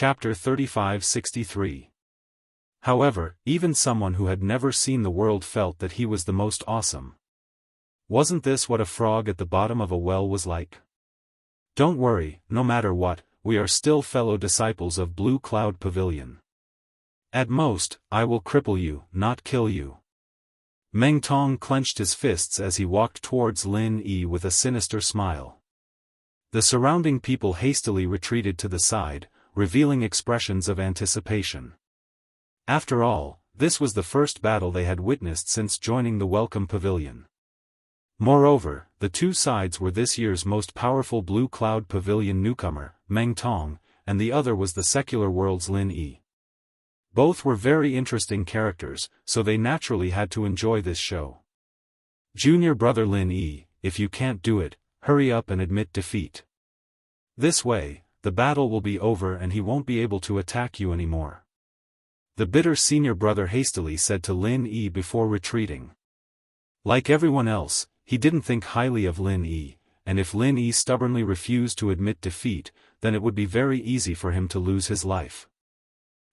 Chapter 3563. However, even someone who had never seen the world felt that he was the most awesome. Wasn't this what a frog at the bottom of a well was like? Don't worry, no matter what, we are still fellow disciples of Blue Cloud Pavilion. At most, I will cripple you, not kill you. Meng Tong clenched his fists as he walked towards Lin Yi with a sinister smile. The surrounding people hastily retreated to the side, revealing expressions of anticipation. After all, this was the first battle they had witnessed since joining the Welcome Pavilion. Moreover, the two sides were this year's most powerful Blue Cloud Pavilion newcomer, Meng Tong, and the other was the secular world's Lin Yi. Both were very interesting characters, so they naturally had to enjoy this show. Junior brother Lin Yi, if you can't do it, hurry up and admit defeat. This way, the battle will be over and he won't be able to attack you anymore. The bitter senior brother hastily said to Lin Yi before retreating. Like everyone else, he didn't think highly of Lin Yi, and if Lin Yi stubbornly refused to admit defeat, then it would be very easy for him to lose his life.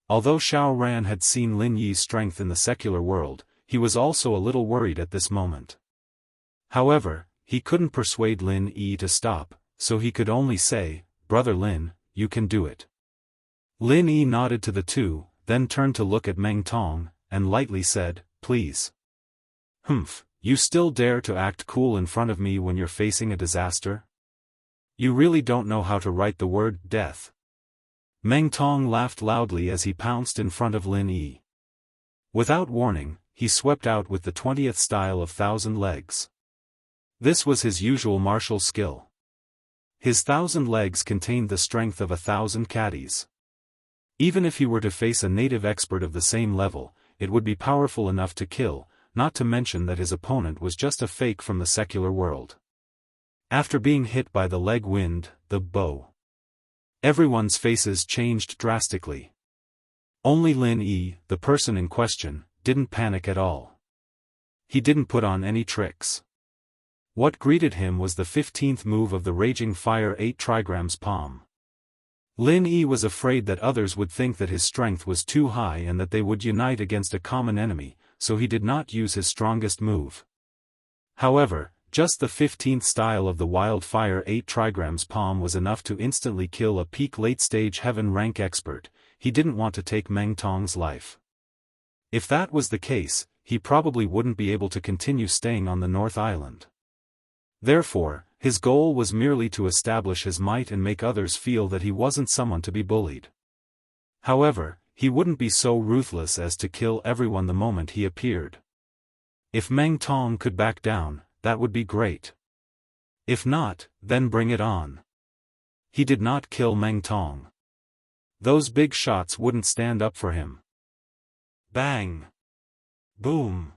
Although Xiao Ran had seen Lin Yi's strength in the secular world, he was also a little worried at this moment. However, he couldn't persuade Lin Yi to stop, so he could only say, "Brother Lin, you can do it." Lin Yi nodded to the two, then turned to look at Meng Tong, and lightly said, "Please." "Humph, you still dare to act cool in front of me when you're facing a disaster? You really don't know how to write the word death." Meng Tong laughed loudly as he pounced in front of Lin Yi. Without warning, he swept out with the 20th style of 1,000 legs. This was his usual martial skill. His 1,000 legs contained the strength of 1,000 caddies. Even if he were to face a native expert of the same level, it would be powerful enough to kill, not to mention that his opponent was just a fake from the secular world. After being hit by the leg wind, the bow, everyone's faces changed drastically. Only Lin Yi, the person in question, didn't panic at all. He didn't put on any tricks. What greeted him was the 15th move of the Raging Fire 8 trigrams palm. Lin Yi was afraid that others would think that his strength was too high and that they would unite against a common enemy, so he did not use his strongest move. However, just the 15th style of the Wildfire 8 trigrams palm was enough to instantly kill a peak late-stage heaven rank expert. He didn't want to take Meng Tong's life. If that was the case, he probably wouldn't be able to continue staying on the North Island. Therefore, his goal was merely to establish his might and make others feel that he wasn't someone to be bullied. However, he wouldn't be so ruthless as to kill everyone the moment he appeared. If Meng Tong could back down, that would be great. If not, then bring it on. He did not kill Meng Tong. Those big shots wouldn't stand up for him. Bang! Boom!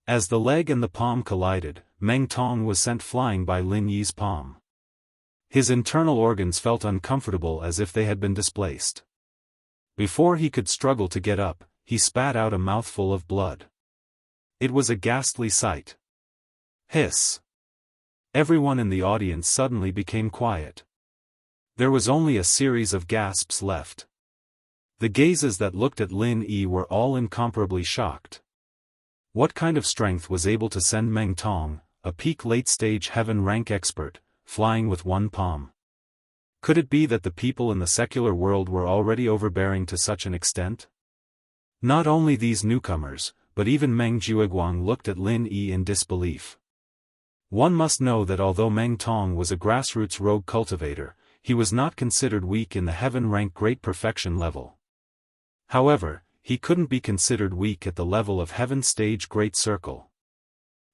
As the leg and the palm collided, Meng Tong was sent flying by Lin Yi's palm. His internal organs felt uncomfortable as if they had been displaced. Before he could struggle to get up, he spat out a mouthful of blood. It was a ghastly sight. Hiss! Everyone in the audience suddenly became quiet. There was only a series of gasps left. The gazes that looked at Lin Yi were all incomparably shocked. What kind of strength was able to send Meng Tong, a peak late-stage heaven rank expert, flying with one palm? Could it be that the people in the secular world were already overbearing to such an extent? Not only these newcomers, but even Meng Jiuguang looked at Lin Yi in disbelief. One must know that although Meng Tong was a grassroots rogue cultivator, he was not considered weak in the heaven rank great perfection level. However, he couldn't be considered weak at the level of heaven stage great circle.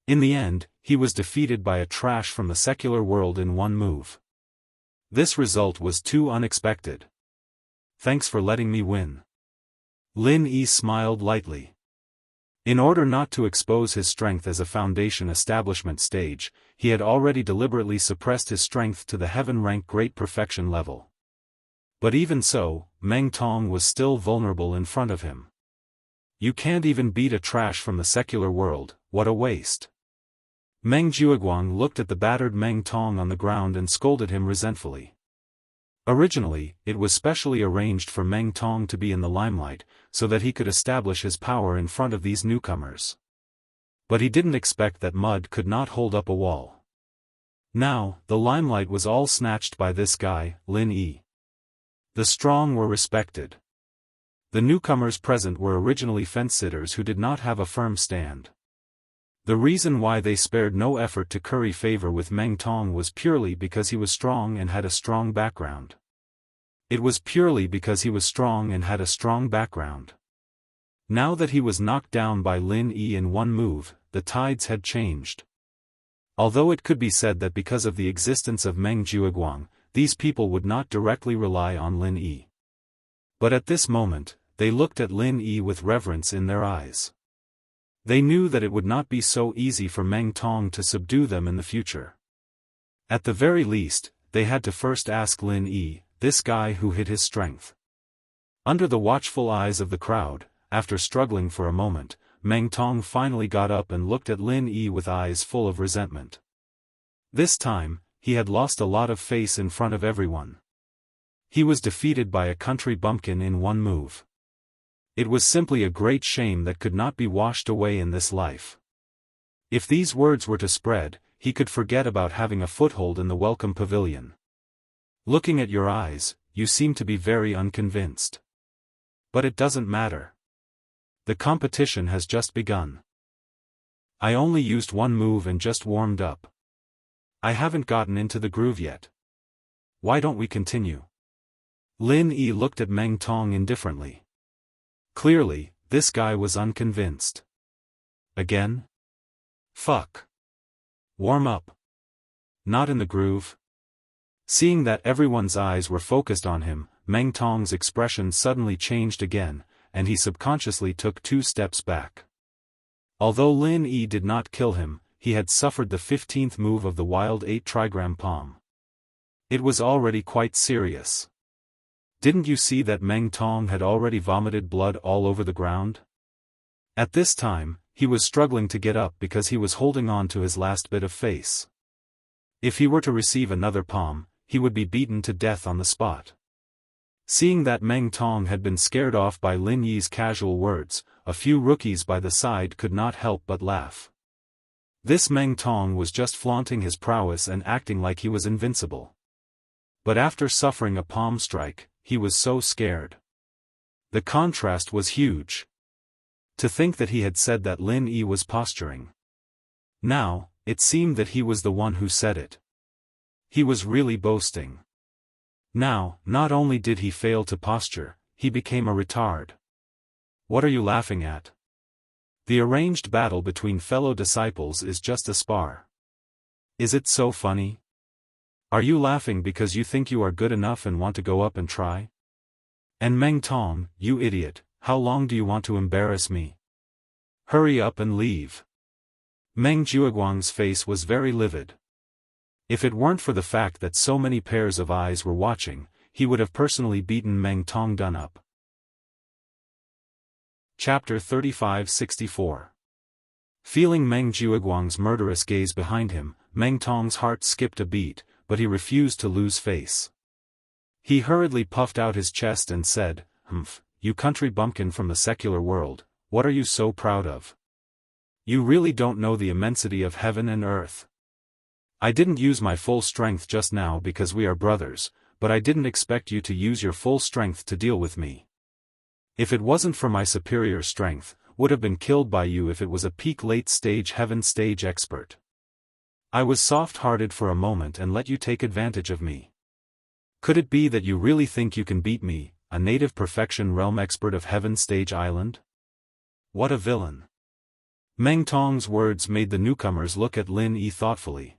In the end, he was defeated by a trash from the secular world in one move. This result was too unexpected. Thanks for letting me win. Lin Yi smiled lightly. In order not to expose his strength as a foundation establishment stage, he had already deliberately suppressed his strength to the heaven rank great perfection level. But even so, Meng Tong was still vulnerable in front of him. You can't even beat a trash from the secular world, what a waste. Meng Jiuguang looked at the battered Meng Tong on the ground and scolded him resentfully. Originally, it was specially arranged for Meng Tong to be in the limelight, so that he could establish his power in front of these newcomers. But he didn't expect that mud could not hold up a wall. Now, the limelight was all snatched by this guy, Lin Yi. The strong were respected. The newcomers present were originally fence-sitters who did not have a firm stand. The reason why they spared no effort to curry favor with Meng Tong was purely because he was strong and had a strong background. It was purely because he was strong and had a strong background. Now that he was knocked down by Lin Yi in one move, the tides had changed. Although it could be said that because of the existence of Meng Jiuguang, these people would not directly rely on Lin Yi. But at this moment, they looked at Lin Yi with reverence in their eyes. They knew that it would not be so easy for Meng Tong to subdue them in the future. At the very least, they had to first ask Lin Yi, this guy who hid his strength. Under the watchful eyes of the crowd, after struggling for a moment, Meng Tong finally got up and looked at Lin Yi with eyes full of resentment. This time, he had lost a lot of face in front of everyone. He was defeated by a country bumpkin in one move. It was simply a great shame that could not be washed away in this life. If these words were to spread, he could forget about having a foothold in the welcome pavilion. Looking at your eyes, you seem to be very unconvinced. But it doesn't matter. The competition has just begun. I only used one move and just warmed up. I haven't gotten into the groove yet. Why don't we continue? Lin Yi looked at Meng Tong indifferently. Clearly, this guy was unconvinced. Again? Fuck. Warm up. Not in the groove? Seeing that everyone's eyes were focused on him, Meng Tong's expression suddenly changed again, and he subconsciously took 2 steps back. Although Lin Yi did not kill him, he had suffered the 15th move of the wild 8 trigram palm. It was already quite serious. Didn't you see that Meng Tong had already vomited blood all over the ground? At this time, he was struggling to get up because he was holding on to his last bit of face. If he were to receive another palm, he would be beaten to death on the spot. Seeing that Meng Tong had been scared off by Lin Yi's casual words, a few rookies by the side could not help but laugh. This Meng Tong was just flaunting his prowess and acting like he was invincible. But after suffering a palm strike, he was so scared. The contrast was huge. To think that he had said that Lin Yi was posturing. Now, it seemed that he was the one who said it. He was really boasting. Now, not only did he fail to posture, he became a retard. What are you laughing at? The arranged battle between fellow disciples is just a spar. Is it so funny? Are you laughing because you think you are good enough and want to go up and try? And Meng Tong, you idiot, how long do you want to embarrass me? Hurry up and leave. Meng Jiuguang's face was very livid. If it weren't for the fact that so many pairs of eyes were watching, he would have personally beaten Meng Tong done up. Chapter 3564. Feeling Meng Jiuguang's murderous gaze behind him, Meng Tong's heart skipped a beat, but he refused to lose face. He hurriedly puffed out his chest and said, "Humph, you country bumpkin from the secular world, what are you so proud of? You really don't know the immensity of heaven and earth. I didn't use my full strength just now because we are brothers, but I didn't expect you to use your full strength to deal with me. If it wasn't for my superior strength, would have been killed by you if it was a peak late-stage heaven stage expert. I was soft-hearted for a moment and let you take advantage of me. Could it be that you really think you can beat me, a native perfection realm expert of Heaven Stage Island? What a villain." Meng Tong's words made the newcomers look at Lin Yi thoughtfully.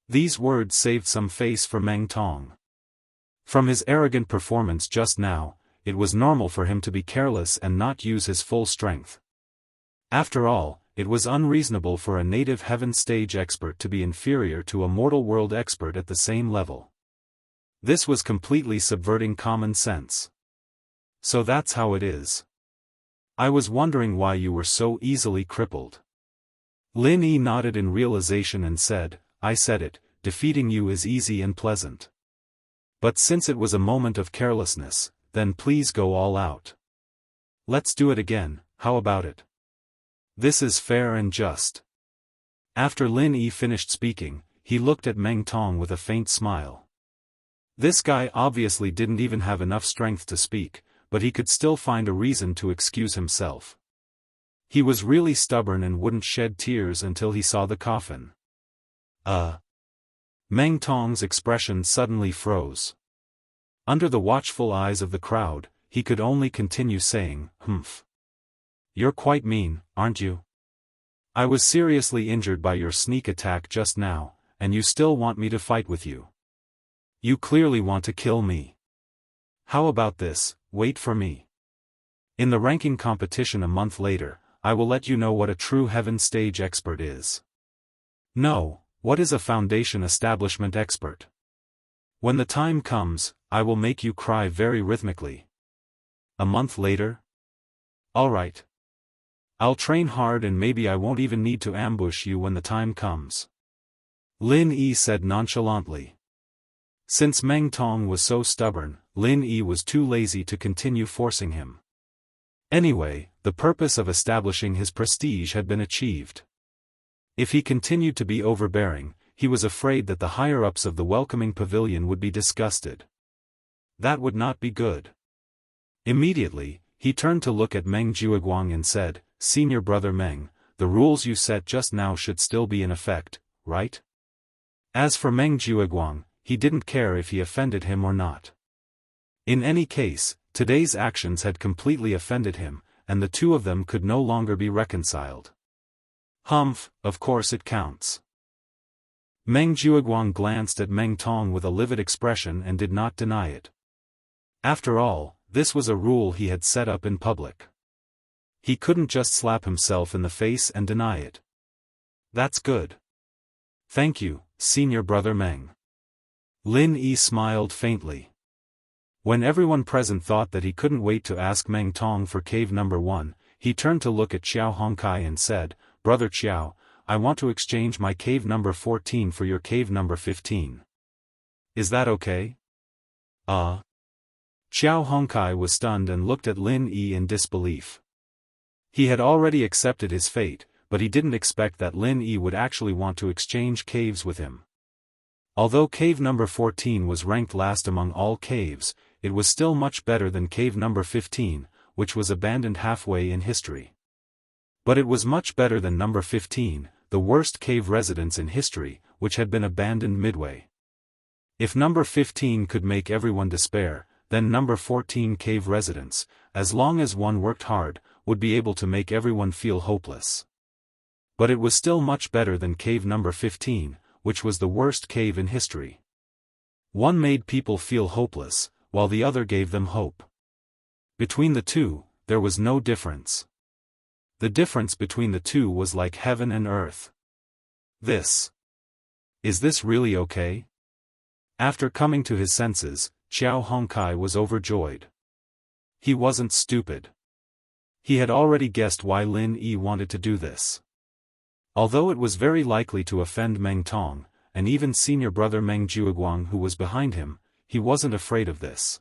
These words saved some face for Meng Tong. From his arrogant performance just now, it was normal for him to be careless and not use his full strength. After all, it was unreasonable for a native heaven stage expert to be inferior to a mortal world expert at the same level. This was completely subverting common sense. So that's how it is. I was wondering why you were so easily crippled. Lin Yi nodded in realization and said, "I said it, defeating you is easy and pleasant. But since it was a moment of carelessness, then please go all out. Let's do it again, how about it? This is fair and just. After Lin Yi finished speaking, he looked at Meng Tong with a faint smile. This guy obviously didn't even have enough strength to speak, but he could still find a reason to excuse himself. He was really stubborn and wouldn't shed tears until he saw the coffin. Meng Tong's expression suddenly froze. Under the watchful eyes of the crowd, he could only continue saying, "Humph. You're quite mean, aren't you? I was seriously injured by your sneak attack just now, and you still want me to fight with you. You clearly want to kill me. How about this, wait for me. In the ranking competition a month later, I will let you know what a true heaven stage expert is." No, what is a foundation establishment expert? When the time comes, I will make you cry very rhythmically. A month later? Alright. I'll train hard and maybe I won't even need to ambush you when the time comes. Lin Yi said nonchalantly. Since Meng Tong was so stubborn, Lin Yi was too lazy to continue forcing him. Anyway, the purpose of establishing his prestige had been achieved. If he continued to be overbearing, he was afraid that the higher-ups of the welcoming pavilion would be disgusted. That would not be good. Immediately, he turned to look at Meng Jiuguang and said, "Senior brother Meng, the rules you set just now should still be in effect, right?" As for Meng Jiuguang, he didn't care if he offended him or not. In any case, today's actions had completely offended him, and the two of them could no longer be reconciled. Humph, of course it counts. Meng Jiuguang glanced at Meng Tong with a livid expression and did not deny it. After all, this was a rule he had set up in public. He couldn't just slap himself in the face and deny it. That's good. Thank you, senior brother Meng. Lin Yi smiled faintly. When everyone present thought that he couldn't wait to ask Meng Tong for cave number 1, he turned to look at Qiao Hongkai and said, "Brother Qiao, I want to exchange my cave number 14 for your cave number 15. Is that okay?" Qiao Hongkai was stunned and looked at Lin Yi in disbelief. He had already accepted his fate, but he didn't expect that Lin Yi would actually want to exchange caves with him. Although cave number 14 was ranked last among all caves, it was still much better than cave number 15, which was abandoned halfway in history. But it was much better than number 15, the worst cave residence in history, which had been abandoned midway. If number 15 could make everyone despair, then number 14 cave residence, as long as one worked hard, would be able to make everyone feel hopeless. But it was still much better than cave number 15, which was the worst cave in history. One made people feel hopeless, while the other gave them hope. Between the two, there was no difference. The difference between the two was like heaven and earth. Is this really okay? After coming to his senses, Qiao Hongkai was overjoyed. He wasn't stupid. He had already guessed why Lin Yi wanted to do this. Although it was very likely to offend Meng Tong, and even senior brother Meng Jiuguang who was behind him, he wasn't afraid of this.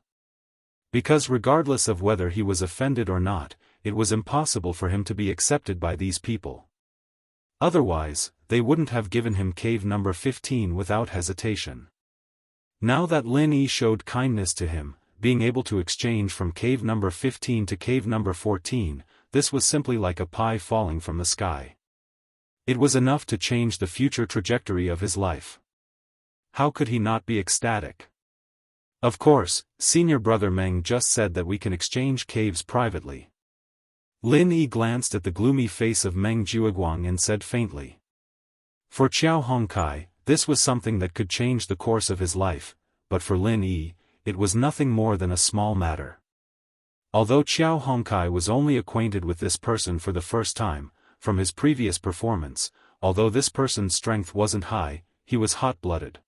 Because regardless of whether he was offended or not, it was impossible for him to be accepted by these people. Otherwise, they wouldn't have given him cave number 15 without hesitation. Now that Lin Yi showed kindness to him, being able to exchange from cave number 15 to cave number 14, this was simply like a pie falling from the sky. It was enough to change the future trajectory of his life. How could he not be ecstatic? Of course, senior brother Meng just said that we can exchange caves privately. Lin Yi glanced at the gloomy face of Meng Jiuguang and said faintly. For Qiao Hongkai, this was something that could change the course of his life, but for Lin Yi, it was nothing more than a small matter. Although Qiao Hongkai was only acquainted with this person for the first time, from his previous performance, although this person's strength wasn't high, he was hot-blooded.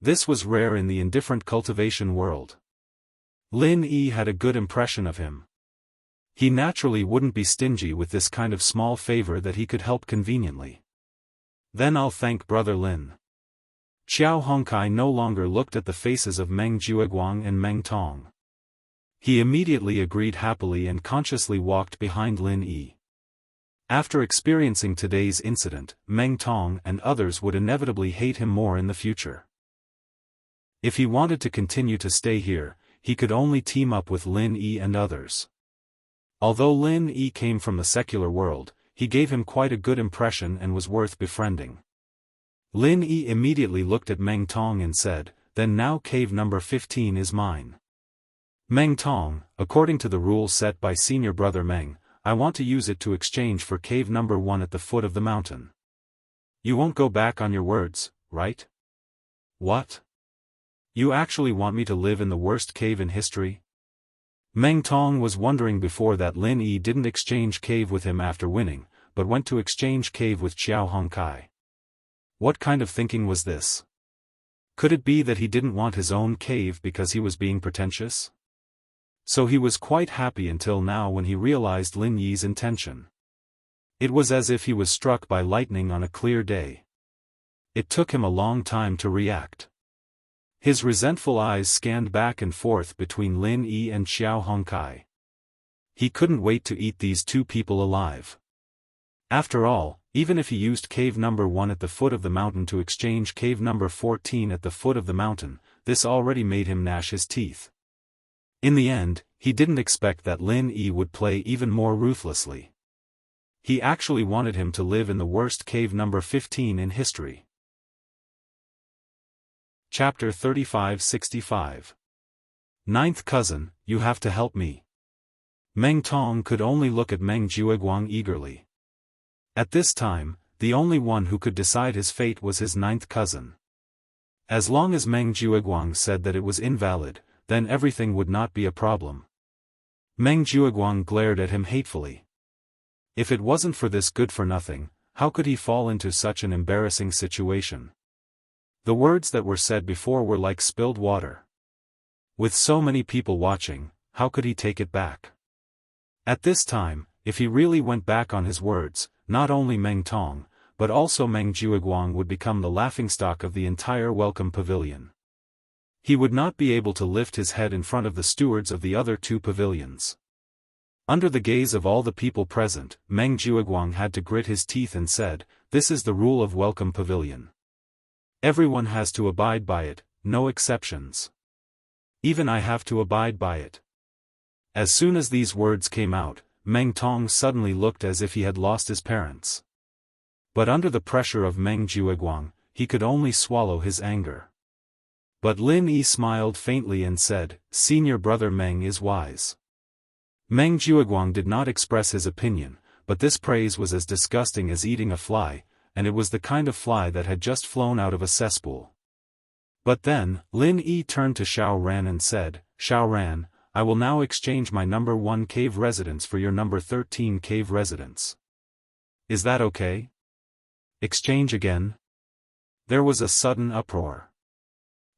This was rare in the indifferent cultivation world. Lin Yi had a good impression of him. He naturally wouldn't be stingy with this kind of small favor that he could help conveniently. Then I'll thank brother Lin. Xiao Hongkai no longer looked at the faces of Meng Jueguang and Meng Tong. He immediately agreed happily and consciously walked behind Lin Yi. After experiencing today's incident, Meng Tong and others would inevitably hate him more in the future. If he wanted to continue to stay here, he could only team up with Lin Yi and others. Although Lin Yi came from the secular world, he gave him quite a good impression and was worth befriending. Lin Yi immediately looked at Meng Tong and said, "Then now cave number 15 is mine." Meng Tong, according to the rules set by senior brother Meng, I want to use it to exchange for cave number 1 at the foot of the mountain. You won't go back on your words, right? What? You actually want me to live in the worst cave in history? Meng Tong was wondering before that Lin Yi didn't exchange cave with him after winning, but went to exchange cave with Xiao Hongkai. What kind of thinking was this? Could it be that he didn't want his own cave because he was being pretentious? So he was quite happy until now when he realized Lin Yi's intention. It was as if he was struck by lightning on a clear day. It took him a long time to react. His resentful eyes scanned back and forth between Lin Yi and Xiao Hongkai. He couldn't wait to eat these two people alive. After all, even if he used cave number 1 at the foot of the mountain to exchange cave number 14 at the foot of the mountain, this already made him gnash his teeth. In the end, he didn't expect that Lin Yi would play even more ruthlessly. He actually wanted him to live in the worst cave number 15 in history. Chapter 3565. Ninth cousin, you have to help me. Meng Tong could only look at Meng Jueguang eagerly. At this time, the only one who could decide his fate was his ninth cousin. As long as Meng Jueguang said that it was invalid, then everything would not be a problem. Meng Jueguang glared at him hatefully. If it wasn't for this good-for-nothing, how could he fall into such an embarrassing situation? The words that were said before were like spilled water. With so many people watching, how could he take it back? At this time, if he really went back on his words, not only Meng Tong, but also Meng Jueguang would become the laughingstock of the entire welcome pavilion. He would not be able to lift his head in front of the stewards of the other two pavilions. Under the gaze of all the people present, Meng Jueguang had to grit his teeth and said, "This is the rule of welcome pavilion. Everyone has to abide by it, no exceptions. Even I have to abide by it." As soon as these words came out, Meng Tong suddenly looked as if he had lost his parents. But under the pressure of Meng Jueguang, he could only swallow his anger. But Lin Yi smiled faintly and said, "Senior brother Meng is wise." Meng Jueguang did not express his opinion, but this praise was as disgusting as eating a fly, and it was the kind of fly that had just flown out of a cesspool. But then, Lin Yi turned to Xiao Ran and said, "Xiao Ran, I will now exchange my number 1 cave residence for your number 13 cave residence. Is that okay? Exchange again?" There was a sudden uproar.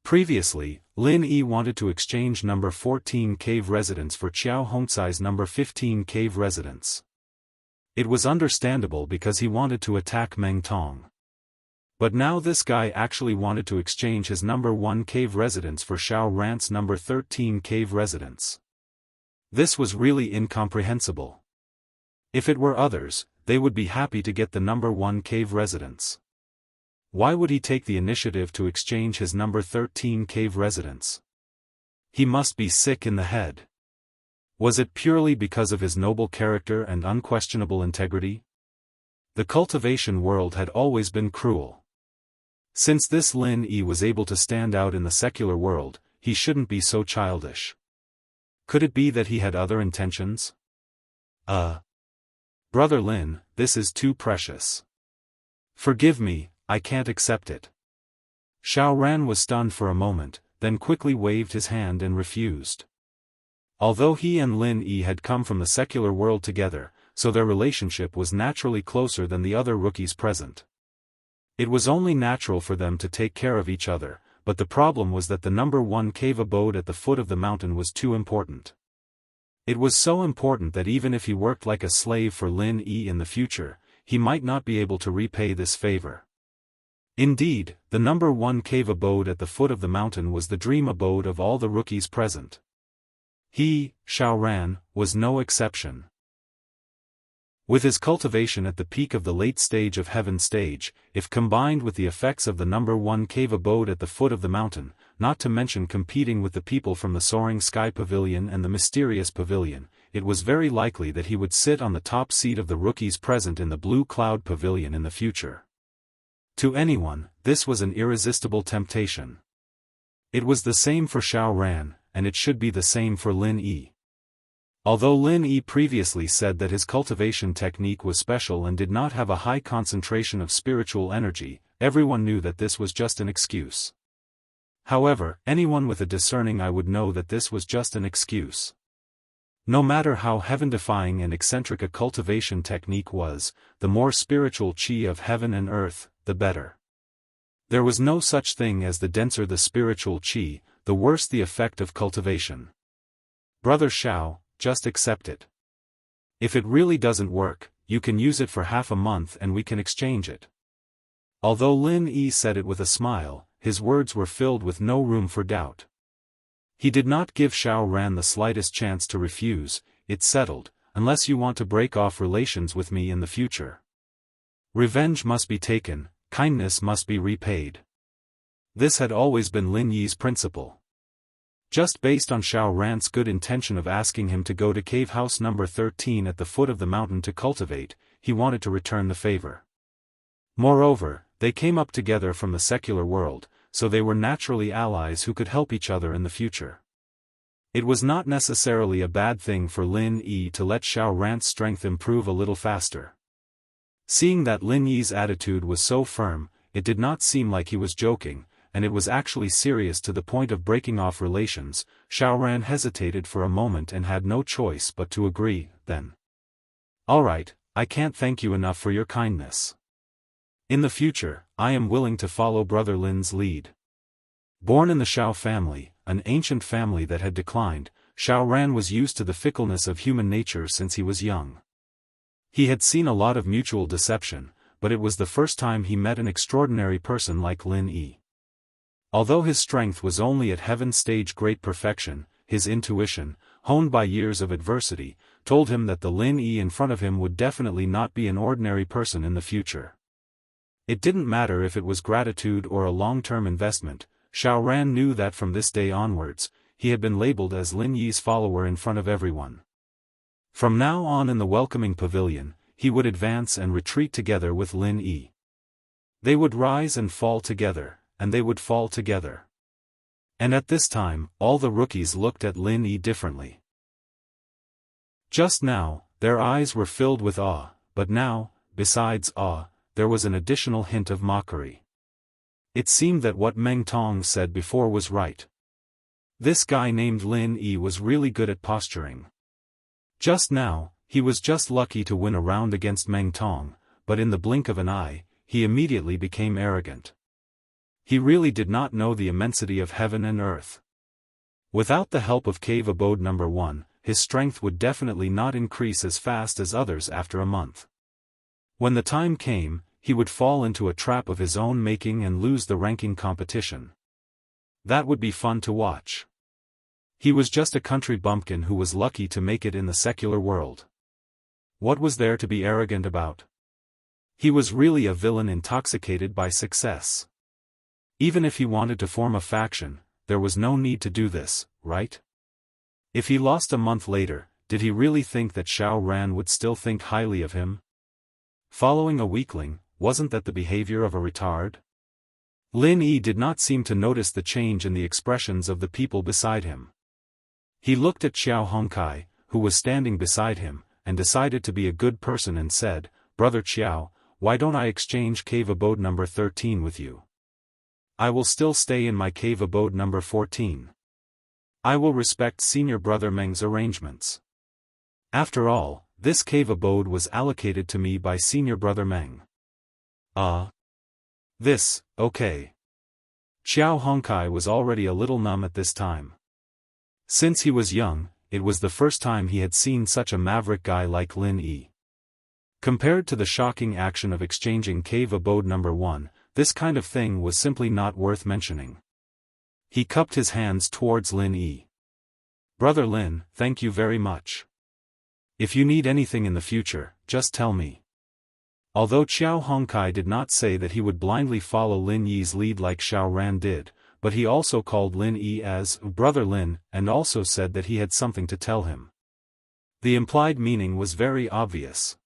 Previously, Lin Yi wanted to exchange number 14 cave residence for Xiao Hongcai's number 15 cave residence. It was understandable because he wanted to attack Meng Tong. But now this guy actually wanted to exchange his number 1 cave residence for Xiao Ran's number 13 cave residence. This was really incomprehensible. If it were others, they would be happy to get the number 1 cave residence. Why would he take the initiative to exchange his number 13 cave residence? He must be sick in the head. Was it purely because of his noble character and unquestionable integrity? The cultivation world had always been cruel. Since this Lin Yi was able to stand out in the secular world, he shouldn't be so childish. Could it be that he had other intentions? Brother Lin, this is too precious. Forgive me, I can't accept it. Xiao Ran was stunned for a moment, then quickly waved his hand and refused. Although he and Lin Yi had come from the secular world together, so their relationship was naturally closer than the other rookies present. It was only natural for them to take care of each other, but the problem was that the number 1 cave abode at the foot of the mountain was too important. It was so important that even if he worked like a slave for Lin Yi in the future, he might not be able to repay this favor. Indeed, the number 1 cave abode at the foot of the mountain was the dream abode of all the rookies present. He, Xiao Ran, was no exception. With his cultivation at the peak of the late stage of heaven stage, if combined with the effects of the number 1 cave abode at the foot of the mountain, not to mention competing with the people from the soaring sky pavilion and the mysterious pavilion, it was very likely that he would sit on the top seat of the rookies present in the blue cloud pavilion in the future. To anyone, this was an irresistible temptation. It was the same for Xiao Ran, and it should be the same for Lin Yi. Although Lin Yi previously said that his cultivation technique was special and did not have a high concentration of spiritual energy, everyone knew that this was just an excuse. However, anyone with a discerning eye would know that this was just an excuse. No matter how heaven-defying and eccentric a cultivation technique was, the more spiritual qi of heaven and earth, the better. There was no such thing as the denser the spiritual qi, the worse the effect of cultivation. Brother Xiao, just accept it. If it really doesn't work, you can use it for half a month and we can exchange it. Although Lin Yi said it with a smile, his words were filled with no room for doubt. He did not give Xiao Ran the slightest chance to refuse. It's settled, unless you want to break off relations with me in the future. Revenge must be taken, kindness must be repaid. This had always been Lin Yi's principle. Just based on Xiao Ran's good intention of asking him to go to cave house number 13 at the foot of the mountain to cultivate, he wanted to return the favor. Moreover, they came up together from the secular world, so they were naturally allies who could help each other in the future. It was not necessarily a bad thing for Lin Yi to let Xiao Ran's strength improve a little faster. Seeing that Lin Yi's attitude was so firm, it did not seem like he was joking, and it was actually serious to the point of breaking off relations. Xiao Ran hesitated for a moment and had no choice but to agree, then. All right, I can't thank you enough for your kindness. In the future, I am willing to follow Brother Lin's lead. Born in the Xiao family, an ancient family that had declined, Xiao Ran was used to the fickleness of human nature since he was young. He had seen a lot of mutual deception, but it was the first time he met an extraordinary person like Lin Yi. Although his strength was only at heaven stage great perfection, his intuition, honed by years of adversity, told him that the Lin Yi in front of him would definitely not be an ordinary person in the future. It didn't matter if it was gratitude or a long-term investment. Xiao Ran knew that from this day onwards, he had been labeled as Lin Yi's follower in front of everyone. From now on in the welcoming pavilion, he would advance and retreat together with Lin Yi. They would rise and fall together, and they would fall together. And at this time, all the rookies looked at Lin Yi differently. Just now, their eyes were filled with awe, but now, besides awe, there was an additional hint of mockery. It seemed that what Meng Tong said before was right. This guy named Lin Yi was really good at posturing. Just now, he was just lucky to win a round against Meng Tong, but in the blink of an eye, he immediately became arrogant. He really did not know the immensity of heaven and earth. Without the help of cave abode number 1, his strength would definitely not increase as fast as others after a month. When the time came, he would fall into a trap of his own making and lose the ranking competition. That would be fun to watch. He was just a country bumpkin who was lucky to make it in the secular world. What was there to be arrogant about? He was really a villain intoxicated by success. Even if he wanted to form a faction, there was no need to do this, right? If he lost a month later, did he really think that Xiao Ran would still think highly of him? Following a weakling, wasn't that the behavior of a retard? Lin Yi did not seem to notice the change in the expressions of the people beside him. He looked at Xiao Hongkai, who was standing beside him, and decided to be a good person and said, "Brother Xiao, why don't I exchange cave abode number 13 with you? I will still stay in my cave abode number 14. I will respect senior brother Meng's arrangements. After all, this cave abode was allocated to me by senior brother Meng." This, okay. Xiao Hongkai was already a little numb at this time. Since he was young, it was the first time he had seen such a maverick guy like Lin Yi. Compared to the shocking action of exchanging cave abode number 1, this kind of thing was simply not worth mentioning. He cupped his hands towards Lin Yi. "Brother Lin, thank you very much. If you need anything in the future, just tell me." Although Xiao Hongkai did not say that he would blindly follow Lin Yi's lead like Xiao Ran did, but he also called Lin Yi as Brother Lin and also said that he had something to tell him. The implied meaning was very obvious.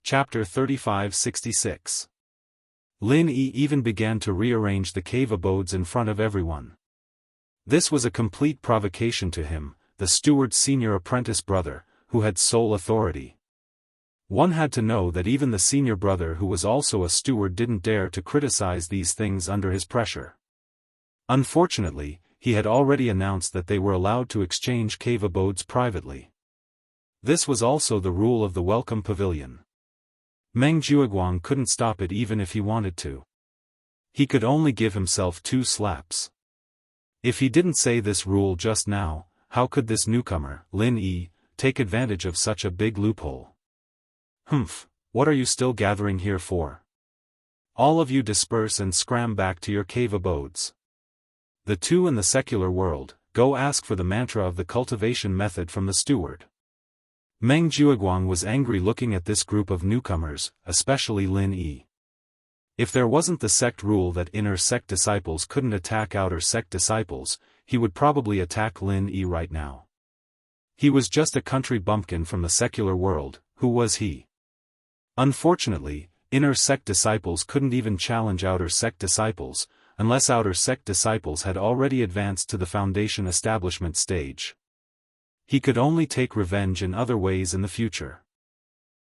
Chapter 3566. Lin Yi even began to rearrange the cave abodes in front of everyone. This was a complete provocation to him, the steward's senior apprentice brother, who had sole authority. One had to know that even the senior brother who was also a steward didn't dare to criticize these things under his pressure. Unfortunately, he had already announced that they were allowed to exchange cave abodes privately. This was also the rule of the Welcome Pavilion. Meng Jueguang couldn't stop it even if he wanted to. He could only give himself 2 slaps. If he didn't say this rule just now, how could this newcomer, Lin Yi, take advantage of such a big loophole? "Humph, what are you still gathering here for? All of you disperse and scram back to your cave abodes. The 2 in the secular world, go ask for the mantra of the cultivation method from the steward." Meng Jueguang was angry looking at this group of newcomers, especially Lin Yi. If there wasn't the sect rule that inner sect disciples couldn't attack outer sect disciples, he would probably attack Lin Yi right now. He was just a country bumpkin from the secular world, who was he? Unfortunately, inner sect disciples couldn't even challenge outer sect disciples, unless outer sect disciples had already advanced to the foundation establishment stage. He could only take revenge in other ways in the future.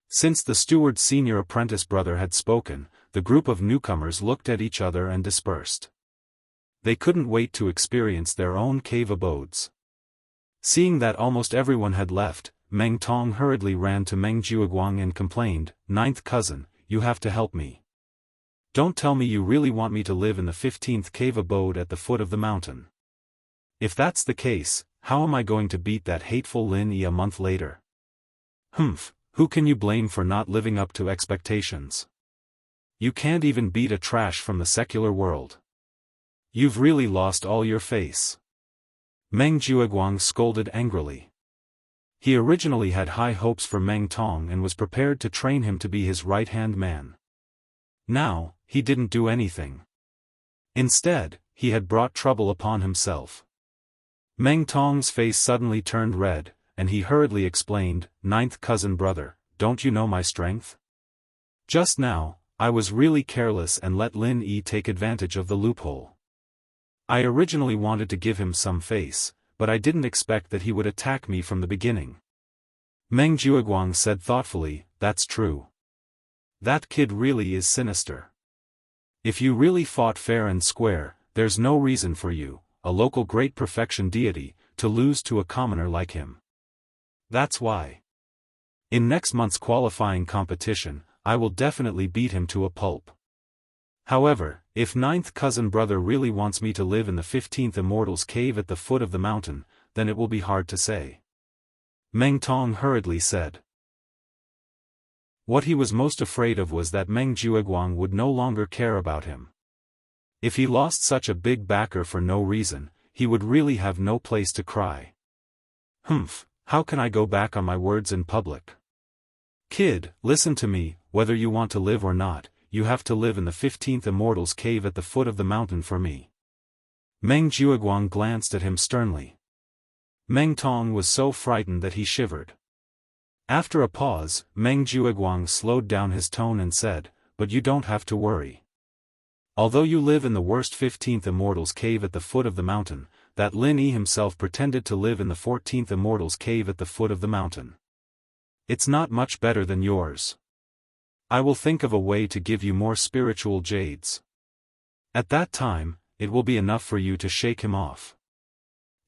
Since the steward's senior apprentice brother had spoken, the group of newcomers looked at each other and dispersed. They couldn't wait to experience their own cave abodes. Seeing that almost everyone had left, Meng Tong hurriedly ran to Meng Jueguang and complained, "Ninth cousin, you have to help me. Don't tell me you really want me to live in the 15th cave abode at the foot of the mountain. If that's the case, how am I going to beat that hateful Lin Yi a month later?" "Humph, who can you blame for not living up to expectations? You can't even beat a trash from the secular world. You've really lost all your face." Meng Jueguang scolded angrily. He originally had high hopes for Meng Tong and was prepared to train him to be his right-hand man. Now, he didn't do anything. Instead, he had brought trouble upon himself. Meng Tong's face suddenly turned red, and he hurriedly explained, "Ninth cousin brother, don't you know my strength? Just now, I was really careless and let Lin Yi take advantage of the loophole. I originally wanted to give him some face, but I didn't expect that he would attack me from the beginning." Meng Jueguang said thoughtfully, "That's true. That kid really is sinister. If you really fought fair and square, there's no reason for you, a local great perfection deity, to lose to a commoner like him. That's why. In next month's qualifying competition, I will definitely beat him to a pulp. However, if ninth cousin brother really wants me to live in the 15th Immortal's cave at the foot of the mountain, then it will be hard to say." Meng Tong hurriedly said. What he was most afraid of was that Meng Jueguang would no longer care about him. If he lost such a big backer for no reason, he would really have no place to cry. "Humph, how can I go back on my words in public? Kid, listen to me, whether you want to live or not, you have to live in the 15th Immortal's cave at the foot of the mountain for me." Meng Jueguang glanced at him sternly. Meng Tong was so frightened that he shivered. After a pause, Meng Jueguang slowed down his tone and said, "But you don't have to worry. Although you live in the worst 15th Immortal's cave at the foot of the mountain, that Lin Yi himself pretended to live in the 14th Immortal's cave at the foot of the mountain. It's not much better than yours. I will think of a way to give you more spiritual jades. At that time, it will be enough for you to shake him off.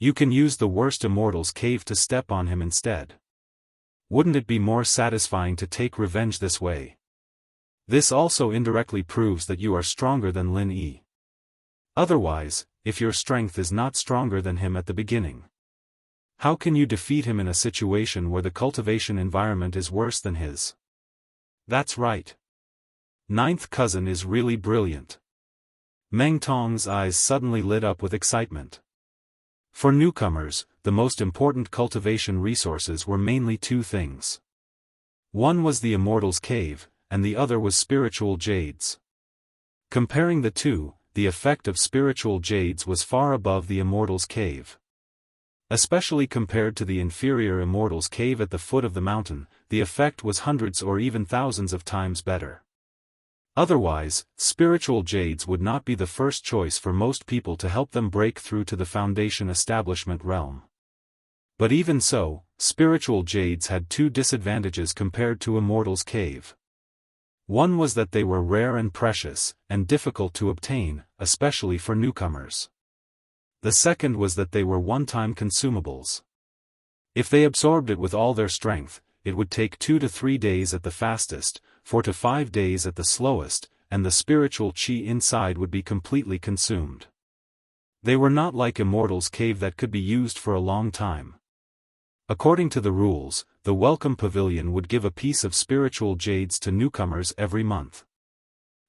You can use the worst Immortal's cave to step on him instead. Wouldn't it be more satisfying to take revenge this way? This also indirectly proves that you are stronger than Lin Yi. Otherwise, if your strength is not stronger than him at the beginning, how can you defeat him in a situation where the cultivation environment is worse than his?" "That's right. ninth cousin is really brilliant. Meng Tong's eyes suddenly lit up with excitement. For newcomers, the most important cultivation resources were mainly two things. One was the Immortal's Cave, and the other was spiritual jades. Comparing the two, the effect of spiritual jades was far above the Immortal's Cave. Especially compared to the inferior Immortal's Cave at the foot of the mountain, the effect was hundreds or even thousands of times better. Otherwise, spiritual jades would not be the first choice for most people to help them break through to the Foundation establishment realm. But even so, spiritual jades had two disadvantages compared to Immortal's Cave. One was that they were rare and precious, and difficult to obtain, especially for newcomers. The second was that they were one-time consumables. If they absorbed it with all their strength, it would take 2 to 3 days at the fastest, 4 to 5 days at the slowest, and the spiritual qi inside would be completely consumed. They were not like Immortal's Cave that could be used for a long time. According to the rules, the Welcome Pavilion would give a piece of spiritual jades to newcomers every month.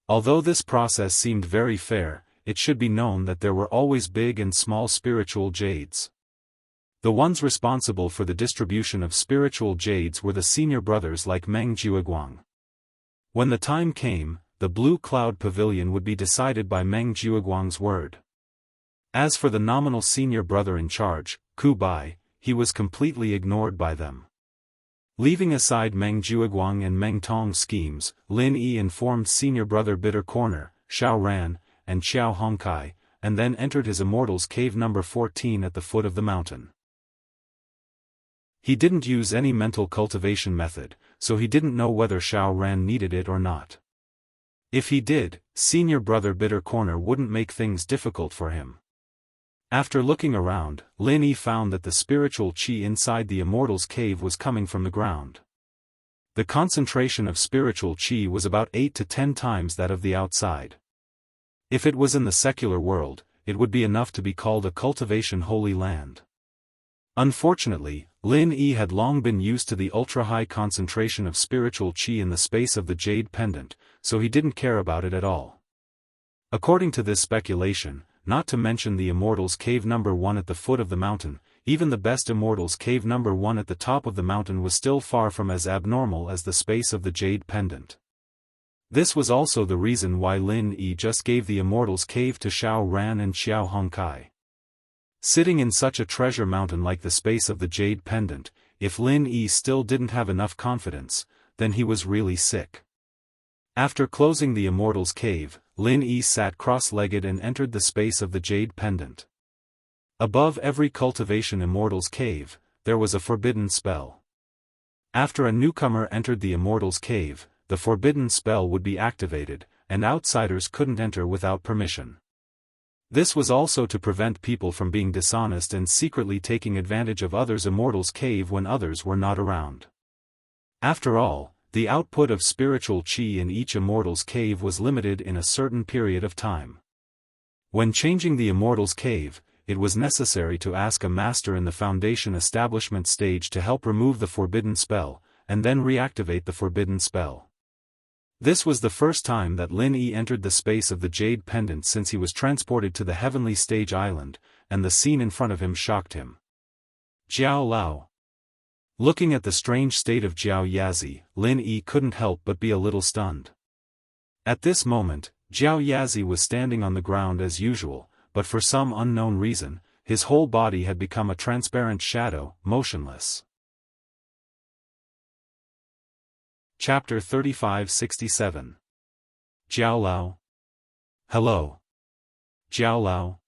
Although this process seemed very fair, it should be known that there were always big and small spiritual jades. The ones responsible for the distribution of spiritual jades were the senior brothers like Meng Jiuguang. When the time came, the Blue Cloud Pavilion would be decided by Meng Jiuguang's word. As for the nominal senior brother in charge, Ku Bai, he was completely ignored by them. Leaving aside Meng Jiuguang and Meng Tong's schemes, Lin Yi informed senior brother Bitter Corner, Xiao Ran, and Xiao Hongkai, and then entered his Immortal's Cave number 14 at the foot of the mountain. He didn't use any mental cultivation method, so he didn't know whether Xiao Ran needed it or not. If he did, senior brother Bitter Corner wouldn't make things difficult for him. After looking around, Lin Yi found that the spiritual qi inside the Immortal's Cave was coming from the ground. The concentration of spiritual qi was about 8 to 10 times that of the outside. If it was in the secular world, it would be enough to be called a cultivation holy land. Unfortunately, Lin Yi had long been used to the ultra-high concentration of spiritual qi in the space of the jade pendant, so he didn't care about it at all. According to this speculation, not to mention the Immortal's Cave number 1 at the foot of the mountain, even the best Immortal's Cave number 1 at the top of the mountain was still far from as abnormal as the space of the jade pendant. This was also the reason why Lin Yi just gave the Immortal's Cave to Xiao Ran and Xiao Hongkai. Sitting in such a treasure mountain like the space of the jade pendant, if Lin Yi still didn't have enough confidence, then he was really sick. After closing the Immortal's Cave, Lin Yi sat cross-legged and entered the space of the jade pendant. Above every cultivation Immortal's Cave, there was a forbidden spell. After a newcomer entered the Immortal's Cave, the forbidden spell would be activated, and outsiders couldn't enter without permission. This was also to prevent people from being dishonest and secretly taking advantage of others' Immortal's Cave when others were not around. After all, the output of spiritual qi in each Immortal's Cave was limited in a certain period of time. When changing the Immortal's Cave, it was necessary to ask a master in the Foundation establishment stage to help remove the forbidden spell, and then reactivate the forbidden spell. This was the first time that Lin Yi entered the space of the jade pendant since he was transported to the heavenly stage island, and the scene in front of him shocked him. Jiao Lao. Looking at the strange state of Jiao Yazi, Lin Yi couldn't help but be a little stunned. At this moment, Jiao Yazi was standing on the ground as usual, but for some unknown reason, his whole body had become a transparent shadow, motionless. Chapter 3567. Jiao Lao. Hello. Jiao Lao.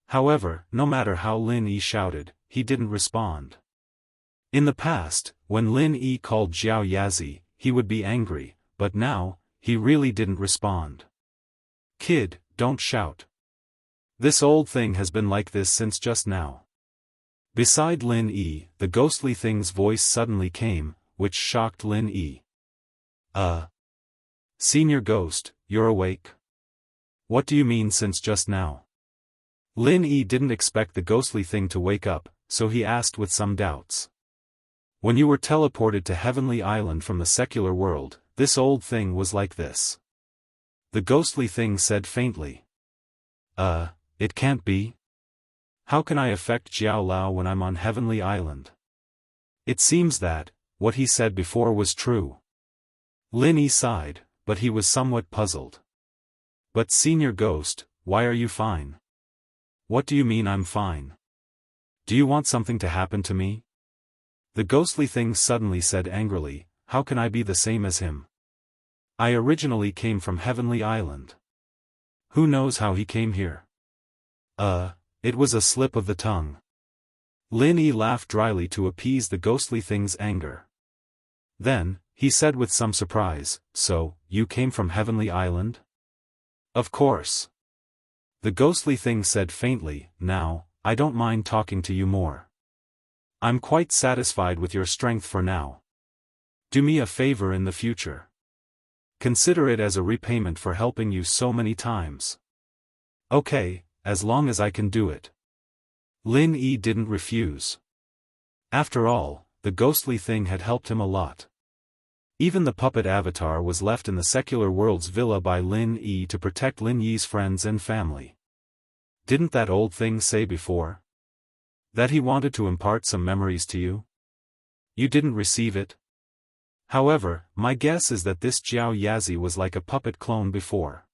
However, no matter how Lin Yi shouted, he didn't respond. In the past, when Lin Yi called Jiao Yazi, he would be angry, but now, he really didn't respond. Kid, don't shout. This old thing has been like this since just now. Beside Lin Yi, the ghostly thing's voice suddenly came, which shocked Lin Yi. Senior Ghost, you're awake? What do you mean since just now? Lin Yi didn't expect the ghostly thing to wake up, so he asked with some doubts. When you were teleported to Heavenly Island from the secular world, this old thing was like this. The ghostly thing said faintly. It can't be? How can I affect Jiao Lao when I'm on Heavenly Island? It seems that, what he said before was true. Lin Yi sighed, but he was somewhat puzzled. But Senior Ghost, why are you fine? What do you mean I'm fine? Do you want something to happen to me? The ghostly thing suddenly said angrily, how can I be the same as him? I originally came from Heavenly Island. Who knows how he came here? It was a slip of the tongue. Lin Yi laughed dryly to appease the ghostly thing's anger. Then, he said with some surprise, so, you came from Heavenly Island? Of course. The ghostly thing said faintly, now, I don't mind talking to you more. I'm quite satisfied with your strength for now. Do me a favor in the future. Consider it as a repayment for helping you so many times. Okay, as long as I can do it. Lin Yi didn't refuse. After all, the ghostly thing had helped him a lot. Even the puppet avatar was left in the secular world's villa by Lin Yi to protect Lin Yi's friends and family. Didn't that old thing say before? That he wanted to impart some memories to you? You didn't receive it? However, my guess is that this Jiao Yazi was like a puppet clone before.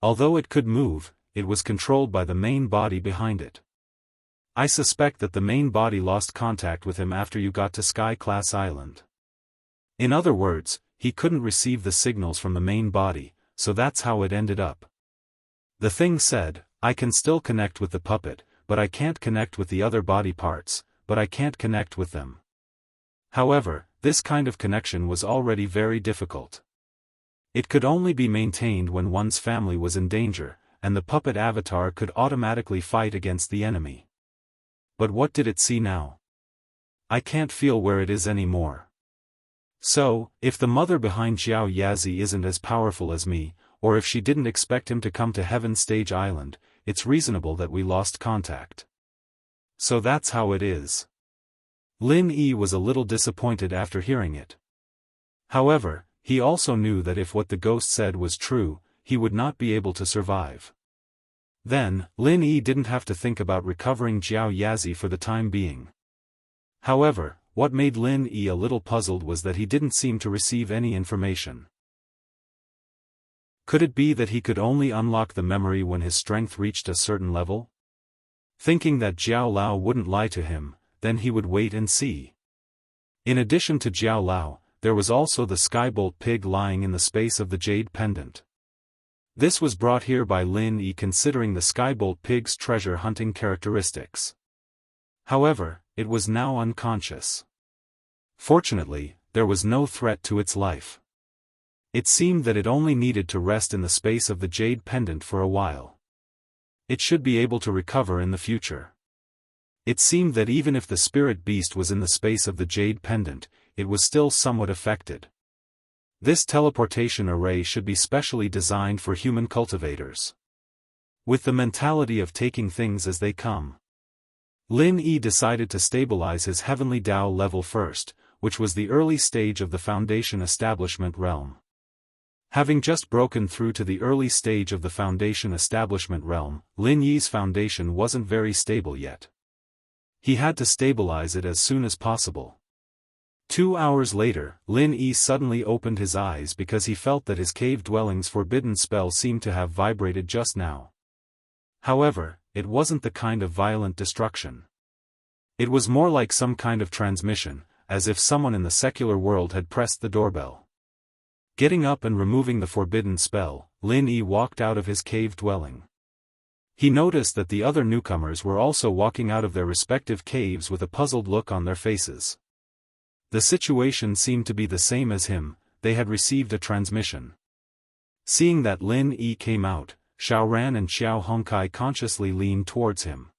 Although it could move, it was controlled by the main body behind it. I suspect that the main body lost contact with him after you got to Sky Class Island. In other words, he couldn't receive the signals from the main body, so that's how it ended up. The thing said, I can still connect with the puppet, but I can't connect with the other body parts, but I can't connect with them. However, this kind of connection was already very difficult. It could only be maintained when one's family was in danger, and the puppet avatar could automatically fight against the enemy. But what did it see now? I can't feel where it is anymore. So, if the mother behind Jiao Yazi isn't as powerful as me, or if she didn't expect him to come to Heaven Stage Island, it's reasonable that we lost contact. So that's how it is. Lin Yi was a little disappointed after hearing it. However, he also knew that if what the ghost said was true, he would not be able to survive. Then, Lin Yi didn't have to think about recovering Jiao Yazi for the time being. However, what made Lin Yi a little puzzled was that he didn't seem to receive any information. Could it be that he could only unlock the memory when his strength reached a certain level? Thinking that Jiao Lao wouldn't lie to him, then he would wait and see. In addition to Jiao Lao, there was also the Skybolt pig lying in the space of the jade pendant. This was brought here by Lin Yi considering the Skybolt pig's treasure hunting characteristics. However, it was now unconscious. Fortunately, there was no threat to its life. It seemed that it only needed to rest in the space of the jade pendant for a while. It should be able to recover in the future. It seemed that even if the spirit beast was in the space of the jade pendant, it was still somewhat affected. This teleportation array should be specially designed for human cultivators. With the mentality of taking things as they come, Lin Yi decided to stabilize his heavenly Tao level first, which was the early stage of the Foundation Establishment realm. Having just broken through to the early stage of the Foundation Establishment realm, Lin Yi's foundation wasn't very stable yet. He had to stabilize it as soon as possible. 2 hours later, Lin Yi suddenly opened his eyes because he felt that his cave dwelling's forbidden spell seemed to have vibrated just now. However, it wasn't the kind of violent destruction. It was more like some kind of transmission, as if someone in the secular world had pressed the doorbell. Getting up and removing the forbidden spell, Lin Yi walked out of his cave dwelling. He noticed that the other newcomers were also walking out of their respective caves with a puzzled look on their faces. The situation seemed to be the same as him, they had received a transmission. Seeing that Lin Yi came out, Xiaoran and Xiao Hongkai consciously leaned towards him.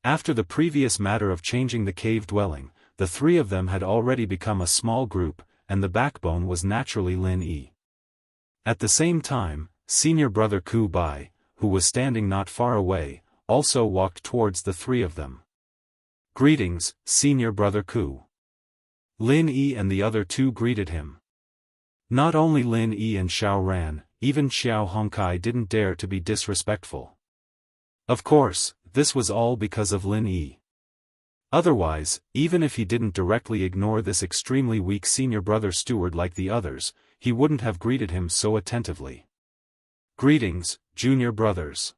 After the previous matter of changing the cave dwelling, the three of them had already become a small group, and the backbone was naturally Lin Yi. At the same time, senior brother Ku Bai, who was standing not far away, also walked towards the three of them. "Greetings, senior brother Ku." Lin Yi and the other two greeted him. Not only Lin Yi and Xiaoran, even Xiao Hongkai didn't dare to be disrespectful. Of course, this was all because of Lin Yi. Otherwise, even if he didn't directly ignore this extremely weak senior brother steward like the others, he wouldn't have greeted him so attentively. "Greetings, junior brothers."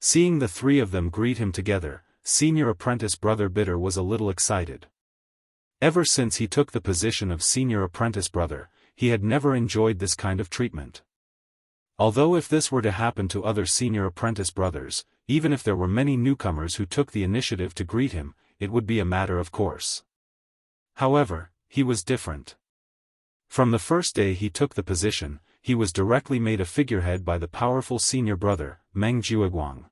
Seeing the three of them greet him together, senior apprentice brother Bitter was a little excited. Ever since he took the position of senior apprentice brother, he had never enjoyed this kind of treatment. Although if this were to happen to other senior apprentice brothers, even if there were many newcomers who took the initiative to greet him, it would be a matter of course. However, he was different. From the first day he took the position, he was directly made a figurehead by the powerful senior brother, Meng Jueguang.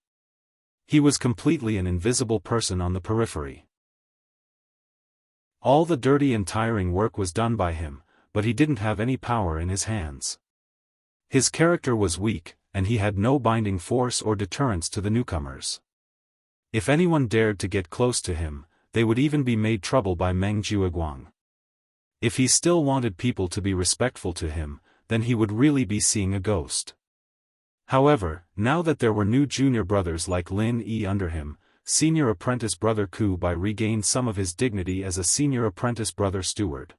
He was completely an invisible person on the periphery. All the dirty and tiring work was done by him, but he didn't have any power in his hands. His character was weak, and he had no binding force or deterrence to the newcomers. If anyone dared to get close to him, they would even be made trouble by Meng Jueguang. If he still wanted people to be respectful to him, then he would really be seeing a ghost. However, now that there were new junior brothers like Lin Yi under him, senior apprentice brother Ku Bai regained some of his dignity as a senior apprentice brother steward.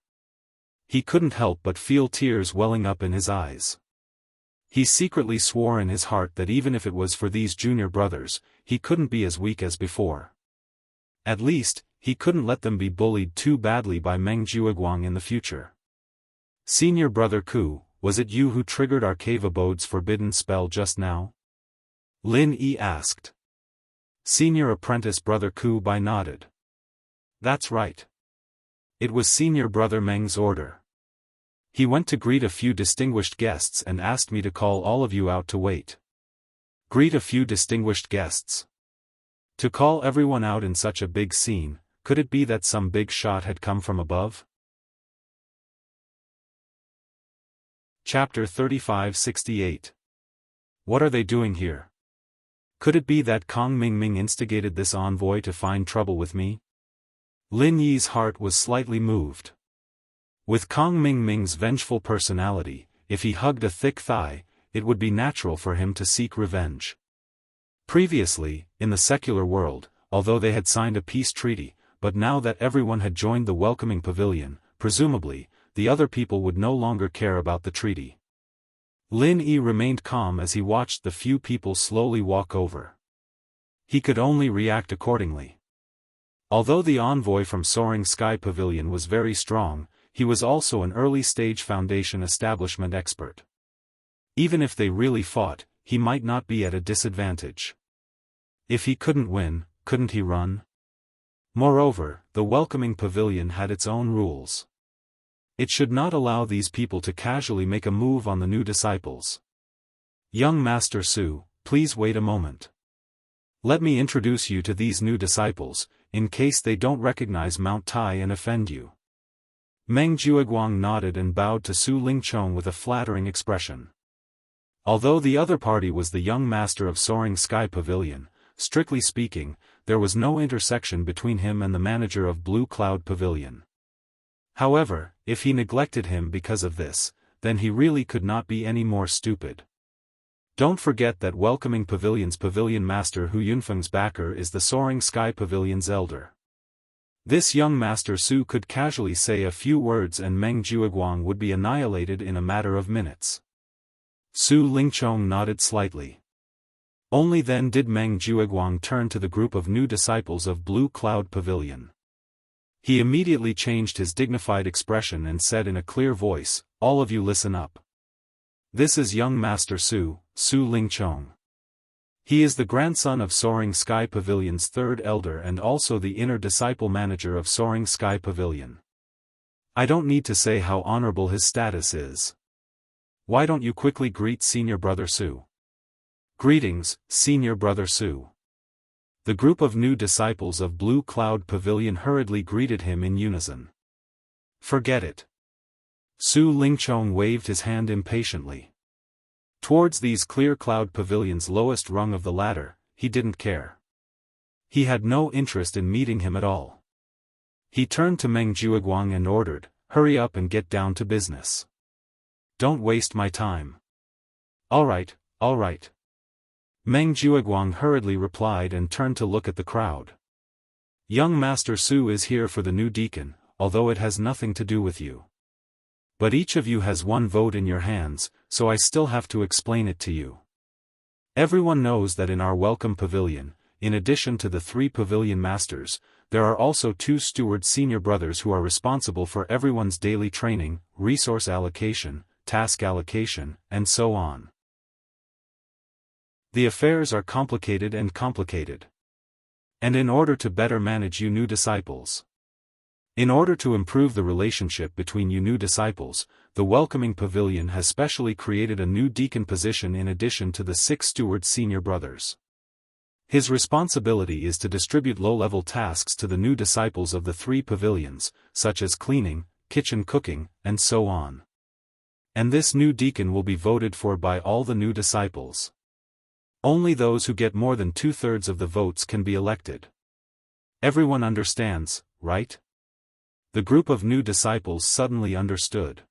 He couldn't help but feel tears welling up in his eyes. He secretly swore in his heart that even if it was for these junior brothers, he couldn't be as weak as before. At least, he couldn't let them be bullied too badly by Meng Jueguang in the future. "Senior brother Ku, was it you who triggered our cave abode's forbidden spell just now?" Lin Yi asked. Senior apprentice brother Ku Bai nodded. "That's right. It was senior brother Meng's order. He went to greet a few distinguished guests and asked me to call all of you out to wait." Greet a few distinguished guests. To call everyone out in such a big scene, could it be that some big shot had come from above? Chapter 3568. What are they doing here? Could it be that Kong Mingming instigated this envoy to find trouble with me? Lin Yi's heart was slightly moved. With Kong Mingming's vengeful personality, if he hugged a thick thigh, it would be natural for him to seek revenge. Previously, in the secular world, although they had signed a peace treaty, but now that everyone had joined the welcoming pavilion, presumably, the other people would no longer care about the treaty. Lin Yi remained calm as he watched the few people slowly walk over. He could only react accordingly. Although the envoy from Soaring Sky Pavilion was very strong, he was also an early-stage foundation establishment expert. Even if they really fought, he might not be at a disadvantage. If he couldn't win, couldn't he run? Moreover, the welcoming pavilion had its own rules. It should not allow these people to casually make a move on the new disciples. "Young Master Su, please wait a moment. Let me introduce you to these new disciples, in case they don't recognize Mount Tai and offend you." Meng Jueguang nodded and bowed to Su Lingchong with a flattering expression. Although the other party was the young master of Soaring Sky Pavilion, strictly speaking, there was no intersection between him and the manager of Blue Cloud Pavilion. However, if he neglected him because of this, then he really could not be any more stupid. Don't forget that welcoming pavilion's pavilion master Hu Yunfeng's backer is the Soaring Sky Pavilion's elder. This young Master Su could casually say a few words and Meng Jueguang would be annihilated in a matter of minutes. Su Lingchong nodded slightly. Only then did Meng Jueguang turn to the group of new disciples of Blue Cloud Pavilion. He immediately changed his dignified expression and said in a clear voice, "All of you listen up. This is young Master Su, Su Lingchong. He is the grandson of Soaring Sky Pavilion's third elder and also the inner disciple manager of Soaring Sky Pavilion. I don't need to say how honorable his status is. Why don't you quickly greet Senior Brother Su?" "Greetings, Senior Brother Su." The group of new disciples of Blue Cloud Pavilion hurriedly greeted him in unison. "Forget it." Su Lingchong waved his hand impatiently. Towards these Clear Cloud Pavilion's lowest rung of the ladder, he didn't care. He had no interest in meeting him at all. He turned to Meng Jueguang and ordered, "Hurry up and get down to business. Don't waste my time." All right, all right. Meng Jueguang hurriedly replied and turned to look at the crowd. Young Master Su is here for the new deacon, although it has nothing to do with you. But each of you has one vote in your hands, so I still have to explain it to you. Everyone knows that in our welcome pavilion, in addition to the 3 pavilion masters, there are also 2 steward senior brothers who are responsible for everyone's daily training, resource allocation, task allocation, and so on. The affairs are complicated and complicated. And in order to better manage you new disciples, in order to improve the relationship between you new disciples, the welcoming pavilion has specially created a new deacon position in addition to the 6 steward senior brothers. His responsibility is to distribute low-level tasks to the new disciples of the 3 pavilions, such as cleaning, kitchen cooking, and so on. And this new deacon will be voted for by all the new disciples. Only those who get more than 2/3 of the votes can be elected. Everyone understands, right? The group of new disciples suddenly understood.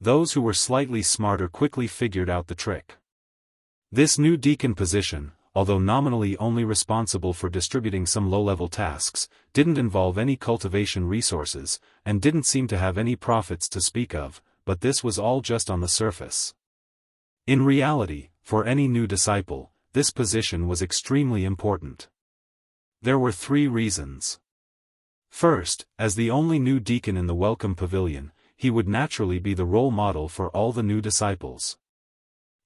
Those who were slightly smarter quickly figured out the trick. This new deacon position, although nominally only responsible for distributing some low-level tasks, didn't involve any cultivation resources, and didn't seem to have any profits to speak of, but this was all just on the surface. In reality, for any new disciple, this position was extremely important. There were 3 reasons. First, as the only new deacon in the welcome pavilion, he would naturally be the role model for all the new disciples.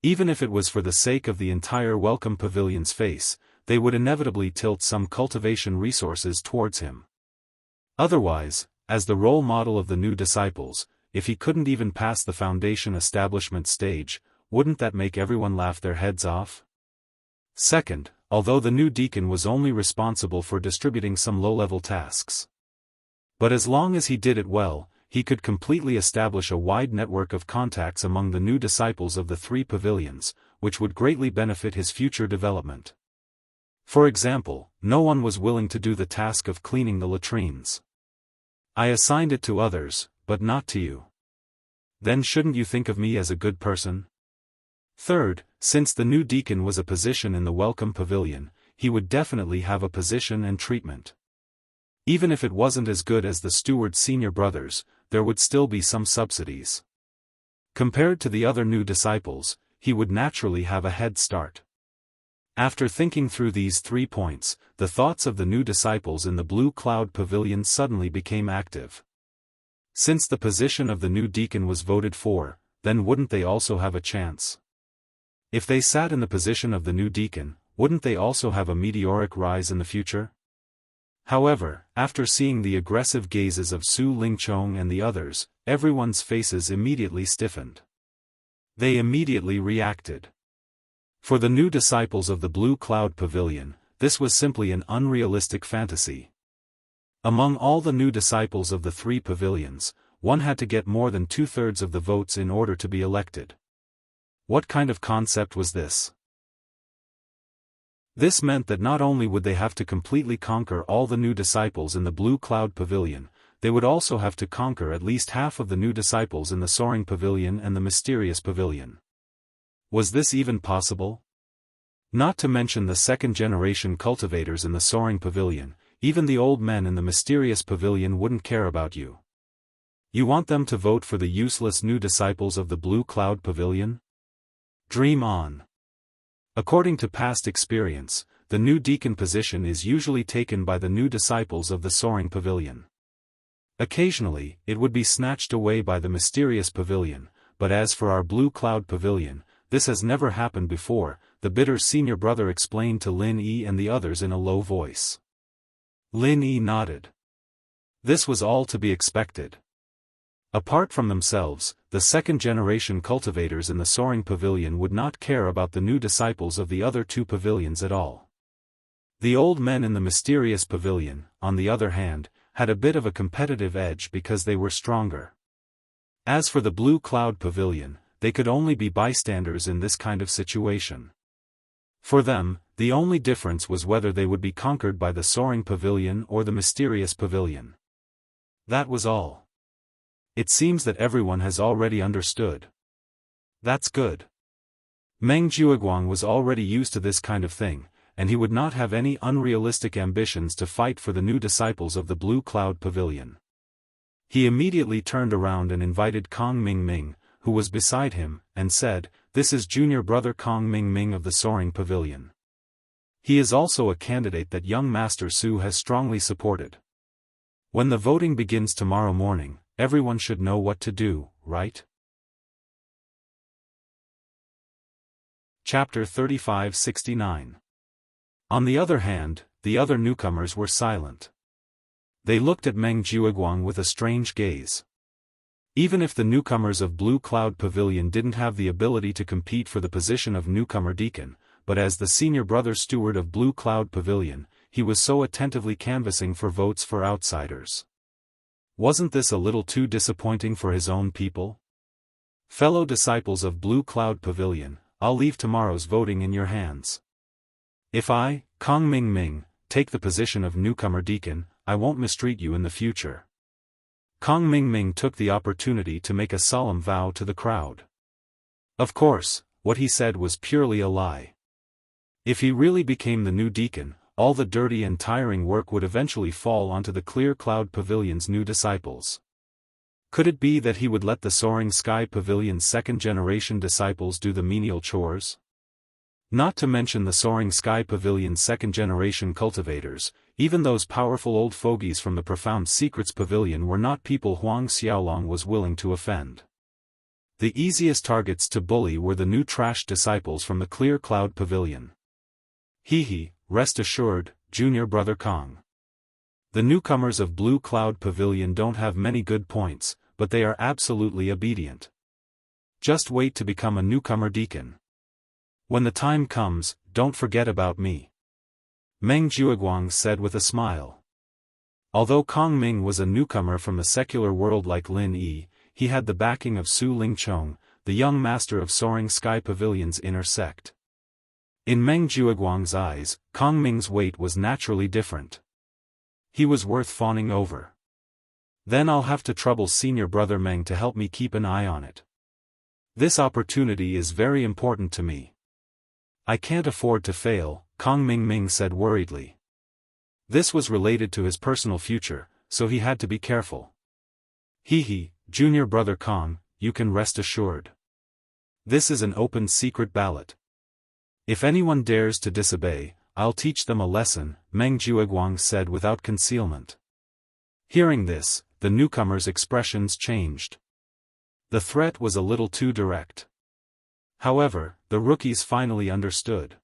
Even if it was for the sake of the entire welcome pavilion's face, they would inevitably tilt some cultivation resources towards him. Otherwise, as the role model of the new disciples, if he couldn't even pass the foundation establishment stage, wouldn't that make everyone laugh their heads off? Second, although the new deacon was only responsible for distributing some low-level tasks, but as long as he did it well, he could completely establish a wide network of contacts among the new disciples of the 3 pavilions, which would greatly benefit his future development. For example, no one was willing to do the task of cleaning the latrines. I assigned it to others, but not to you. Then shouldn't you think of me as a good person? Third, since the new deacon was a position in the welcome pavilion, he would definitely have a position and treatment. Even if it wasn't as good as the steward senior brothers, there would still be some subsidies. Compared to the other new disciples, he would naturally have a head start. After thinking through these 3 points, the thoughts of the new disciples in the Blue Cloud Pavilion suddenly became active. Since the position of the new deacon was voted for, then wouldn't they also have a chance? If they sat in the position of the new deacon, wouldn't they also have a meteoric rise in the future? However, after seeing the aggressive gazes of Su Lingchong and the others, everyone's faces immediately stiffened. They immediately reacted. For the new disciples of the Blue Cloud Pavilion, this was simply an unrealistic fantasy. Among all the new disciples of the 3 pavilions, one had to get more than 2/3 of the votes in order to be elected. What kind of concept was this? This meant that not only would they have to completely conquer all the new disciples in the Blue Cloud Pavilion, they would also have to conquer at least half of the new disciples in the Soaring Pavilion and the Mysterious Pavilion. Was this even possible? Not to mention the 2nd-generation cultivators in the Soaring Pavilion, even the old men in the Mysterious Pavilion wouldn't care about you. You want them to vote for the useless new disciples of the Blue Cloud Pavilion? Dream on. According to past experience, the new deacon position is usually taken by the new disciples of the Soaring Pavilion. Occasionally, it would be snatched away by the Mysterious Pavilion, but as for our Blue Cloud Pavilion, this has never happened before, the bitter senior brother explained to Lin Yi and the others in a low voice. Lin Yi nodded. This was all to be expected. Apart from themselves, the 2nd-generation cultivators in the Soaring Pavilion would not care about the new disciples of the other 2 pavilions at all. The old men in the Mysterious Pavilion, on the other hand, had a bit of a competitive edge because they were stronger. As for the Blue Cloud Pavilion, they could only be bystanders in this kind of situation. For them, the only difference was whether they would be conquered by the Soaring Pavilion or the Mysterious Pavilion. That was all. It seems that everyone has already understood. That's good. Meng Jiuguang was already used to this kind of thing, and he would not have any unrealistic ambitions to fight for the new disciples of the Blue Cloud Pavilion. He immediately turned around and invited Kong Ming, who was beside him, and said, "This is junior brother Kong Ming of the Soaring Pavilion. He is also a candidate that young Master Su has strongly supported. When the voting begins tomorrow morning, everyone should know what to do, right?" Chapter 35-69. On the other hand, the other newcomers were silent. They looked at Meng Jiuguang with a strange gaze. Even if the newcomers of Blue Cloud Pavilion didn't have the ability to compete for the position of newcomer deacon, but as the senior brother steward of Blue Cloud Pavilion, he was so attentively canvassing for votes for outsiders. Wasn't this a little too disappointing for his own people? Fellow disciples of Blue Cloud Pavilion, I'll leave tomorrow's voting in your hands. If I, Kong Ming, take the position of newcomer deacon, I won't mistreat you in the future. Kong Ming took the opportunity to make a solemn vow to the crowd. Of course, what he said was purely a lie. If he really became the new deacon, all the dirty and tiring work would eventually fall onto the Clear Cloud Pavilion's new disciples. Could it be that he would let the Soaring Sky Pavilion's second-generation disciples do the menial chores? Not to mention the Soaring Sky Pavilion's second-generation cultivators, even those powerful old fogies from the Profound Secrets Pavilion were not people Huang Xiaolong was willing to offend. The easiest targets to bully were the new trash disciples from the Clear Cloud Pavilion. Rest assured, junior brother Kong. The newcomers of Blue Cloud Pavilion don't have many good points, but they are absolutely obedient. Just wait to become a newcomer deacon. When the time comes, don't forget about me. Meng Jiuguang said with a smile. Although Kong Ming was a newcomer from the secular world like Lin Yi, he had the backing of Su Lingchong, the young master of Soaring Sky Pavilion's inner sect. In Meng Jiuguang's eyes, Kong Ming's weight was naturally different. He was worth fawning over. Then I'll have to trouble senior brother Meng to help me keep an eye on it. This opportunity is very important to me. I can't afford to fail, Kong Ming said worriedly. This was related to his personal future, so he had to be careful. Junior brother Kong, you can rest assured. This is an open secret ballot. If anyone dares to disobey, I'll teach them a lesson, Meng Jiuguang said without concealment. Hearing this, the newcomers' expressions changed. The threat was a little too direct. However, the rookies finally understood.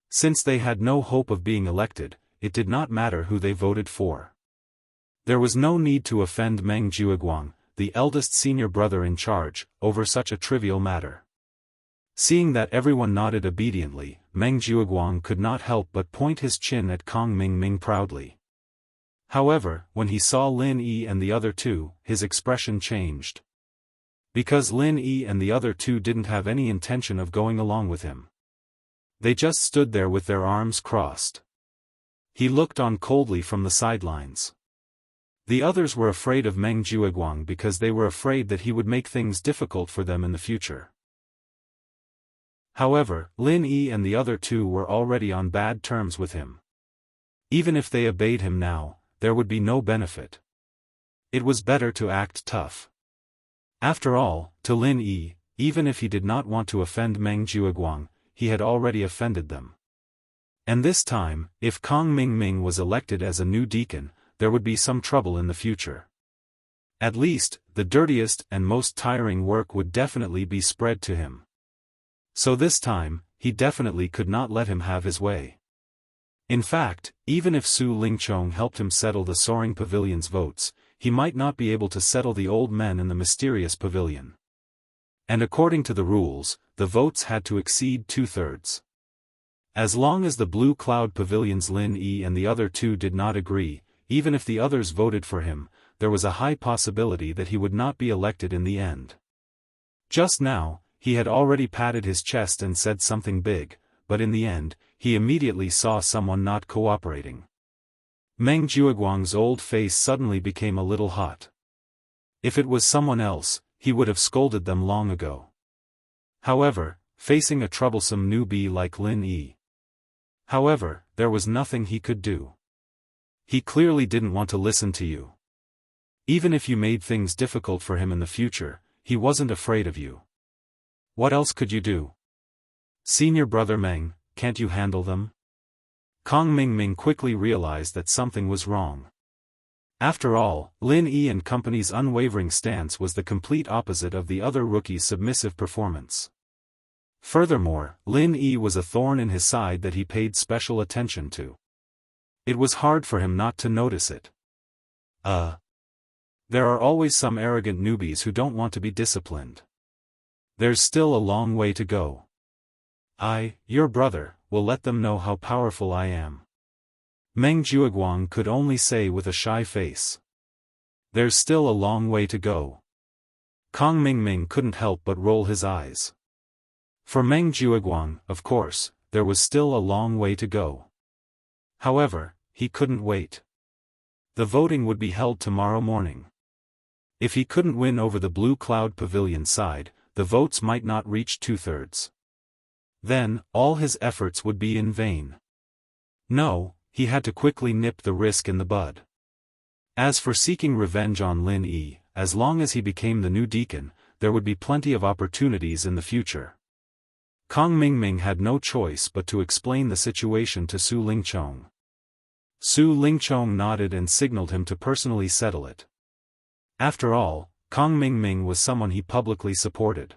Since they had no hope of being elected, it did not matter who they voted for. There was no need to offend Meng Jiuguang, the eldest senior brother in charge, over such a trivial matter. Seeing that everyone nodded obediently, Meng Jiuguang could not help but point his chin at Kong Ming proudly. However, when he saw Lin Yi and the other two, his expression changed. Because Lin Yi and the other two didn't have any intention of going along with him. They just stood there with their arms crossed. He looked on coldly from the sidelines. The others were afraid of Meng Jiuguang because they were afraid that he would make things difficult for them in the future. However, Lin Yi and the other two were already on bad terms with him. Even if they obeyed him now, there would be no benefit. It was better to act tough. After all, to Lin Yi, even if he did not want to offend Meng Jiuguang, he had already offended them. And this time, if Kong Ming was elected as a new deacon, there would be some trouble in the future. At least, the dirtiest and most tiring work would definitely be spread to him. So this time, he definitely could not let him have his way. In fact, even if Su Lingchong helped him settle the Soaring Pavilion's votes, he might not be able to settle the old men in the mysterious pavilion. And according to the rules, the votes had to exceed 2/3. As long as the Blue Cloud Pavilion's Lin Yi and the other two did not agree, even if the others voted for him, there was a high possibility that he would not be elected in the end. Just now, he had already patted his chest and said something big, but in the end, he immediately saw someone not cooperating. Meng Jiuguang's old face suddenly became a little hot. If it was someone else, he would have scolded them long ago. However, facing a troublesome newbie like Lin Yi. However, there was nothing he could do. He clearly didn't want to listen to you. Even if you made things difficult for him in the future, he wasn't afraid of you. What else could you do? Senior brother Meng, can't you handle them? Kong Mingming quickly realized that something was wrong. After all, Lin Yi and company's unwavering stance was the complete opposite of the other rookie's submissive performance. Furthermore, Lin Yi was a thorn in his side that he paid special attention to. It was hard for him not to notice it. There are always some arrogant newbies who don't want to be disciplined. There's still a long way to go. I, your brother, will let them know how powerful I am. Meng Jueguang could only say with a shy face. There's still a long way to go. Kong Mingming couldn't help but roll his eyes. For Meng Jueguang, of course, there was still a long way to go. However, he couldn't wait. The voting would be held tomorrow morning. If he couldn't win over the Blue Cloud Pavilion side, the votes might not reach 2/3. Then, all his efforts would be in vain. No, he had to quickly nip the risk in the bud. As for seeking revenge on Lin Yi, as long as he became the new deacon, there would be plenty of opportunities in the future. Kong Mingming had no choice but to explain the situation to Su Lingchong. Su Lingchong nodded and signaled him to personally settle it. After all, Kong Mingming was someone he publicly supported.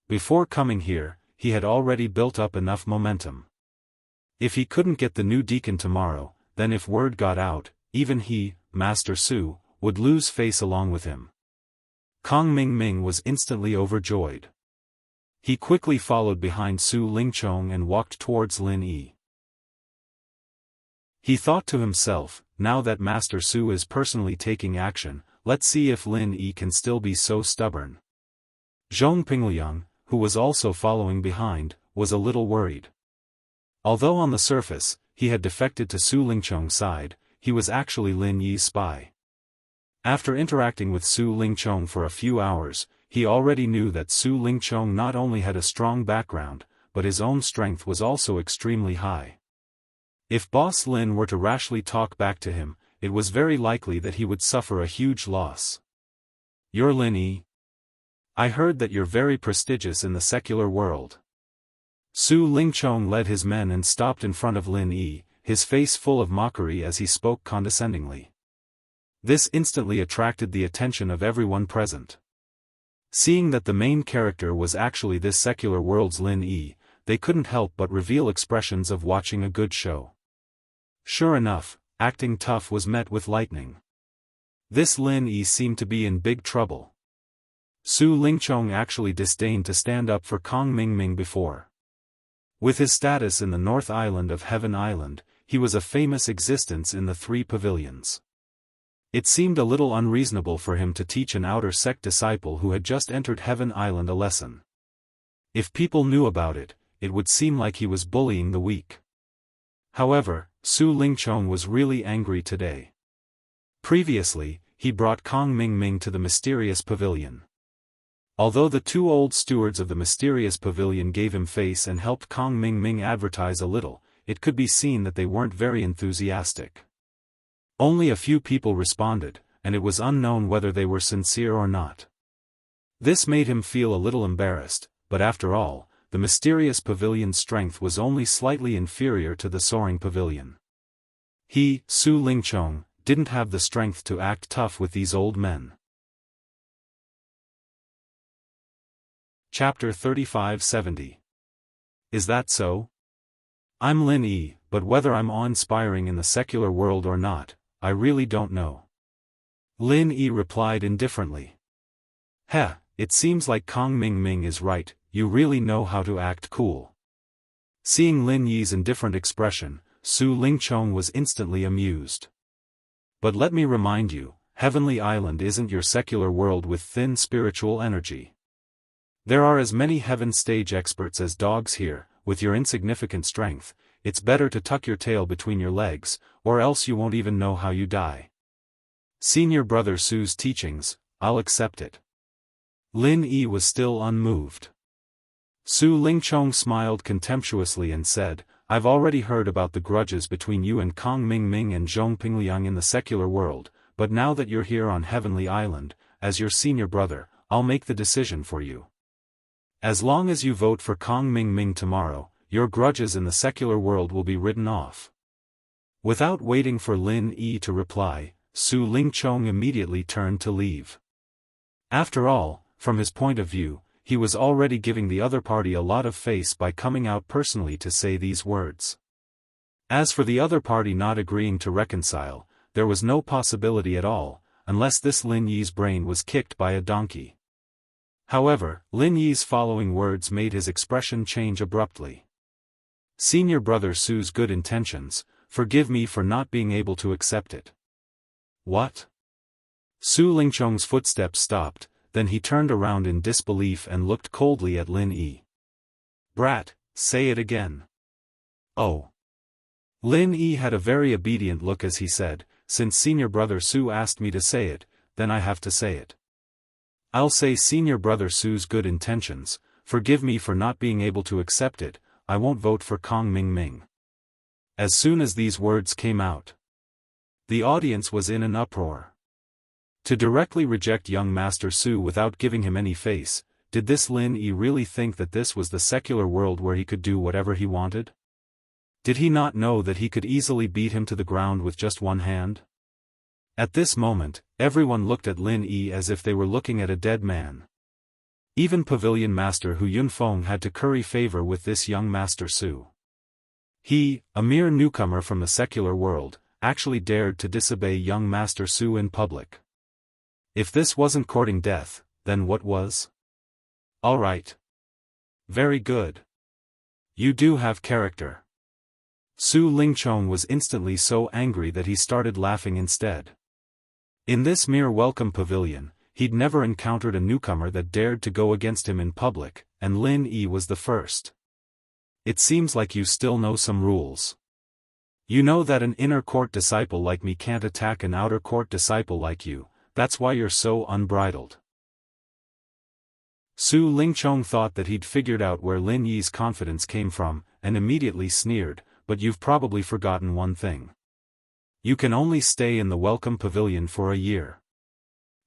Before coming here, he had already built up enough momentum. If he couldn't get the new deacon tomorrow, then if word got out, even he, Master Su, would lose face along with him. Kong Mingming was instantly overjoyed. He quickly followed behind Su Lingchong and walked towards Lin Yi. He thought to himself, now that Master Su is personally taking action, let's see if Lin Yi can still be so stubborn. Zhong Pingliang, who was also following behind, was a little worried. Although on the surface, he had defected to Su Lingchong's side, he was actually Lin Yi's spy. After interacting with Su Lingchong for a few hours, he already knew that Su Lingchong not only had a strong background, but his own strength was also extremely high. If Boss Lin were to rashly talk back to him, it was very likely that he would suffer a huge loss. You're Lin Yi? I heard that you're very prestigious in the secular world. Su Lingchong led his men and stopped in front of Lin Yi, his face full of mockery as he spoke condescendingly. This instantly attracted the attention of everyone present. Seeing that the main character was actually this secular world's Lin Yi, they couldn't help but reveal expressions of watching a good show. Sure enough, acting tough was met with lightning. This Lin Yi seemed to be in big trouble. Su Lingchong actually disdained to stand up for Kong Mingming before. With his status in the North Island of Heaven Island, he was a famous existence in the three pavilions. It seemed a little unreasonable for him to teach an outer sect disciple who had just entered Heaven Island a lesson. If people knew about it, it would seem like he was bullying the weak. However, Su Lingchong was really angry today. Previously, he brought Kong Mingming to the mysterious pavilion. Although the two old stewards of the mysterious pavilion gave him face and helped Kong Mingming advertise a little, it could be seen that they weren't very enthusiastic. Only a few people responded, and it was unknown whether they were sincere or not. This made him feel a little embarrassed, but after all, the mysterious pavilion's strength was only slightly inferior to the soaring pavilion. He, Su Lingchong, didn't have the strength to act tough with these old men. Chapter 3570. Is that so? I'm Lin Yi, but whether I'm awe-inspiring in the secular world or not, I really don't know. Lin Yi replied indifferently. Heh, it seems like Kong Mingming is right, you really know how to act cool. Seeing Lin Yi's indifferent expression, Su Lingchong was instantly amused. But let me remind you, Heavenly Island isn't your secular world with thin spiritual energy. There are as many heaven stage experts as dogs here. With your insignificant strength, it's better to tuck your tail between your legs, or else you won't even know how you die. Senior brother Su's teachings, I'll accept it. Lin Yi was still unmoved. Su Lingchong smiled contemptuously and said, I've already heard about the grudges between you and Kong Mingming and Zhong Pingliang in the secular world, but now that you're here on Heavenly Island, as your senior brother, I'll make the decision for you. As long as you vote for Kong Mingming tomorrow, your grudges in the secular world will be written off. Without waiting for Lin Yi to reply, Su Lingchong immediately turned to leave. After all, from his point of view, he was already giving the other party a lot of face by coming out personally to say these words. As for the other party not agreeing to reconcile, there was no possibility at all, unless this Lin Yi's brain was kicked by a donkey. However, Lin Yi's following words made his expression change abruptly. Senior brother Su's good intentions, forgive me for not being able to accept it. What? Su Lingchong's footsteps stopped, then he turned around in disbelief and looked coldly at Lin Yi. Brat, say it again. Oh. Lin Yi had a very obedient look as he said, since senior brother Su asked me to say it, then I have to say it. I'll say senior brother Su's good intentions, forgive me for not being able to accept it, I won't vote for Kong Mingming. As soon as these words came out, the audience was in an uproar. To directly reject young Master Su without giving him any face, did this Lin Yi really think that this was the secular world where he could do whatever he wanted? Did he not know that he could easily beat him to the ground with just one hand? At this moment, everyone looked at Lin Yi as if they were looking at a dead man. Even Pavilion Master Hu Yunfeng had to curry favor with this young Master Su. He, a mere newcomer from the secular world, actually dared to disobey young Master Su in public. If this wasn't courting death, then what was? All right. Very good. You do have character. Su Lingchong was instantly so angry that he started laughing instead. In this mere welcome pavilion, he'd never encountered a newcomer that dared to go against him in public, and Lin Yi was the first. It seems like you still know some rules. You know that an inner court disciple like me can't attack an outer court disciple like you, that's why you're so unbridled. Su Lingchong thought that he'd figured out where Lin Yi's confidence came from, and immediately sneered, but you've probably forgotten one thing. You can only stay in the welcome pavilion for a year.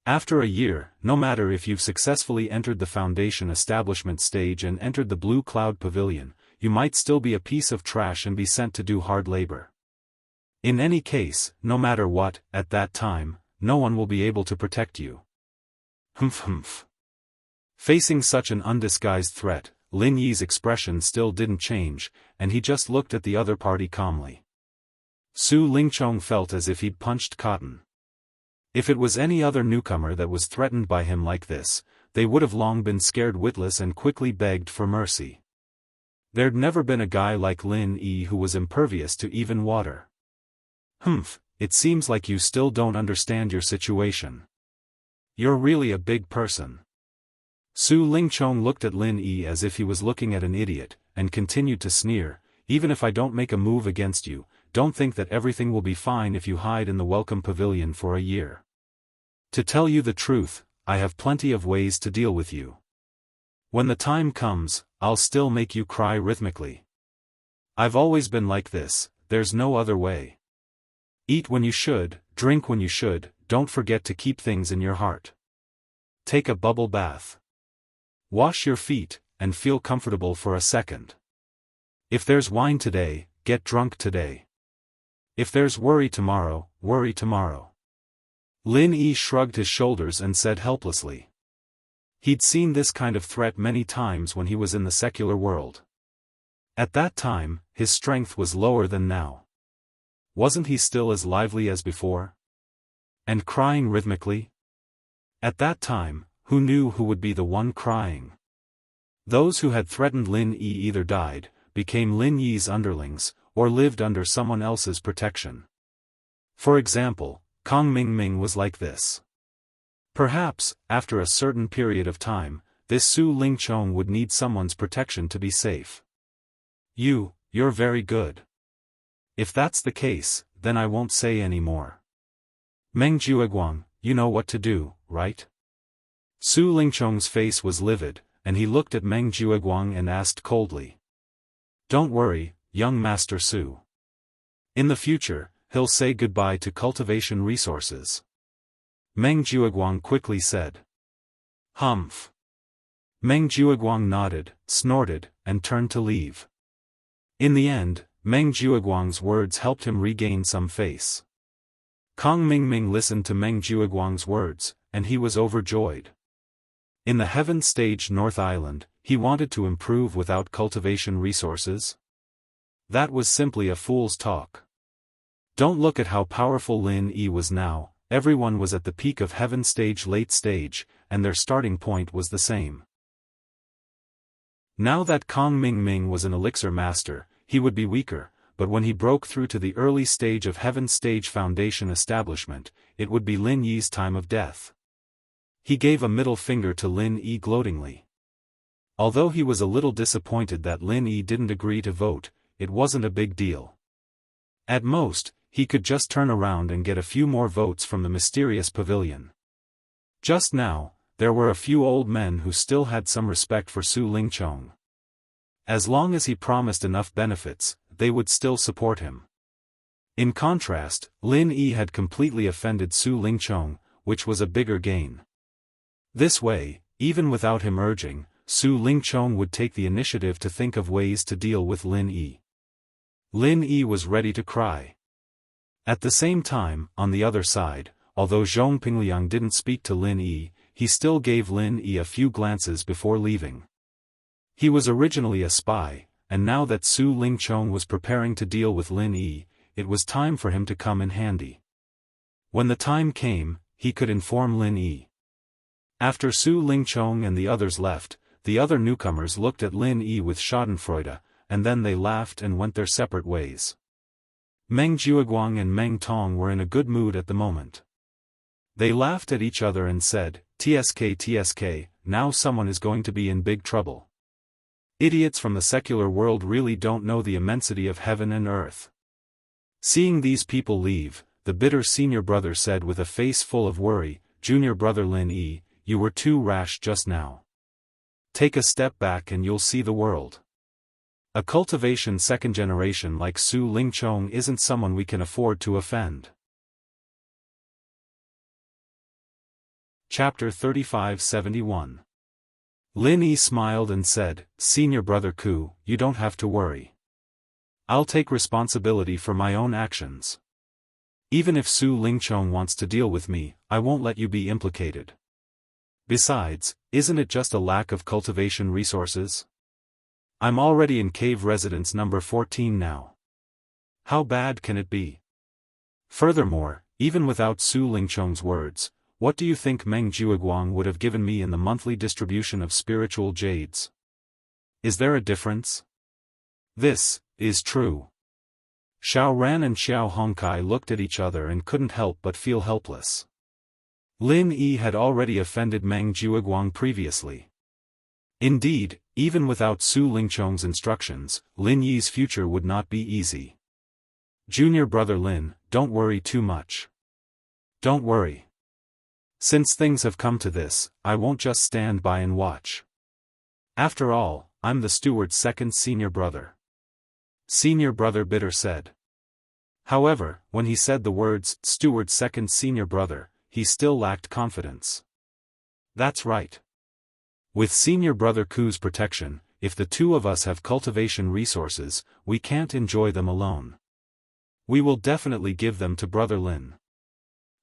After a year, no matter if you've successfully entered the foundation establishment stage and entered the Blue Cloud Pavilion, you might still be a piece of trash and be sent to do hard labor. In any case, no matter what, at that time, no one will be able to protect you. Humph. Facing such an undisguised threat, Lin Yi's expression still didn't change, and he just looked at the other party calmly. Su Lingchong felt as if he'd punched cotton. If it was any other newcomer that was threatened by him like this, they would have long been scared witless and quickly begged for mercy. There'd never been a guy like Lin Yi who was impervious to even water. Humph, it seems like you still don't understand your situation. You're really a big person. Su Lingchong looked at Lin Yi as if he was looking at an idiot, and continued to sneer, even if I don't make a move against you, don't think that everything will be fine if you hide in the welcome pavilion for a year. To tell you the truth, I have plenty of ways to deal with you. When the time comes, I'll still make you cry rhythmically. I've always been like this, there's no other way. Eat when you should, drink when you should, don't forget to keep things in your heart. Take a bubble bath. Wash your feet, and feel comfortable for a second. If there's wine today, get drunk today. If there's worry tomorrow, worry tomorrow. Lin Yi shrugged his shoulders and said helplessly. He'd seen this kind of threat many times when he was in the secular world. At that time, his strength was lower than now. Wasn't he still as lively as before? And crying rhythmically? At that time, who knew who would be the one crying? Those who had threatened Lin Yi either died, became Lin Yi's underlings, or lived under someone else's protection. For example, Kong Mingming was like this. Perhaps, after a certain period of time, this Su Lingchong would need someone's protection to be safe. You're very good. If that's the case, then I won't say any more. Meng Jueguang, you know what to do, right? Su Lingchong's face was livid, and he looked at Meng Jiuguang and asked coldly. Don't worry, young Master Su. In the future, he'll say goodbye to cultivation resources. Meng Jiuguang quickly said. Humph. Meng Jiuguang nodded, snorted, and turned to leave. In the end, Meng Jiuguang's words helped him regain some face. Kong Mingming listened to Meng Jiuguang's words, and he was overjoyed. In the Heaven Stage North Island, he wanted to improve without cultivation resources? That was simply a fool's talk. Don't look at how powerful Lin Yi was now. Everyone was at the peak of Heaven Stage Late Stage, and their starting point was the same. Now that Kong Mingming was an elixir master, he would be weaker, but when he broke through to the early stage of Heaven Stage Foundation establishment, it would be Lin Yi's time of death. He gave a middle finger to Lin Yi gloatingly. Although he was a little disappointed that Lin Yi didn't agree to vote, it wasn't a big deal. At most, he could just turn around and get a few more votes from the mysterious pavilion. Just now, there were a few old men who still had some respect for Su Lingchong. As long as he promised enough benefits, they would still support him. In contrast, Lin Yi had completely offended Su Lingchong, which was a bigger gain. This way, even without him urging, Su Lingchong would take the initiative to think of ways to deal with Lin Yi. Lin Yi was ready to cry. At the same time, on the other side, although Zhong Pingliang didn't speak to Lin Yi, he still gave Lin Yi a few glances before leaving. He was originally a spy, and now that Su Lingchong was preparing to deal with Lin Yi, it was time for him to come in handy. When the time came, he could inform Lin Yi. After Su Lingchong and the others left, the other newcomers looked at Lin Yi with schadenfreude, and then they laughed and went their separate ways. Meng Jiuguang and Meng Tong were in a good mood at the moment. They laughed at each other and said, TSK, now someone is going to be in big trouble. Idiots from the secular world really don't know the immensity of heaven and earth. Seeing these people leave, the bitter senior brother said with a face full of worry, Junior brother Lin Yi, you were too rash just now. Take a step back and you'll see the world. A cultivation second generation like Su Lingchong isn't someone we can afford to offend. Chapter 3571. Lin Yi smiled and said, Senior brother Ku, you don't have to worry. I'll take responsibility for my own actions. Even if Su Lingchong wants to deal with me, I won't let you be implicated. Besides, isn't it just a lack of cultivation resources? I'm already in cave residence number 14 now. How bad can it be? Furthermore, even without Su Lingchong's words, what do you think Meng Jiuguang would have given me in the monthly distribution of spiritual jades? Is there a difference? This is true. Xiao Ran and Xiao Hongkai looked at each other and couldn't help but feel helpless. Lin Yi had already offended Meng Jiuguang previously. Indeed, even without Su Lingchong's instructions, Lin Yi's future would not be easy. Junior brother Lin, don't worry too much. Don't worry. Since things have come to this, I won't just stand by and watch. After all, I'm the steward's second senior brother. Senior brother Bitter said. However, when he said the words, steward's second senior brother, he still lacked confidence. That's right. With senior brother Ku's protection, if the two of us have cultivation resources, we can't enjoy them alone. We will definitely give them to brother Lin.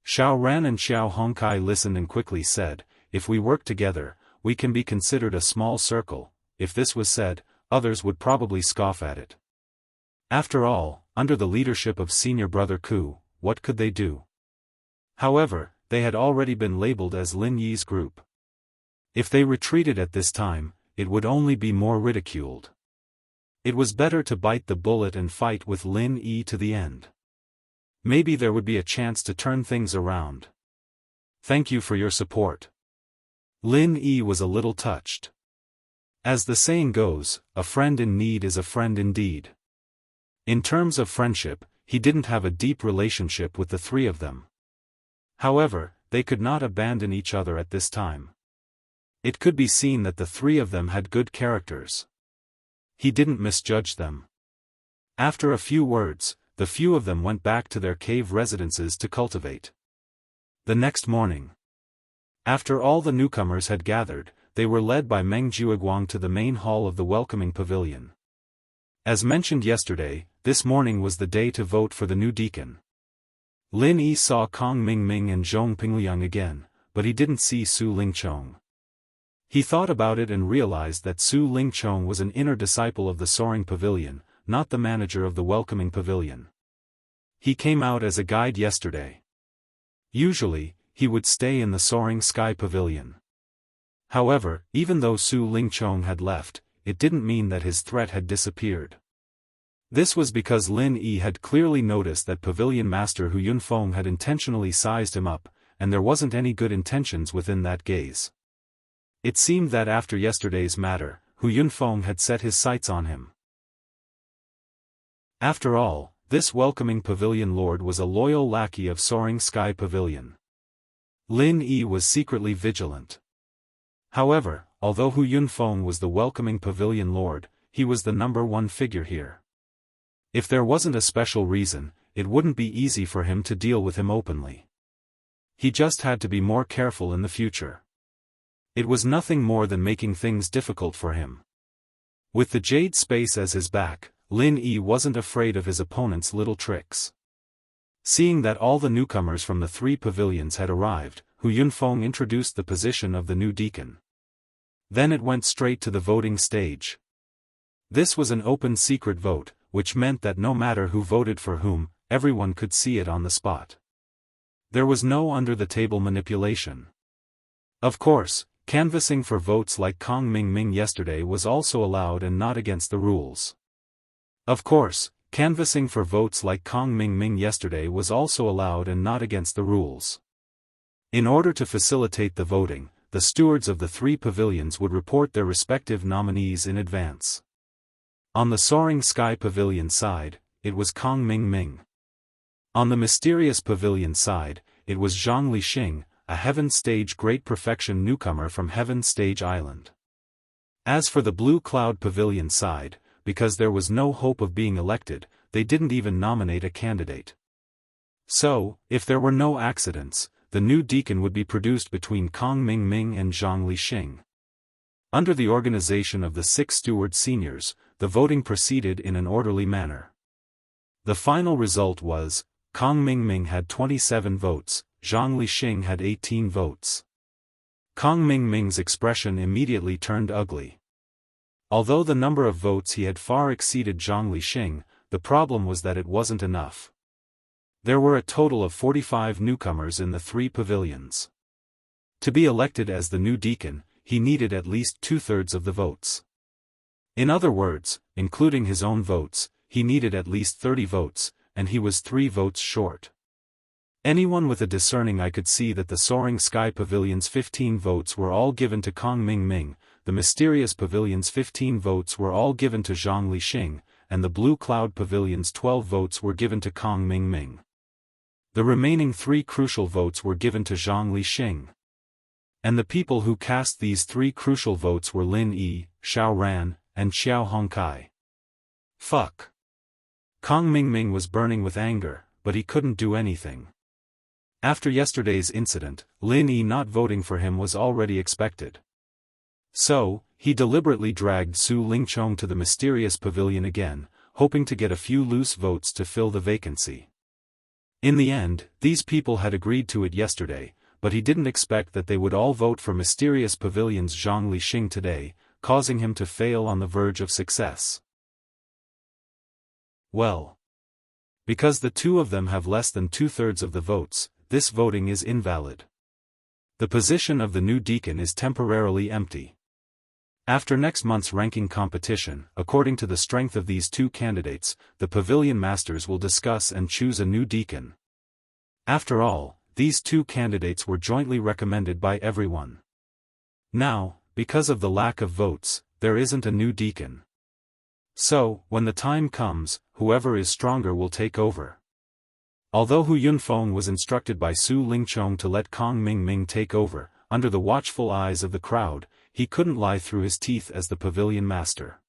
Xiao Ran and Xiao Hongkai listened and quickly said, if we work together, we can be considered a small circle. If this was said, others would probably scoff at it. After all, under the leadership of senior brother Ku, what could they do? However, they had already been labeled as Lin Yi's group. If they retreated at this time, it would only be more ridiculed. It was better to bite the bullet and fight with Lin Yi to the end. Maybe there would be a chance to turn things around. Thank you for your support. Lin Yi was a little touched. As the saying goes, a friend in need is a friend indeed. In terms of friendship, he didn't have a deep relationship with the three of them. However, they could not abandon each other at this time. It could be seen that the three of them had good characters. He didn't misjudge them. After a few words, the few of them went back to their cave residences to cultivate. The next morning, after all the newcomers had gathered, they were led by Meng Jiuguang to the main hall of the welcoming pavilion. As mentioned yesterday, this morning was the day to vote for the new deacon. Lin Yi saw Kong Mingming and Zhong Pingliang again, but he didn't see Su Lingchong. He thought about it and realized that Su Lingchong was an inner disciple of the Soaring Pavilion, not the manager of the welcoming pavilion. He came out as a guide yesterday. Usually, he would stay in the Soaring Sky Pavilion. However, even though Su Lingchong had left, it didn't mean that his threat had disappeared. This was because Lin Yi had clearly noticed that Pavilion Master Hu Yunfeng had intentionally sized him up, and there wasn't any good intentions within that gaze. It seemed that after yesterday's matter, Hu Yunfeng had set his sights on him. After all, this welcoming pavilion lord was a loyal lackey of Soaring Sky Pavilion. Lin Yi was secretly vigilant. However, although Hu Yunfeng was the welcoming pavilion lord, he was the #1 figure here. If there wasn't a special reason, it wouldn't be easy for him to deal with him openly. He just had to be more careful in the future. It was nothing more than making things difficult for him. With the jade space as his back, Lin Yi wasn't afraid of his opponent's little tricks. Seeing that all the newcomers from the three pavilions had arrived, Hu Yunfeng introduced the position of the new deacon. Then it went straight to the voting stage. This was an open secret vote, which meant that no matter who voted for whom, everyone could see it on the spot. There was no under-the-table manipulation. Of course, canvassing for votes like Kong Mingming yesterday was also allowed and not against the rules. Of course, canvassing for votes like Kong Mingming yesterday was also allowed and not against the rules. In order to facilitate the voting, the stewards of the three pavilions would report their respective nominees in advance. On the Soaring Sky Pavilion side, it was Kong Mingming. On the Mysterious Pavilion side, it was Zhang Lixing, a Heaven Stage Great Perfection newcomer from Heaven Stage Island. As for the Blue Cloud Pavilion side, because there was no hope of being elected, they didn't even nominate a candidate. So, if there were no accidents, the new deacon would be produced between Kong Mingming and Zhang Lixing. Under the organization of the 6 steward seniors, the voting proceeded in an orderly manner. The final result was, Kong Mingming had 27 votes, Zhang Lixing had 18 votes. Kong Mingming's expression immediately turned ugly. Although the number of votes he had far exceeded Zhang Lixing, the problem was that it wasn't enough. There were a total of 45 newcomers in the three pavilions. To be elected as the new deacon, he needed at least 2/3 of the votes. In other words, including his own votes, he needed at least 30 votes, and he was 3 votes short. Anyone with a discerning eye could see that the Soaring Sky Pavilion's 15 votes were all given to Kong Mingming, the Mysterious Pavilion's 15 votes were all given to Zhang Lixing, and the Blue Cloud Pavilion's 12 votes were given to Kong Mingming. The remaining 3 crucial votes were given to Zhang Lixing. And the people who cast these 3 crucial votes were Lin Yi, Xiao Ran, and Xiao Hongkai. Fuck. Kong Mingming was burning with anger, but he couldn't do anything. After yesterday's incident, Lin Yi not voting for him was already expected. So, he deliberately dragged Su Lingchong to the Mysterious Pavilion again, hoping to get a few loose votes to fill the vacancy. In the end, these people had agreed to it yesterday, but he didn't expect that they would all vote for Mysterious Pavilion's Zhang Lixing today, causing him to fail on the verge of success. Well, because the 2 of them have less than 2/3 of the votes, this voting is invalid. The position of the new deacon is temporarily empty. After next month's ranking competition, according to the strength of these 2 candidates, the pavilion masters will discuss and choose a new deacon. After all, these 2 candidates were jointly recommended by everyone. Now, because of the lack of votes, there isn't a new deacon. So, when the time comes, whoever is stronger will take over. Although Hu Yunfeng was instructed by Su Lingchong to let Kong Mingming take over, under the watchful eyes of the crowd, he couldn't lie through his teeth as the pavilion master.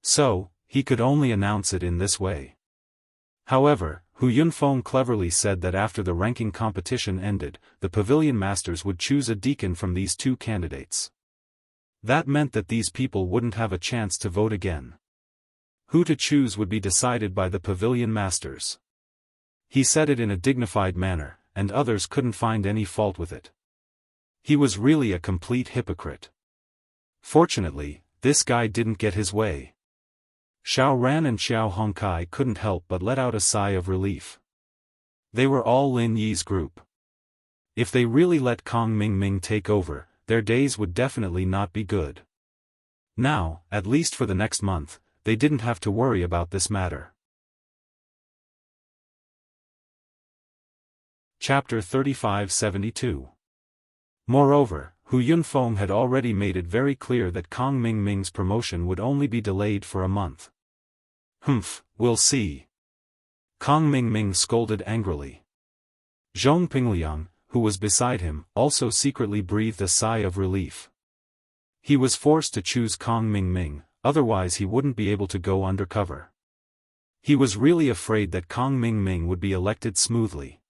So, he could only announce it in this way. However, Hu Yunfeng cleverly said that after the ranking competition ended, the pavilion masters would choose a deacon from these two candidates. That meant that these people wouldn't have a chance to vote again. Who to choose would be decided by the pavilion masters. He said it in a dignified manner, and others couldn't find any fault with it. He was really a complete hypocrite. Fortunately, this guy didn't get his way. Xiao Ran and Xiao Hongkai couldn't help but let out a sigh of relief. They were all Lin Yi's group. If they really let Kong Mingming take over, their days would definitely not be good. Now, at least for the next month, they didn't have to worry about this matter. Chapter 3572. Moreover, Hu Yunfeng had already made it very clear that Kong Mingming's promotion would only be delayed for a month. Humph, we'll see. Kong Mingming scolded angrily. Zhong Pingliang, who was beside him, also secretly breathed a sigh of relief. He was forced to choose Kong Mingming, otherwise he wouldn't be able to go undercover. He was really afraid that Kong Mingming would be elected smoothly.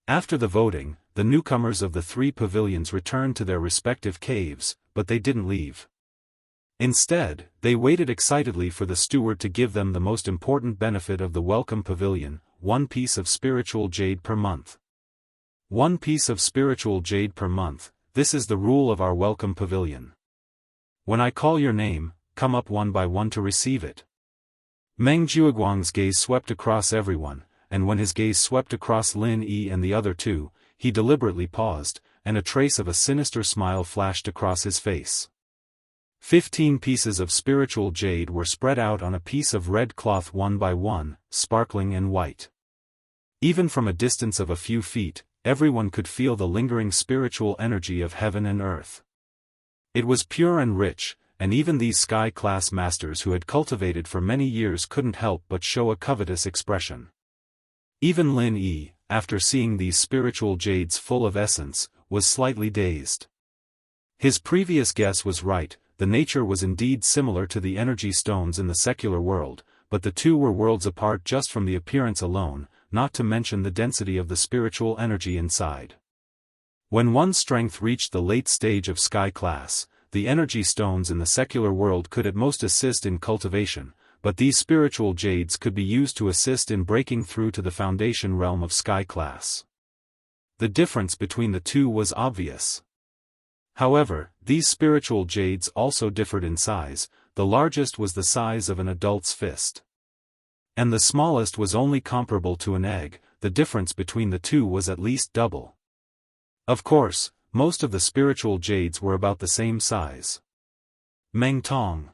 After the voting, the newcomers of the three pavilions returned to their respective caves, but they didn't leave. Instead, they waited excitedly for the steward to give them the most important benefit of the welcome pavilion, 1 piece of spiritual jade per month. 1 piece of spiritual jade per month, this is the rule of our welcome pavilion. When I call your name, come up one by one to receive it. Meng Jueguang's gaze swept across everyone, and when his gaze swept across Lin Yi and the other two, he deliberately paused, and a trace of a sinister smile flashed across his face. 15 pieces of spiritual jade were spread out on a piece of red cloth one by one, sparkling and white. Even from a distance of a few feet, everyone could feel the lingering spiritual energy of heaven and earth. It was pure and rich, and even these sky-class masters who had cultivated for many years couldn't help but show a covetous expression. Even Lin Yi, after seeing these spiritual jades full of essence, was slightly dazed. His previous guess was right, the nature was indeed similar to the energy stones in the secular world, but the two were worlds apart just from the appearance alone, not to mention the density of the spiritual energy inside. When one's strength reached the late stage of sky class, the energy stones in the secular world could at most assist in cultivation, but these spiritual jades could be used to assist in breaking through to the foundation realm of sky class. The difference between the two was obvious. However, these spiritual jades also differed in size. The largest was the size of an adult's fist. And the smallest was only comparable to an egg. The difference between the two was at least double. Of course, most of the spiritual jades were about the same size. Meng Tong.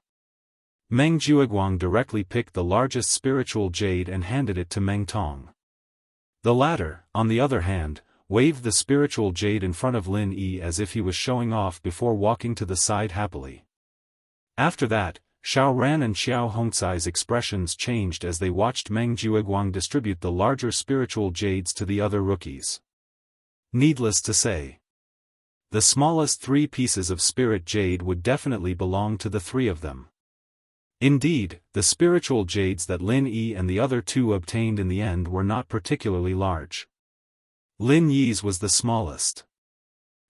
Meng Jueguang directly picked the largest spiritual jade and handed it to Meng Tong. The latter, on the other hand, waved the spiritual jade in front of Lin Yi as if he was showing off before walking to the side happily. After that, Xiao Ran and Xiao Hongcai's expressions changed as they watched Meng Jueguang distribute the larger spiritual jades to the other rookies. Needless to say, the smallest 3 pieces of spirit jade would definitely belong to the 3 of them. Indeed, the spiritual jades that Lin Yi and the other 2 obtained in the end were not particularly large. Lin Yi's was the smallest.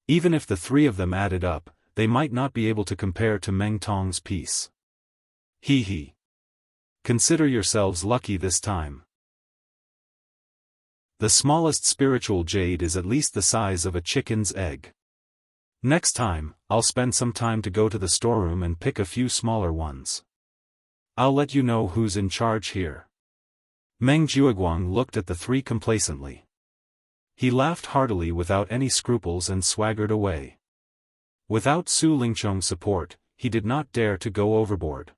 Even if the 3 of them added up, they might not be able to compare to Meng Tong's piece. Hee hee. Consider yourselves lucky this time. The smallest spiritual jade is at least the size of a chicken's egg. Next time, I'll spend some time to go to the storeroom and pick a few smaller ones. I'll let you know who's in charge here. Meng Jueguang looked at the 3 complacently. He laughed heartily without any scruples and swaggered away. Without Su Lingchong's support, he did not dare to go overboard.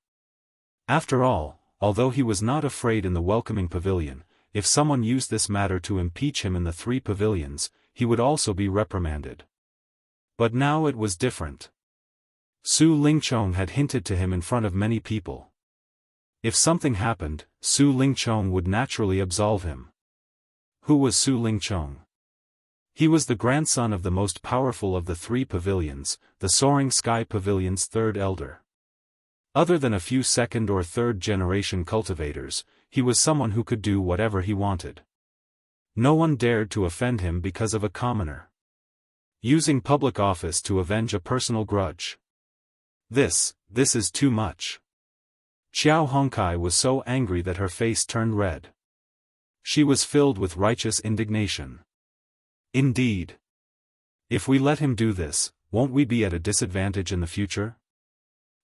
After all, although he was not afraid in the welcoming pavilion, if someone used this matter to impeach him in the 3 pavilions, he would also be reprimanded. But now it was different. Su Lingchong had hinted to him in front of many people. If something happened, Su Lingchong would naturally absolve him. Who was Su Lingchong? He was the grandson of the most powerful of the three pavilions, the Soaring Sky Pavilion's third elder. Other than a few second or third generation cultivators, he was someone who could do whatever he wanted. No one dared to offend him because of a commoner using public office to avenge a personal grudge. This is too much. Xiao Hongkai was so angry that her face turned red. She was filled with righteous indignation. Indeed. If we let him do this, won't we be at a disadvantage in the future?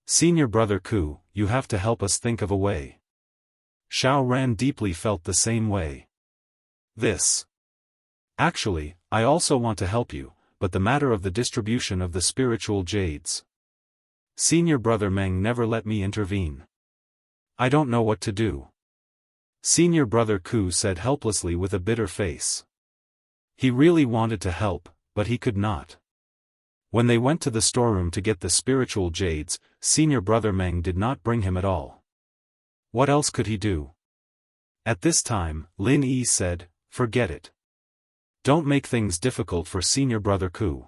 Senior brother Ku, you have to help us think of a way. Xiao Ran deeply felt the same way. Actually, I also want to help you, but the matter of the distribution of the spiritual jades. Senior brother Meng never let me intervene. I don't know what to do. Senior brother Ku said helplessly with a bitter face. He really wanted to help, but he could not. When they went to the storeroom to get the spiritual jades, senior brother Meng did not bring him at all. What else could he do? At this time, Lin Yi said, "Forget it. Don't make things difficult for senior brother Ku.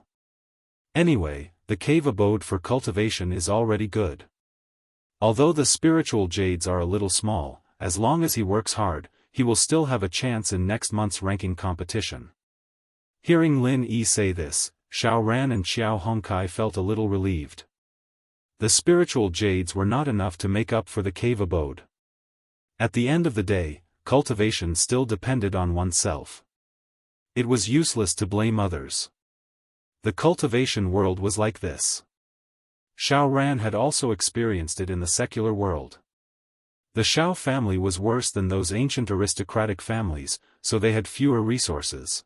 Anyway, the cave abode for cultivation is already good. Although the spiritual jades are a little small, as long as he works hard, he will still have a chance in next month's ranking competition." Hearing Lin Yi say this, Xiao Ran and Xiao Hongkai felt a little relieved. The spiritual jades were not enough to make up for the cave abode. At the end of the day, cultivation still depended on oneself. It was useless to blame others. The cultivation world was like this. Xiao Ran had also experienced it in the secular world. The Xiao family was worse than those ancient aristocratic families, so they had fewer resources.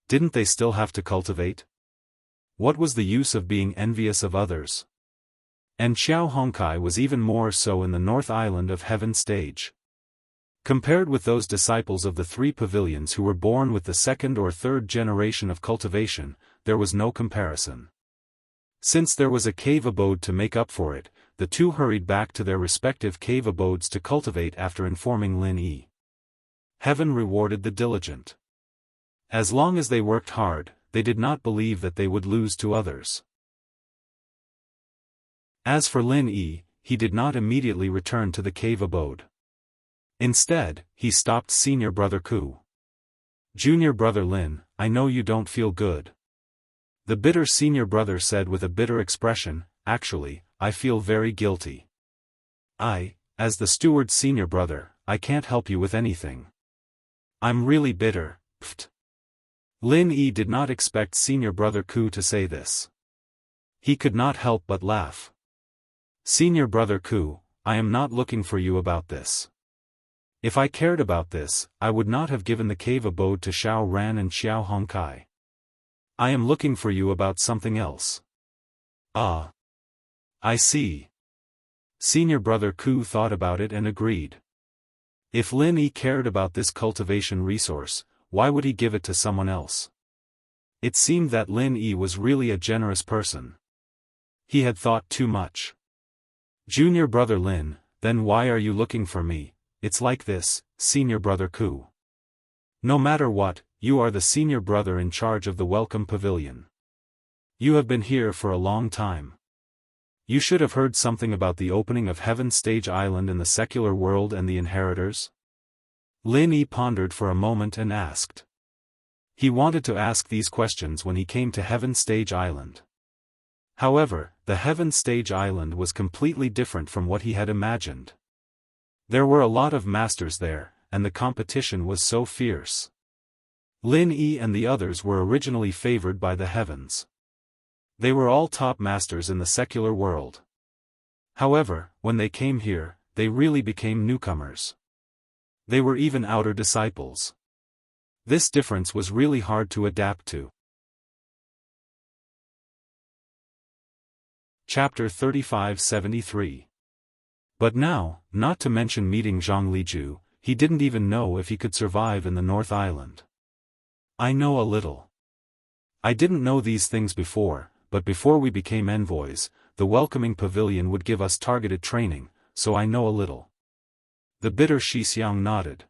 Didn't they still have to cultivate? What was the use of being envious of others? And Xiao Hongkai was even more so in the North Island of Heaven stage. Compared with those disciples of the three pavilions who were born with the second or third generation of cultivation, there was no comparison. Since there was a cave abode to make up for it, the two hurried back to their respective cave abodes to cultivate after informing Lin Yi. Heaven rewarded the diligent. As long as they worked hard, they did not believe that they would lose to others. As for Lin Yi, he did not immediately return to the cave abode. Instead, he stopped senior brother Ku. "Junior brother Lin, I know you don't feel good." The bitter senior brother said with a bitter expression, "Actually, I feel very guilty. As the steward senior brother, I can't help you with anything. I'm really bitter, pft." Lin Yi did not expect senior brother Ku to say this. He could not help but laugh. "Senior brother Ku, I am not looking for you about this. If I cared about this, I would not have given the cave abode to Xiao Ran and Xiao Hongkai. I am looking for you about something else." "Ah. I see." Senior brother Ku thought about it and agreed. If Lin Yi cared about this cultivation resource, why would he give it to someone else? It seemed that Lin Yi was really a generous person. He had thought too much. "Junior brother Lin, then why are you looking for me? It's like this, senior brother Ku. No matter what, you are the senior brother in charge of the Welcome Pavilion. You have been here for a long time. You should have heard something about the opening of Heaven Stage Island in the secular world and the inheritors." Lin Yi pondered for a moment and asked. He wanted to ask these questions when he came to Heaven Stage Island. However, the Heaven Stage Island was completely different from what he had imagined. There were a lot of masters there, and the competition was so fierce. Lin Yi and the others were originally favored by the heavens. They were all top masters in the secular world. However, when they came here, they really became newcomers. They were even outer disciples. This difference was really hard to adapt to. Chapter 3573. But now, not to mention meeting Zhang Liju, he didn't even know if he could survive in the North Island. "I know a little. I didn't know these things before, but before we became envoys, the welcoming pavilion would give us targeted training, so I know a little." The bitter Shi Xiang nodded.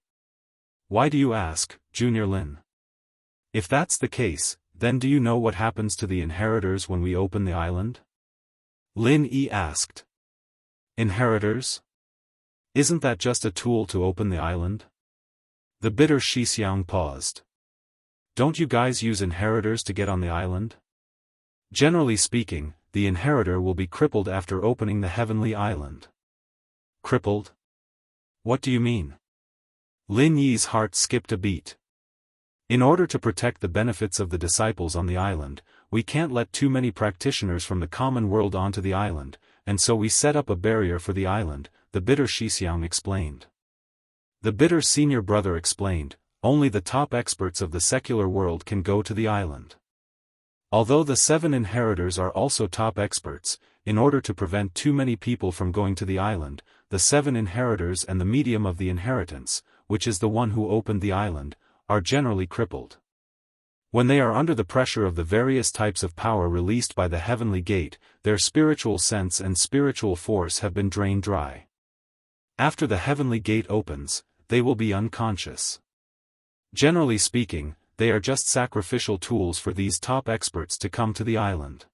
"Why do you ask, Junior Lin?" If that's the case, then do you know what happens to the inheritors when we open the island? Lin Yi asked. Inheritors? Isn't that just a tool to open the island? The bitter Shixiang paused. Don't you guys use inheritors to get on the island? Generally speaking, the inheritor will be crippled after opening the heavenly island. Crippled? What do you mean? Lin Yi's heart skipped a beat. In order to protect the benefits of the disciples on the island, we can't let too many practitioners from the common world onto the island, and so we set up a barrier for the island, the bitter Shixiang explained. The bitter senior brother explained, only the top experts of the secular world can go to the island. Although the 7 inheritors are also top experts, in order to prevent too many people from going to the island, the 7 inheritors and the medium of the inheritance, which is the one who opened the island, are generally crippled. When they are under the pressure of the various types of power released by the heavenly gate, their spiritual sense and spiritual force have been drained dry. After the heavenly gate opens, they will be unconscious. Generally speaking, they are just sacrificial tools for these top experts to come to the island.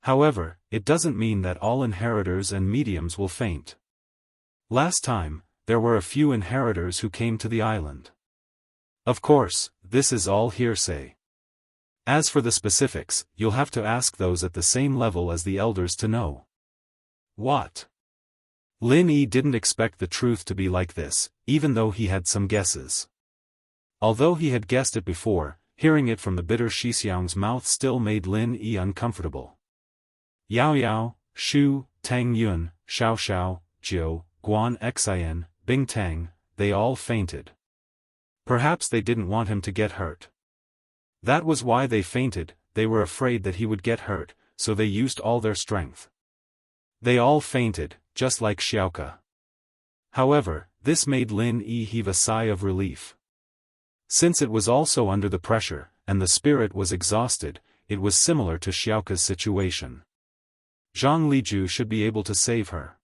However, it doesn't mean that all inheritors and mediums will faint. Last time, there were a few inheritors who came to the island. Of course, this is all hearsay. As for the specifics, you'll have to ask those at the same level as the elders to know. What? Lin Yi didn't expect the truth to be like this, even though he had some guesses. Although he had guessed it before, hearing it from the bitter Shixiang's mouth still made Lin Yi uncomfortable. Yao Yao, Shu, Tang Yun, Xiao Xiao, Jiu, Guan Xian, Bing Tang, they all fainted. Perhaps they didn't want him to get hurt. That was why they fainted, they were afraid that he would get hurt, so they used all their strength. They all fainted, just like Xiaoke. However, this made Lin Yi heave a sigh of relief. Since it was also under the pressure, and the spirit was exhausted, it was similar to Xiaoke's situation. Zhang Liju should be able to save her.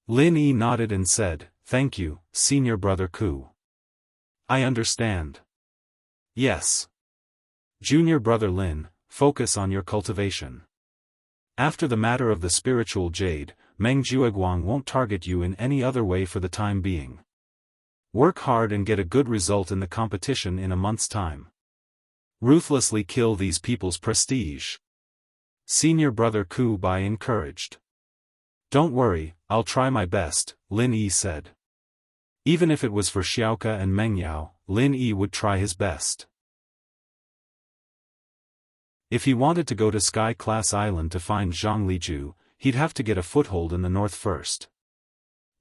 Lin Yi nodded and said, "Thank you, Senior Brother Ku. I understand." Yes. Junior Brother Lin, focus on your cultivation. After the matter of the spiritual jade, Meng Jueguang won't target you in any other way for the time being. Work hard and get a good result in the competition in a month's time. Ruthlessly kill these people's prestige. Senior Brother Ku Bai encouraged. Don't worry, I'll try my best, Lin Yi said. Even if it was for Xiaoke and Meng Yao, Lin Yi would try his best. If he wanted to go to Sky Class Island to find Zhang Liju, he'd have to get a foothold in the north first.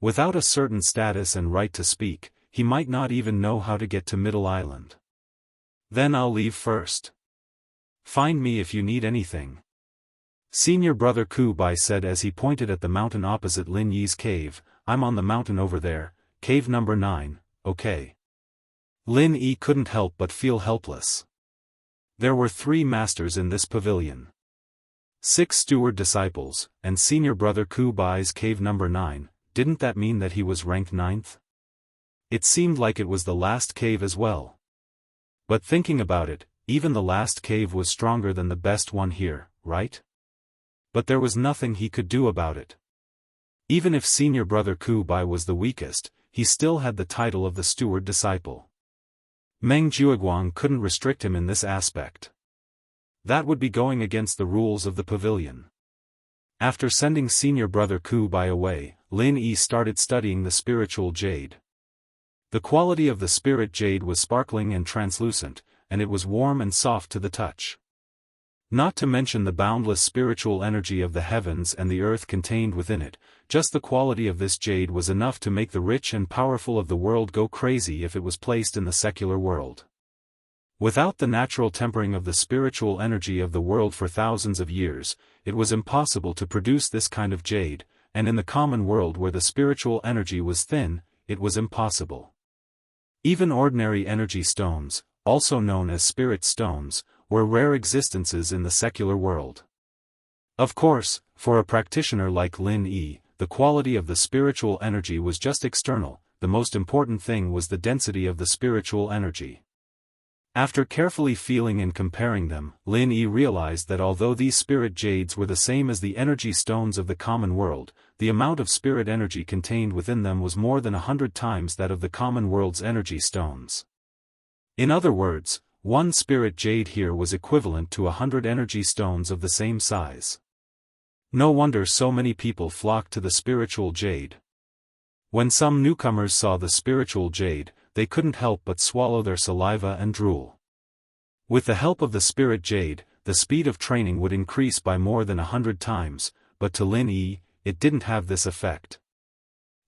Without a certain status and right to speak, he might not even know how to get to Middle Island. Then I'll leave first. Find me if you need anything. Senior Brother Ku Bai said as he pointed at the mountain opposite Lin Yi's cave. I'm on the mountain over there, cave number 9, okay. Lin Yi couldn't help but feel helpless. There were 3 masters in this pavilion. 6 steward disciples, and Senior Brother Ku Bai's cave number 9, didn't that mean that he was ranked 9th? It seemed like it was the last cave as well. But thinking about it, even the last cave was stronger than the best one here, right? But there was nothing he could do about it. Even if Senior Brother Ku Bai was the weakest, he still had the title of the steward disciple. Meng Jueguang couldn't restrict him in this aspect. That would be going against the rules of the pavilion. After sending Senior Brother Ku Bai away, Lin Yi started studying the spiritual jade. The quality of the spirit jade was sparkling and translucent, and it was warm and soft to the touch. Not to mention the boundless spiritual energy of the heavens and the earth contained within it, just the quality of this jade was enough to make the rich and powerful of the world go crazy if it was placed in the secular world. Without the natural tempering of the spiritual energy of the world for thousands of years, it was impossible to produce this kind of jade, and in the common world where the spiritual energy was thin, it was impossible. Even ordinary energy stones, also known as spirit stones, were rare existences in the secular world. Of course, for a practitioner like Lin Yi, the quality of the spiritual energy was just external, the most important thing was the density of the spiritual energy. After carefully feeling and comparing them, Lin Yi realized that although these spirit jades were the same as the energy stones of the common world, the amount of spirit energy contained within them was more than 100 times that of the common world's energy stones. In other words, one spirit jade here was equivalent to 100 energy stones of the same size. No wonder so many people flocked to the spiritual jade. When some newcomers saw the spiritual jade, they couldn't help but swallow their saliva and drool. With the help of the spirit jade, the speed of training would increase by more than 100 times, but to Lin Yi, it didn't have this effect.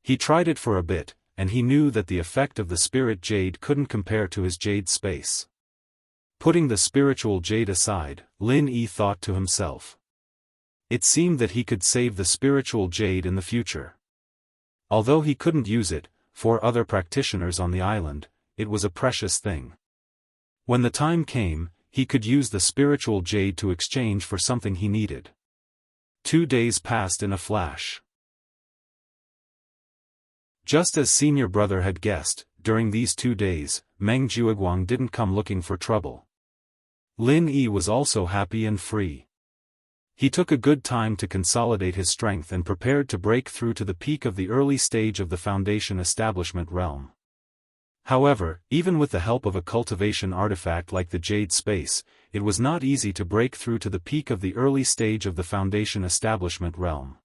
He tried it for a bit, and he knew that the effect of the spirit jade couldn't compare to his jade space. Putting the spiritual jade aside, Lin Yi thought to himself. It seemed that he could save the spiritual jade in the future. Although he couldn't use it, for other practitioners on the island, it was a precious thing. When the time came, he could use the spiritual jade to exchange for something he needed. 2 days passed in a flash. Just as senior brother had guessed, during these 2 days, Meng Jiuguang didn't come looking for trouble. Lin Yi was also happy and free. He took a good time to consolidate his strength and prepared to break through to the peak of the early stage of the foundation establishment realm. However, even with the help of a cultivation artifact like the Jade Space, it was not easy to break through to the peak of the early stage of the foundation establishment realm.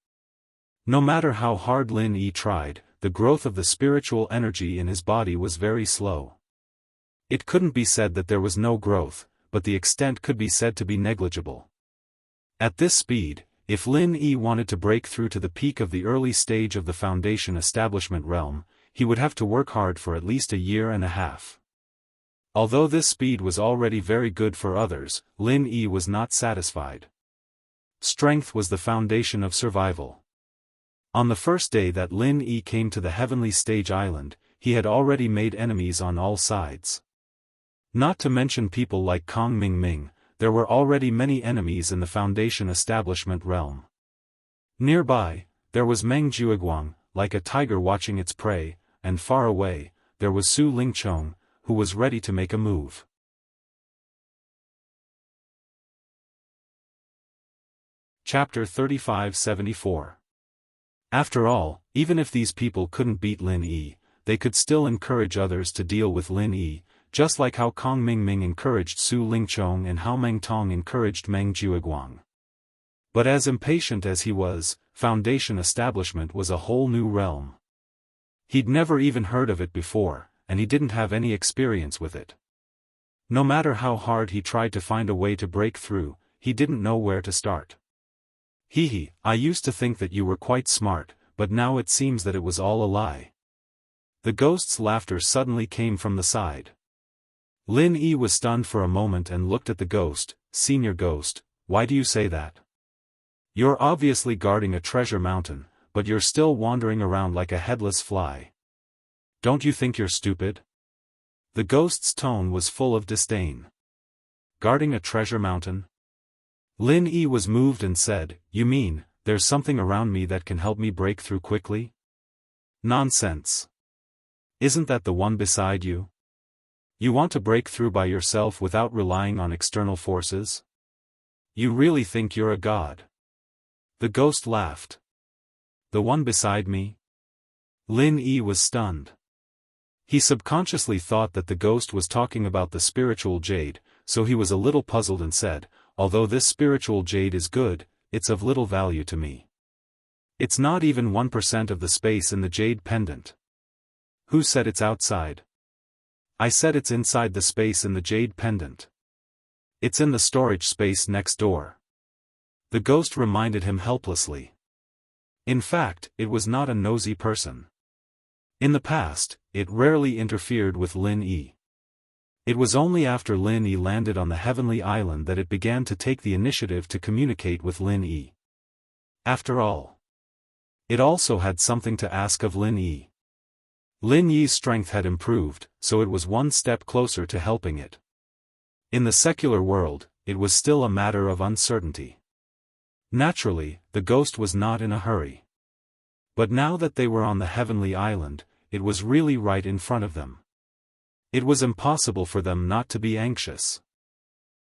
No matter how hard Lin Yi tried, the growth of the spiritual energy in his body was very slow. It couldn't be said that there was no growth, but the extent could be said to be negligible. At this speed, if Lin Yi wanted to break through to the peak of the early stage of the foundation establishment realm, he would have to work hard for at least a year and a half. Although this speed was already very good for others, Lin Yi was not satisfied. Strength was the foundation of survival. On the first day that Lin Yi came to the Heavenly Stage Island, he had already made enemies on all sides. Not to mention people like Kong Ming, there were already many enemies in the foundation establishment realm. Nearby, there was Meng Jiuguang, like a tiger watching its prey, and far away, there was Su Lingchong, who was ready to make a move. Chapter 3574. After all, even if these people couldn't beat Lin Yi, they could still encourage others to deal with Lin Yi, just like how Kong Ming encouraged Su Lingchong and how Meng Tong encouraged Meng Jiuguang. But as impatient as he was, foundation establishment was a whole new realm. He'd never even heard of it before, and he didn't have any experience with it. No matter how hard he tried to find a way to break through, he didn't know where to start. I used to think that you were quite smart, but now it seems that it was all a lie. The ghost's laughter suddenly came from the side. Lin Yi was stunned for a moment and looked at the ghost. Senior Ghost, why do you say that? You're obviously guarding a treasure mountain, but you're still wandering around like a headless fly. Don't you think you're stupid? The ghost's tone was full of disdain. Guarding a treasure mountain? Lin Yi was moved and said, You mean, there's something around me that can help me break through quickly? Nonsense. Isn't that the one beside you? You want to break through by yourself without relying on external forces? You really think you're a god? The ghost laughed. The one beside me? Lin Yi was stunned. He subconsciously thought that the ghost was talking about the spiritual jade, so he was a little puzzled and said, Although this spiritual jade is good, it's of little value to me. It's not even 1% of the space in the jade pendant. Who said it's outside? I said it's inside the space in the jade pendant. It's in the storage space next door. The ghost reminded him helplessly. In fact, it was not a nosy person. In the past, it rarely interfered with Lin Yi. It was only after Lin Yi landed on the Heavenly Island that it began to take the initiative to communicate with Lin Yi. After all, it also had something to ask of Lin Yi. Lin Yi's strength had improved, so it was one step closer to helping it. In the secular world, it was still a matter of uncertainty. Naturally, the ghost was not in a hurry. But now that they were on the Heavenly Island, it was really right in front of them. It was impossible for them not to be anxious.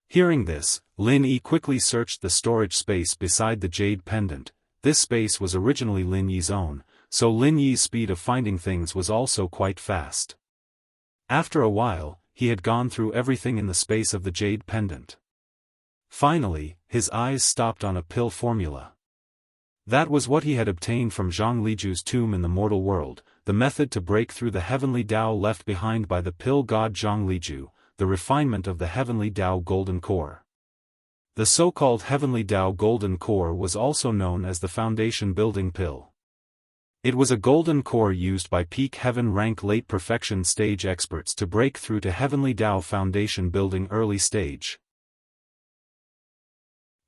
Hearing this, Lin Yi quickly searched the storage space beside the jade pendant. This space was originally Lin Yi's own, so Lin Yi's speed of finding things was also quite fast. After a while, he had gone through everything in the space of the jade pendant. Finally, his eyes stopped on a pill formula. That was what he had obtained from Zhang Liju's tomb in the mortal world, the method to break through the heavenly Tao left behind by the pill god Zhang Liju, the refinement of the heavenly Tao golden core. The so-called heavenly Tao golden core was also known as the foundation building pill. It was a golden core used by peak heaven rank late perfection stage experts to break through to heavenly Tao foundation building early stage.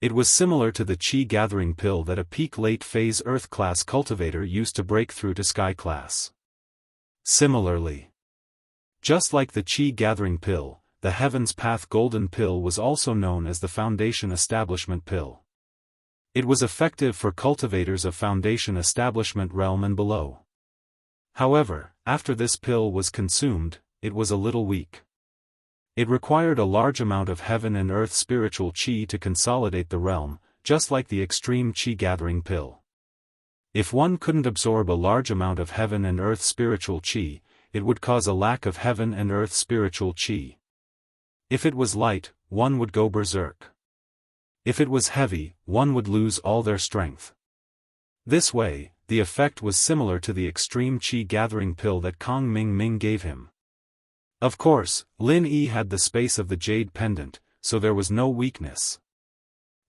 It was similar to the Qi gathering pill that a peak late phase earth class cultivator used to break through to sky class. Similarly, just like the Qi gathering pill, the Heaven's Path golden pill was also known as the foundation establishment pill. It was effective for cultivators of foundation establishment realm and below. However, after this pill was consumed, it was a little weak. It required a large amount of heaven and earth spiritual qi to consolidate the realm, just like the extreme qi gathering pill. If one couldn't absorb a large amount of heaven and earth spiritual qi, it would cause a lack of heaven and earth spiritual qi. If it was light, one would go berserk. If it was heavy, one would lose all their strength. This way, the effect was similar to the extreme qi gathering pill that Kong Ming Ming gave him. Of course, Lin Yi had the space of the jade pendant, so there was no weakness.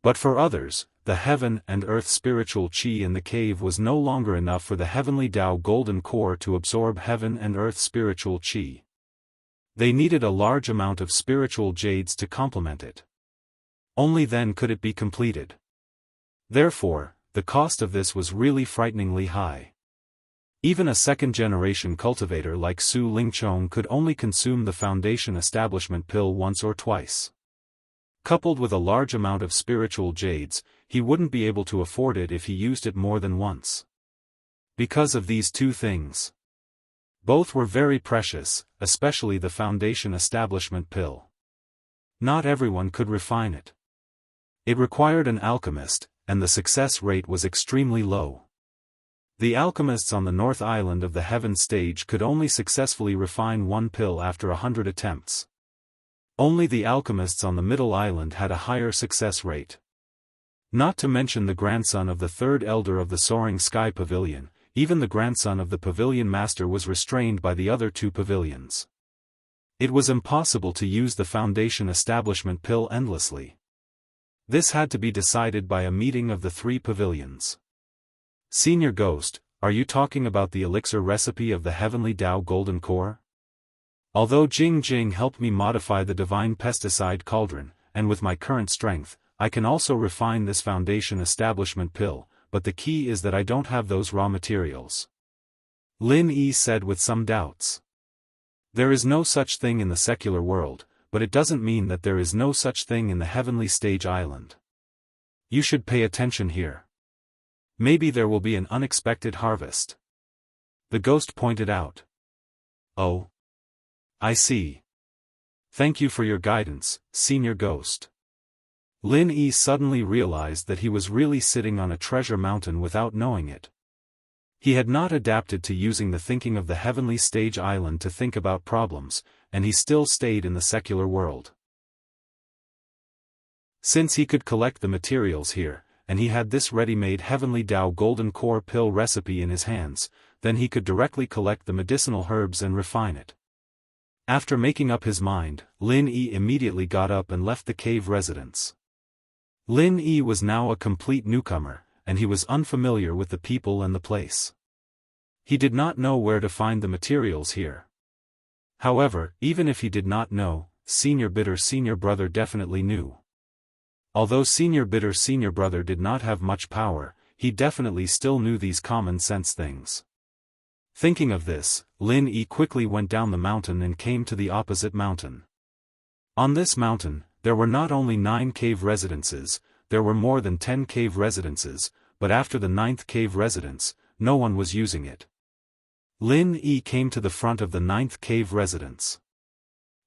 But for others, the heaven and earth spiritual qi in the cave was no longer enough for the heavenly Tao golden core to absorb heaven and earth spiritual qi. They needed a large amount of spiritual jades to complement it. Only then could it be completed. Therefore, the cost of this was really frighteningly high. Even a second-generation cultivator like Su Lingchong could only consume the foundation establishment pill once or twice. Coupled with a large amount of spiritual jades, he wouldn't be able to afford it if he used it more than once. Because of these two things. Both were very precious, especially the foundation establishment pill. Not everyone could refine it. It required an alchemist, and the success rate was extremely low. The alchemists on the North Island of the Heaven stage could only successfully refine one pill after 100 attempts. Only the alchemists on the Middle Island had a higher success rate. Not to mention the grandson of the third elder of the Soaring Sky Pavilion, even the grandson of the Pavilion Master was restrained by the other two pavilions. It was impossible to use the foundation establishment pill endlessly. This had to be decided by a meeting of the three pavilions. Senior Ghost, are you talking about the elixir recipe of the Heavenly Tao Golden Core? Although Jing Jing helped me modify the divine pesticide cauldron, and with my current strength, I can also refine this foundation establishment pill, but the key is that I don't have those raw materials. Lin Yi said with some doubts. There is no such thing in the secular world, but it doesn't mean that there is no such thing in the heavenly stage island. You should pay attention here. Maybe there will be an unexpected harvest. The ghost pointed out. Oh. I see. Thank you for your guidance, Senior Ghost. Lin Yi suddenly realized that he was really sitting on a treasure mountain without knowing it. He had not adapted to using the thinking of the heavenly stage island to think about problems, and he still stayed in the secular world. Since he could collect the materials here, and he had this ready-made Heavenly Tao Golden Core pill recipe in his hands, then he could directly collect the medicinal herbs and refine it. After making up his mind, Lin Yi immediately got up and left the cave residence. Lin Yi was now a complete newcomer, and he was unfamiliar with the people and the place. He did not know where to find the materials here. However, even if he did not know, Senior Bitter Senior Brother definitely knew. Although Senior Bitter Senior Brother did not have much power, he definitely still knew these common sense things. Thinking of this, Lin Yi quickly went down the mountain and came to the opposite mountain. On this mountain, there were not only 9 cave residences, there were more than 10 cave residences, but after the 9th cave residence, no one was using it. Lin Yi came to the front of the 9th cave residence.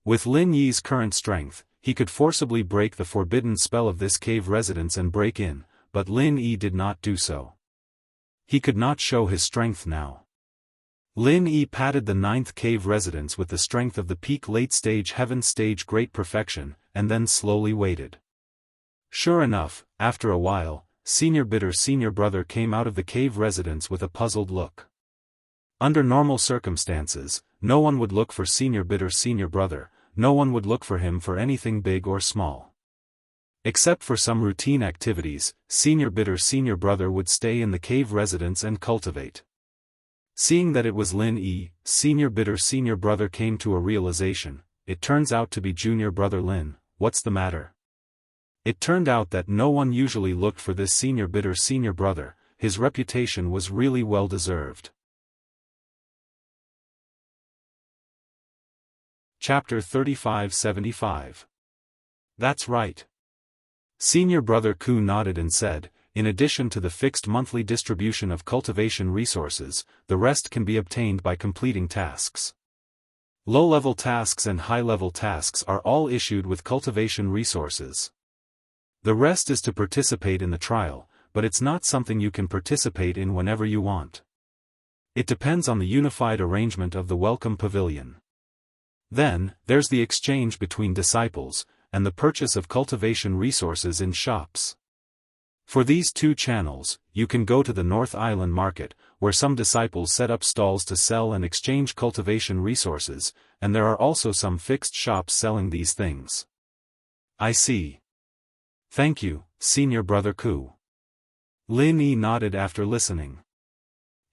With Lin Yi's current strength, he could forcibly break the forbidden spell of this cave residence and break in, but Lin Yi did not do so. He could not show his strength now. Lin Yi padded the 9th cave residence with the strength of the peak late-stage heaven stage great perfection, and then slowly waited. Sure enough, after a while, Senior Bitter's senior brother came out of the cave residence with a puzzled look. Under normal circumstances, no one would look for Senior Bitter's senior brother, no one would look for him for anything big or small. Except for some routine activities, Senior Bitter's senior brother would stay in the cave residence and cultivate. Seeing that it was Lin Yi, Senior Bitter's senior brother came to a realization. It turns out to be junior brother Lin. What's the matter? It turned out that no one usually looked for this Senior Bitter's senior brother. His reputation was really well deserved. Chapter 3575. That's right. Senior brother Ku nodded and said, in addition to the fixed monthly distribution of cultivation resources, the rest can be obtained by completing tasks. Low-level tasks and high-level tasks are all issued with cultivation resources. The rest is to participate in the trial, but it's not something you can participate in whenever you want. It depends on the unified arrangement of the Welcome Pavilion. Then, there's the exchange between disciples, and the purchase of cultivation resources in shops. For these two channels, you can go to the North Island Market, where some disciples set up stalls to sell and exchange cultivation resources, and there are also some fixed shops selling these things. I see. Thank you, Senior Brother Ku. Lin Yi nodded after listening.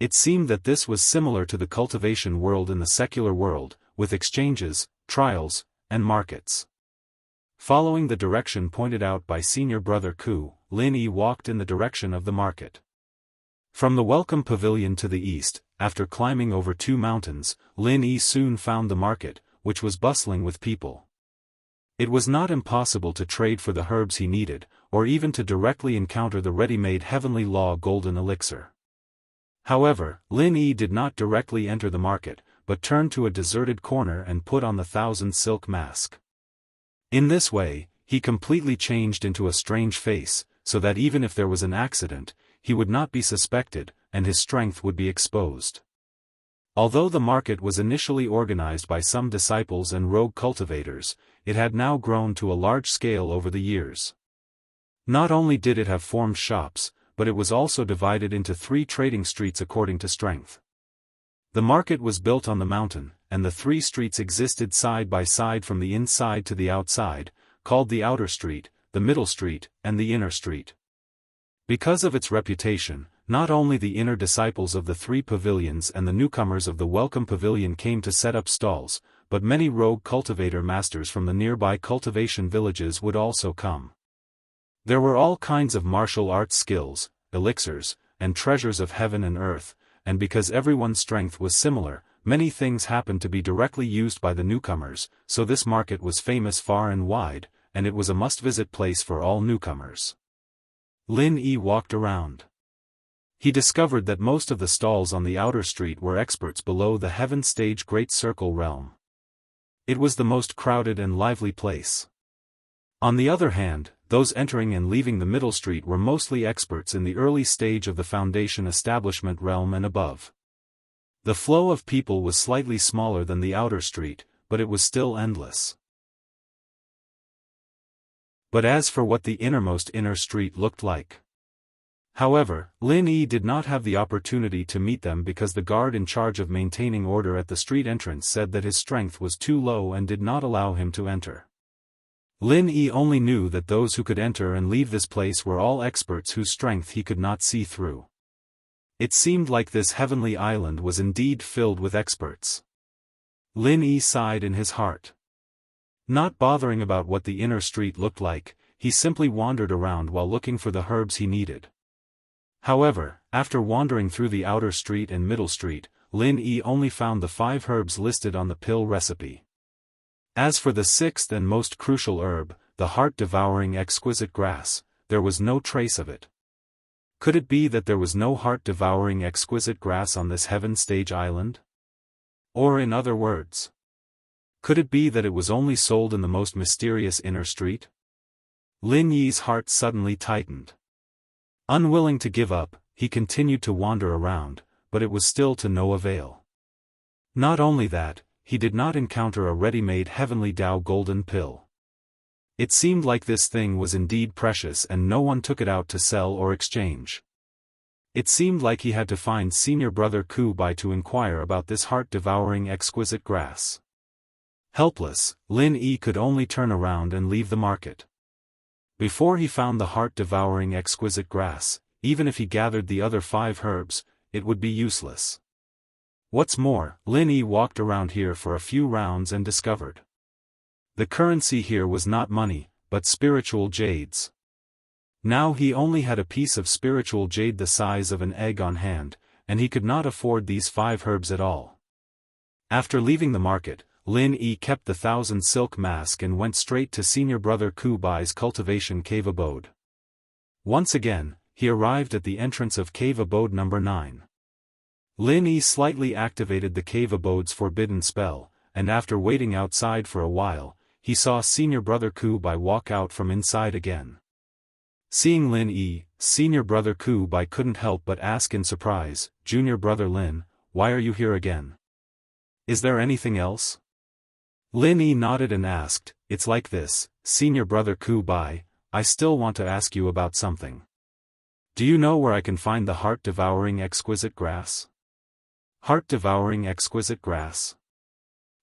It seemed that this was similar to the cultivation world in the secular world, with exchanges, trials, and markets. Following the direction pointed out by Senior Brother Ku, Lin Yi walked in the direction of the market. From the Welcome Pavilion to the east, after climbing over 2 mountains, Lin Yi soon found the market, which was bustling with people. It was not impossible to trade for the herbs he needed, or even to directly encounter the ready-made Heavenly Law golden elixir. However, Lin Yi did not directly enter the market, but turned to a deserted corner and put on the 1,000 silk mask. In this way, he completely changed into a strange face, so that even if there was an accident, he would not be suspected, and his strength would be exposed. Although the market was initially organized by some disciples and rogue cultivators, it had now grown to a large scale over the years. Not only did it have formed shops, but it was also divided into 3 trading streets according to strength. The market was built on the mountain, and the 3 streets existed side by side from the inside to the outside, called the outer street, the middle street, and the inner street. Because of its reputation, not only the inner disciples of the 3 pavilions and the newcomers of the Welcome Pavilion came to set up stalls, but many rogue cultivator masters from the nearby cultivation villages would also come. There were all kinds of martial arts skills, elixirs, and treasures of heaven and earth, and because everyone's strength was similar, many things happened to be directly used by the newcomers, so this market was famous far and wide, and it was a must-visit place for all newcomers. Lin Yi walked around. He discovered that most of the stalls on the outer street were experts below the heaven stage Great Circle realm. It was the most crowded and lively place. On the other hand, those entering and leaving the middle street were mostly experts in the early stage of the Foundation establishment realm and above. The flow of people was slightly smaller than the outer street, but it was still endless. But as for what the innermost inner street looked like. However, Lin Yi did not have the opportunity to meet them because the guard in charge of maintaining order at the street entrance said that his strength was too low and did not allow him to enter. Lin Yi only knew that those who could enter and leave this place were all experts whose strength he could not see through. It seemed like this heavenly island was indeed filled with experts. Lin Yi sighed in his heart. Not bothering about what the inner street looked like, he simply wandered around while looking for the herbs he needed. However, after wandering through the outer street and middle street, Lin Yi only found the 5 herbs listed on the pill recipe. As for the 6th and most crucial herb, the heart-devouring exquisite grass, there was no trace of it. Could it be that there was no heart-devouring exquisite grass on this heaven stage island? Or in other words, Could it be that it was only sold in the most mysterious inner street? Lin Yi's heart suddenly tightened. Unwilling to give up, he continued to wander around, but it was still to no avail. Not only that, he did not encounter a ready-made heavenly Tao golden pill. It seemed like this thing was indeed precious and no one took it out to sell or exchange. It seemed like he had to find senior brother Ku Bai to inquire about this heart-devouring exquisite grass. Helpless, Lin Yi could only turn around and leave the market. Before he found the heart-devouring exquisite grass, even if he gathered the other 5 herbs, it would be useless. What's more, Lin Yi walked around here for a few rounds and discovered. The currency here was not money, but spiritual jades. Now he only had a piece of spiritual jade the size of an egg on hand, and he could not afford these 5 herbs at all. After leaving the market, Lin Yi kept the 1,000 silk mask and went straight to senior brother Ku Bai's cultivation cave abode. Once again, he arrived at the entrance of cave abode number 9. Lin Yi slightly activated the cave abode's forbidden spell, and after waiting outside for a while, he saw senior brother Ku Bai walk out from inside again. Seeing Lin Yi, senior brother Ku Bai couldn't help but ask in surprise, "Junior brother Lin, why are you here again? Is there anything else?" Lin Yi nodded and asked, "It's like this, senior brother Ku Bai, I still want to ask you about something. Do you know where I can find the heart-devouring exquisite grass?" Heart-devouring exquisite grass?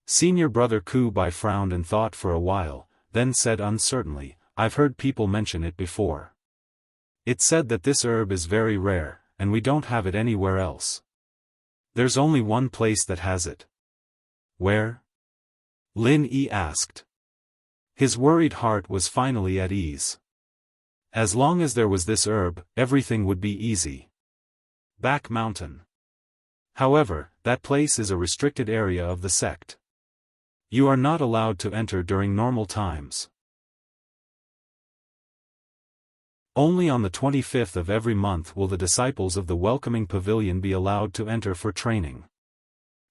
Senior brother Ku Bai frowned and thought for a while, then said uncertainly, "I've heard people mention it before. It's said that this herb is very rare, and we don't have it anywhere else. There's only one place that has it." "Where?" Lin Yi asked. His worried heart was finally at ease. As long as there was this herb, everything would be easy. Back Mountain. However, that place is a restricted area of the sect. You are not allowed to enter during normal times. Only on the 25th of every month will the disciples of the welcoming pavilion be allowed to enter for training.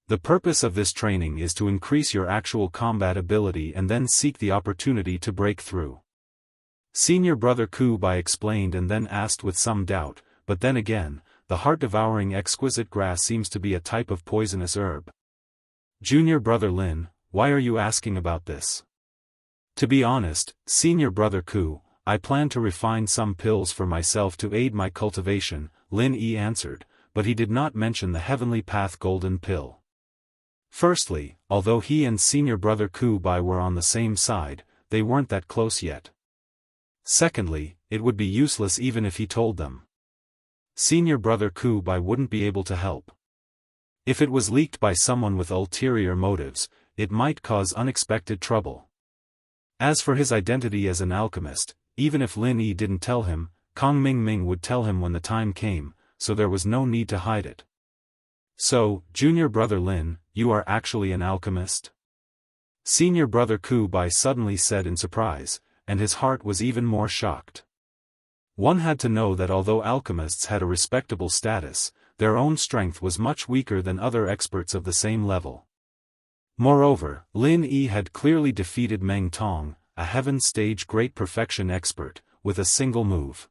The purpose of this training is to increase your actual combat ability and then seek the opportunity to break through. Senior brother Ku Bai explained and then asked with some doubt, "But then again, the heart-devouring exquisite grass seems to be a type of poisonous herb. Junior brother Lin, why are you asking about this?" "To be honest, senior brother Ku, I plan to refine some pills for myself to aid my cultivation," Lin Yi answered, but he did not mention the Heavenly Path Golden Pill. Firstly, although he and senior brother Ku Bai were on the same side, they weren't that close yet. Secondly, it would be useless even if he told them. Senior brother Ku Bai wouldn't be able to help. If it was leaked by someone with ulterior motives, it might cause unexpected trouble. As for his identity as an alchemist, even if Lin Yi didn't tell him, Kong Ming would tell him when the time came, so there was no need to hide it. "So, junior brother Lin, you are actually an alchemist?" Senior brother Ku Bai suddenly said in surprise, and his heart was even more shocked. One had to know that although alchemists had a respectable status, their own strength was much weaker than other experts of the same level. Moreover, Lin Yi had clearly defeated Meng Tong, a Heaven Stage Great Perfection expert, with a single move.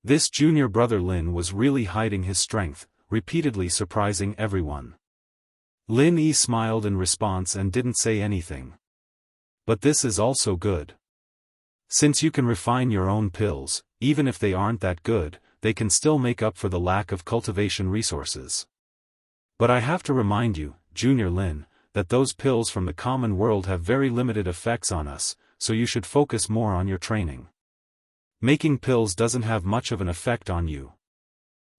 This junior brother Lin was really hiding his strength, repeatedly surprising everyone. Lin Yi smiled in response and didn't say anything. But this is also good. Since you can refine your own pills, even if they aren't that good, they can still make up for the lack of cultivation resources. But I have to remind you, Junior Lin, that those pills from the common world have very limited effects on us, so you should focus more on your training. Making pills doesn't have much of an effect on you.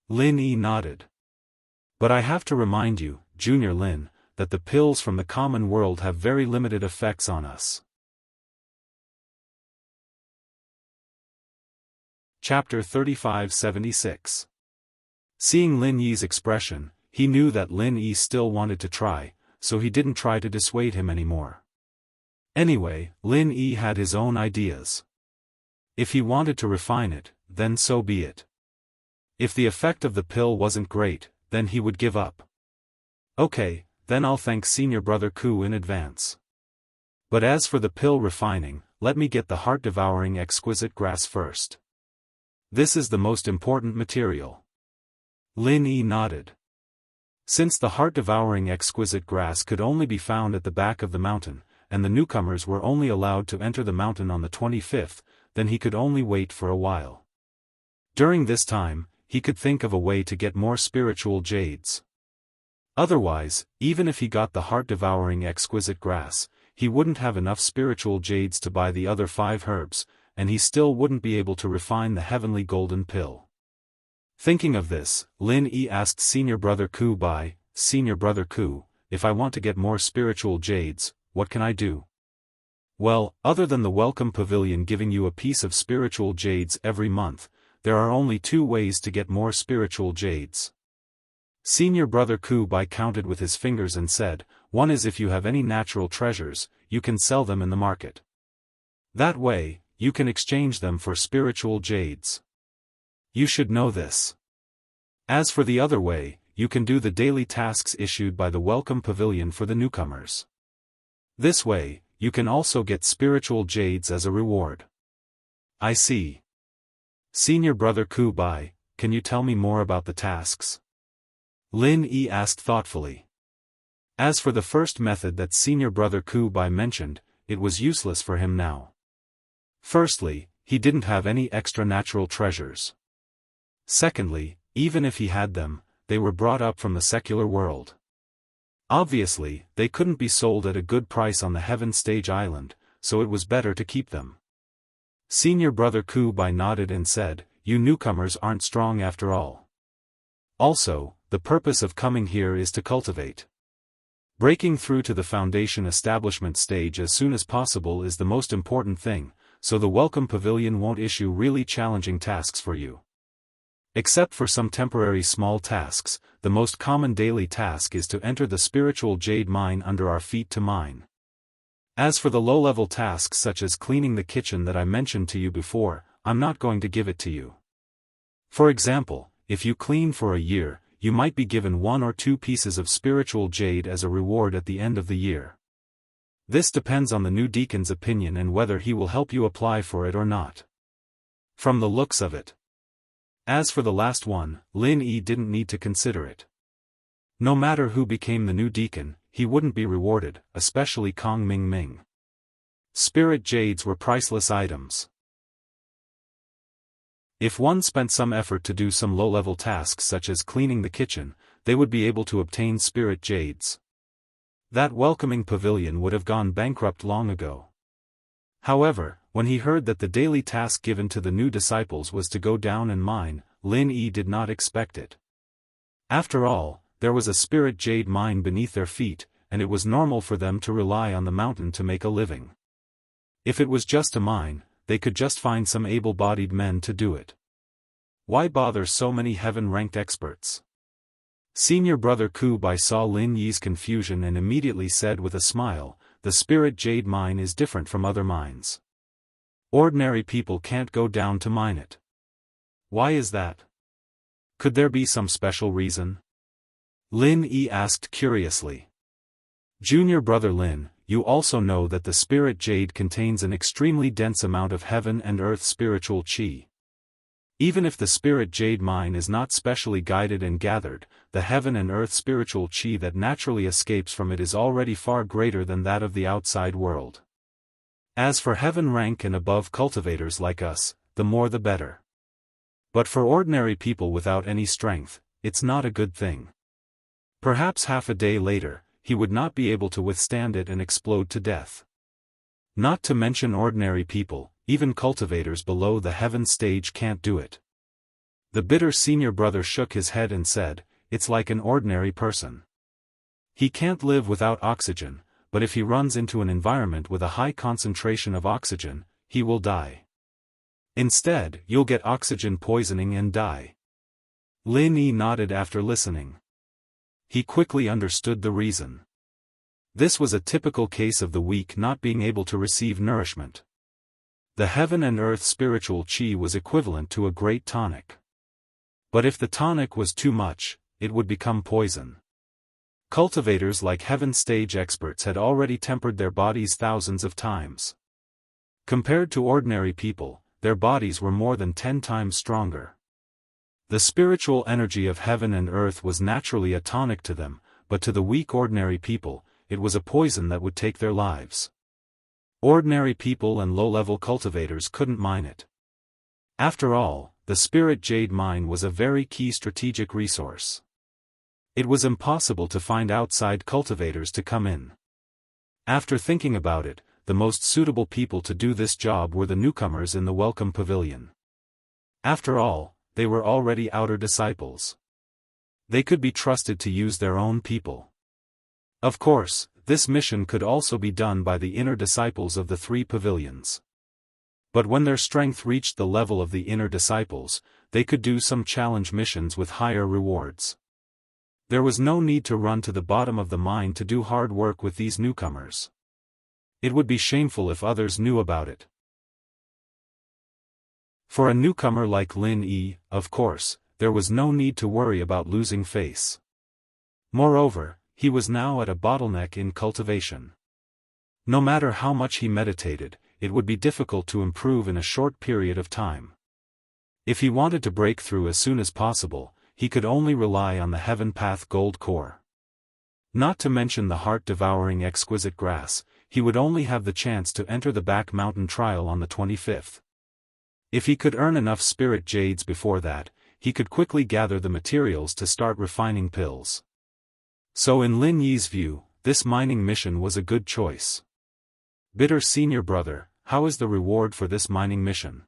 Lin Yi nodded. But I have to remind you, Junior Lin, that the pills from the common world have very limited effects on us. Chapter 3576. Seeing Lin Yi's expression, he knew that Lin Yi still wanted to try, so he didn't try to dissuade him anymore. Anyway, Lin Yi had his own ideas. If he wanted to refine it, then so be it. If the effect of the pill wasn't great, then he would give up. "Okay, then I'll thank senior brother Ku in advance. But as for the pill refining, let me get the heart-devouring exquisite grass first. This is the most important material. Lin Yi nodded. Since the heart-devouring exquisite grass could only be found at the back of the mountain, and the newcomers were only allowed to enter the mountain on the 25th, then he could only wait for a while. During this time, he could think of a way to get more spiritual jades. Otherwise, even if he got the heart-devouring exquisite grass, he wouldn't have enough spiritual jades to buy the other 5 herbs, and he still wouldn't be able to refine the heavenly golden pill. Thinking of this, Lin Yi asked Senior Brother Ku Bai, "Senior Brother Ku, if I want to get more spiritual jades, what can I do?" "Well, other than the welcome pavilion giving you a piece of spiritual jades every month, there are only 2 ways to get more spiritual jades." Senior Brother Ku Bai counted with his fingers and said, "One is if you have any natural treasures, you can sell them in the market. That way, you can exchange them for spiritual jades. You should know this. As for the other way, you can do the daily tasks issued by the Welcome Pavilion for the newcomers. This way, you can also get spiritual jades as a reward." "I see. Senior Brother Ku Bai, can you tell me more about the tasks?" Lin Yi asked thoughtfully. As for the first method that Senior Brother Ku Bai mentioned, it was useless for him now. Firstly, he didn't have any extra natural treasures. Secondly, even if he had them, they were brought up from the secular world. Obviously, they couldn't be sold at a good price on the Heaven Stage Island, so it was better to keep them. Senior Brother Ku Bai nodded and said, "You newcomers aren't strong after all. Also, the purpose of coming here is to cultivate. Breaking through to the foundation establishment stage as soon as possible is the most important thing, so the Welcome Pavilion won't issue really challenging tasks for you. Except for some temporary small tasks, the most common daily task is to enter the spiritual jade mine under our feet to mine. As for the low-level tasks such as cleaning the kitchen that I mentioned to you before, I'm not going to give it to you. For example, if you clean for a year, you might be given 1 or 2 pieces of spiritual jade as a reward at the end of the year. This depends on the new deacon's opinion and whether he will help you apply for it or not. From the looks of it. As for the last one, Lin Yi didn't need to consider it. No matter who became the new deacon, he wouldn't be rewarded, especially Kong Ming Ming. Spirit jades were priceless items. If one spent some effort to do some low-level tasks such as cleaning the kitchen, they would be able to obtain spirit jades. That welcoming pavilion would have gone bankrupt long ago. However, when he heard that the daily task given to the new disciples was to go down and mine, Lin Yi did not expect it. After all, there was a spirit jade mine beneath their feet, and it was normal for them to rely on the mountain to make a living. If it was just a mine, they could just find some able-bodied men to do it. Why bother so many heaven-ranked experts? Senior Brother Ku Bai saw Lin Yi's confusion and immediately said with a smile, "The spirit jade mine is different from other mines. Ordinary people can't go down to mine it." "Why is that? Could there be some special reason?" Lin Yi asked curiously. "Junior Brother Lin, you also know that the spirit jade contains an extremely dense amount of heaven and earth spiritual qi. Even if the spirit jade mine is not specially guided and gathered, the heaven and earth spiritual qi that naturally escapes from it is already far greater than that of the outside world. As for heaven rank and above cultivators like us, the more the better. But for ordinary people without any strength, it's not a good thing. Perhaps half a day later, he would not be able to withstand it and explode to death. Not to mention ordinary people, even cultivators below the heaven stage can't do it." The bitter senior brother shook his head and said, "It's like an ordinary person. He can't live without oxygen, but if he runs into an environment with a high concentration of oxygen, he will die. Instead, you'll get oxygen poisoning and die." Lin Yi nodded after listening. He quickly understood the reason. This was a typical case of the weak not being able to receive nourishment. The heaven and earth spiritual qi was equivalent to a great tonic. But if the tonic was too much, it would become poison. Cultivators like Heaven stage experts had already tempered their bodies thousands of times. Compared to ordinary people, their bodies were more than 10 times stronger. The spiritual energy of heaven and earth was naturally a tonic to them, but to the weak ordinary people, it was a poison that would take their lives. Ordinary people and low-level cultivators couldn't mine it. After all, the spirit jade mine was a very key strategic resource. It was impossible to find outside cultivators to come in. After thinking about it, the most suitable people to do this job were the newcomers in the welcome pavilion. After all, they were already outer disciples. They could be trusted to use their own people. Of course, this mission could also be done by the inner disciples of the 3 pavilions. But when their strength reached the level of the inner disciples, they could do some challenge missions with higher rewards. There was no need to run to the bottom of the mine to do hard work with these newcomers. It would be shameful if others knew about it. For a newcomer like Lin Yi, of course, there was no need to worry about losing face. Moreover, he was now at a bottleneck in cultivation. No matter how much he meditated, it would be difficult to improve in a short period of time. If he wanted to break through as soon as possible, he could only rely on the Heaven Path Gold Core. Not to mention the heart-devouring exquisite grass, he would only have the chance to enter the back mountain trial on the 25th. If he could earn enough spirit jades before that, he could quickly gather the materials to start refining pills. So in Lin Yi's view, this mining mission was a good choice. Bitter senior brother, how is the reward for this mining mission?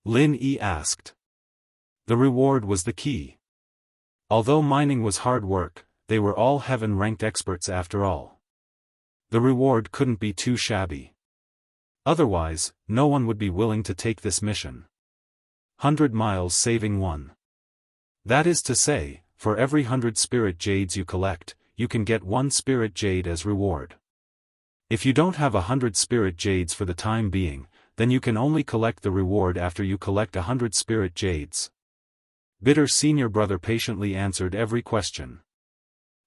Lin Yi asked. The reward was the key. Although mining was hard work, they were all heaven-ranked experts after all. The reward couldn't be too shabby. Otherwise, no one would be willing to take this mission. 100 miles saving 1. That is to say, for every 100 spirit jades you collect, you can get 1 spirit jade as reward. If you don't have 100 spirit jades for the time being, then you can only collect the reward after you collect 100 spirit jades. Bitter senior brother patiently answered every question.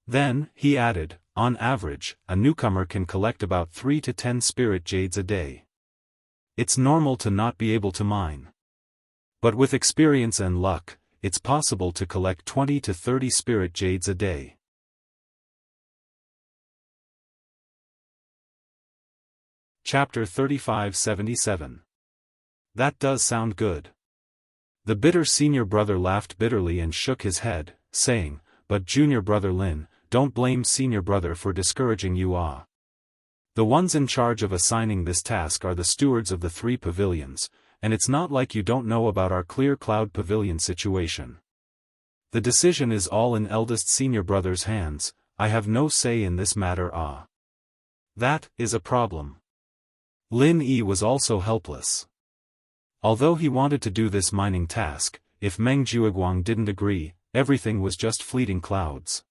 Then, he added, on average, a newcomer can collect about 3 to 10 spirit jades a day. It's normal to not be able to mine. But with experience and luck, it's possible to collect 20 to 30 spirit jades a day. Chapter 3577. That does sound good. The bitter senior brother laughed bitterly and shook his head, saying, but junior brother Lin, don't blame senior brother for discouraging you. The ones in charge of assigning this task are the stewards of the 3 pavilions, and it's not like you don't know about our clear cloud pavilion situation. The decision is all in eldest senior brother's hands. I have no say in this matter. That is a problem. Lin Yi was also helpless. Although he wanted to do this mining task, if Meng Jiuguang didn't agree, everything was just fleeting clouds.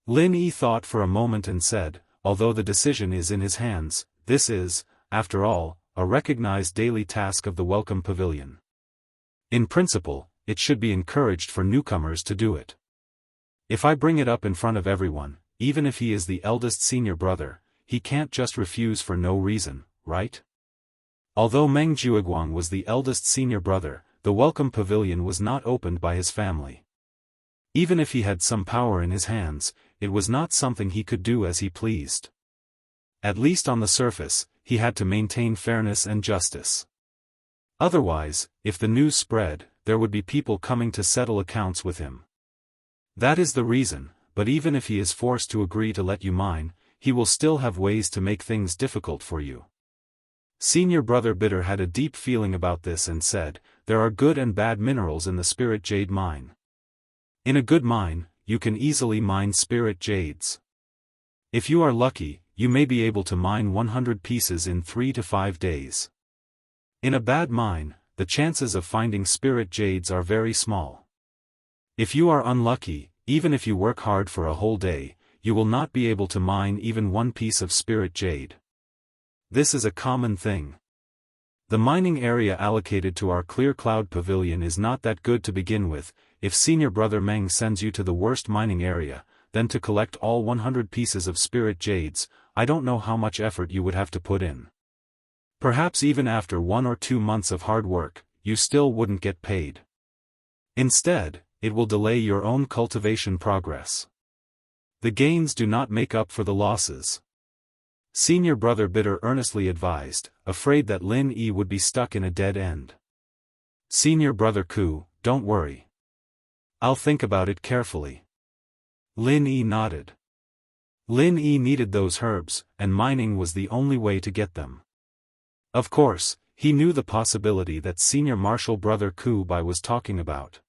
Lin Yi thought for a moment and said, although the decision is in his hands, this is, after all, a recognized daily task of the Welcome Pavilion. In principle, it should be encouraged for newcomers to do it. If I bring it up in front of everyone, even if he is the eldest senior brother, he can't just refuse for no reason, right? Although Meng Jiuguang was the eldest senior brother, the Welcome Pavilion was not opened by his family. Even if he had some power in his hands, it was not something he could do as he pleased. At least on the surface, he had to maintain fairness and justice. Otherwise, if the news spread, there would be people coming to settle accounts with him. That is the reason, but even if he is forced to agree to let you mine, he will still have ways to make things difficult for you. Senior brother Bitter had a deep feeling about this and said, there are good and bad minerals in the spirit jade mine. In a good mine, you can easily mine spirit jades. If you are lucky, you may be able to mine 100 pieces in 3 to 5 days. In a bad mine, the chances of finding spirit jades are very small. If you are unlucky, even if you work hard for a whole day, you will not be able to mine even 1 piece of spirit jade. This is a common thing. The mining area allocated to our Clear Cloud Pavilion is not that good to begin with. If senior brother Meng sends you to the worst mining area, then to collect all 100 pieces of spirit jades, I don't know how much effort you would have to put in. Perhaps even after 1 or 2 months of hard work, you still wouldn't get paid. Instead, it will delay your own cultivation progress. The gains do not make up for the losses. Senior brother Bitter earnestly advised, afraid that Lin Yi would be stuck in a dead end. Senior brother Ku, don't worry. I'll think about it carefully. Lin Yi nodded. Lin Yi needed those herbs, and mining was the only way to get them. Of course, he knew the possibility that senior martial brother Ku Bai was talking about.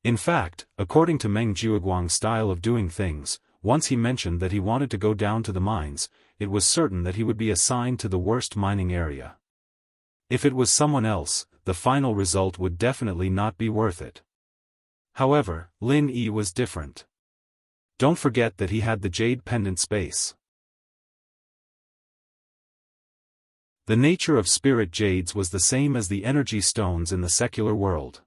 In fact, according to Meng Jiuguang's style of doing things, once he mentioned that he wanted to go down to the mines, it was certain that he would be assigned to the worst mining area. If it was someone else, the final result would definitely not be worth it. However, Lin Yi was different. Don't forget that he had the jade pendant space. The nature of spirit jades was the same as the energy stones in the secular world.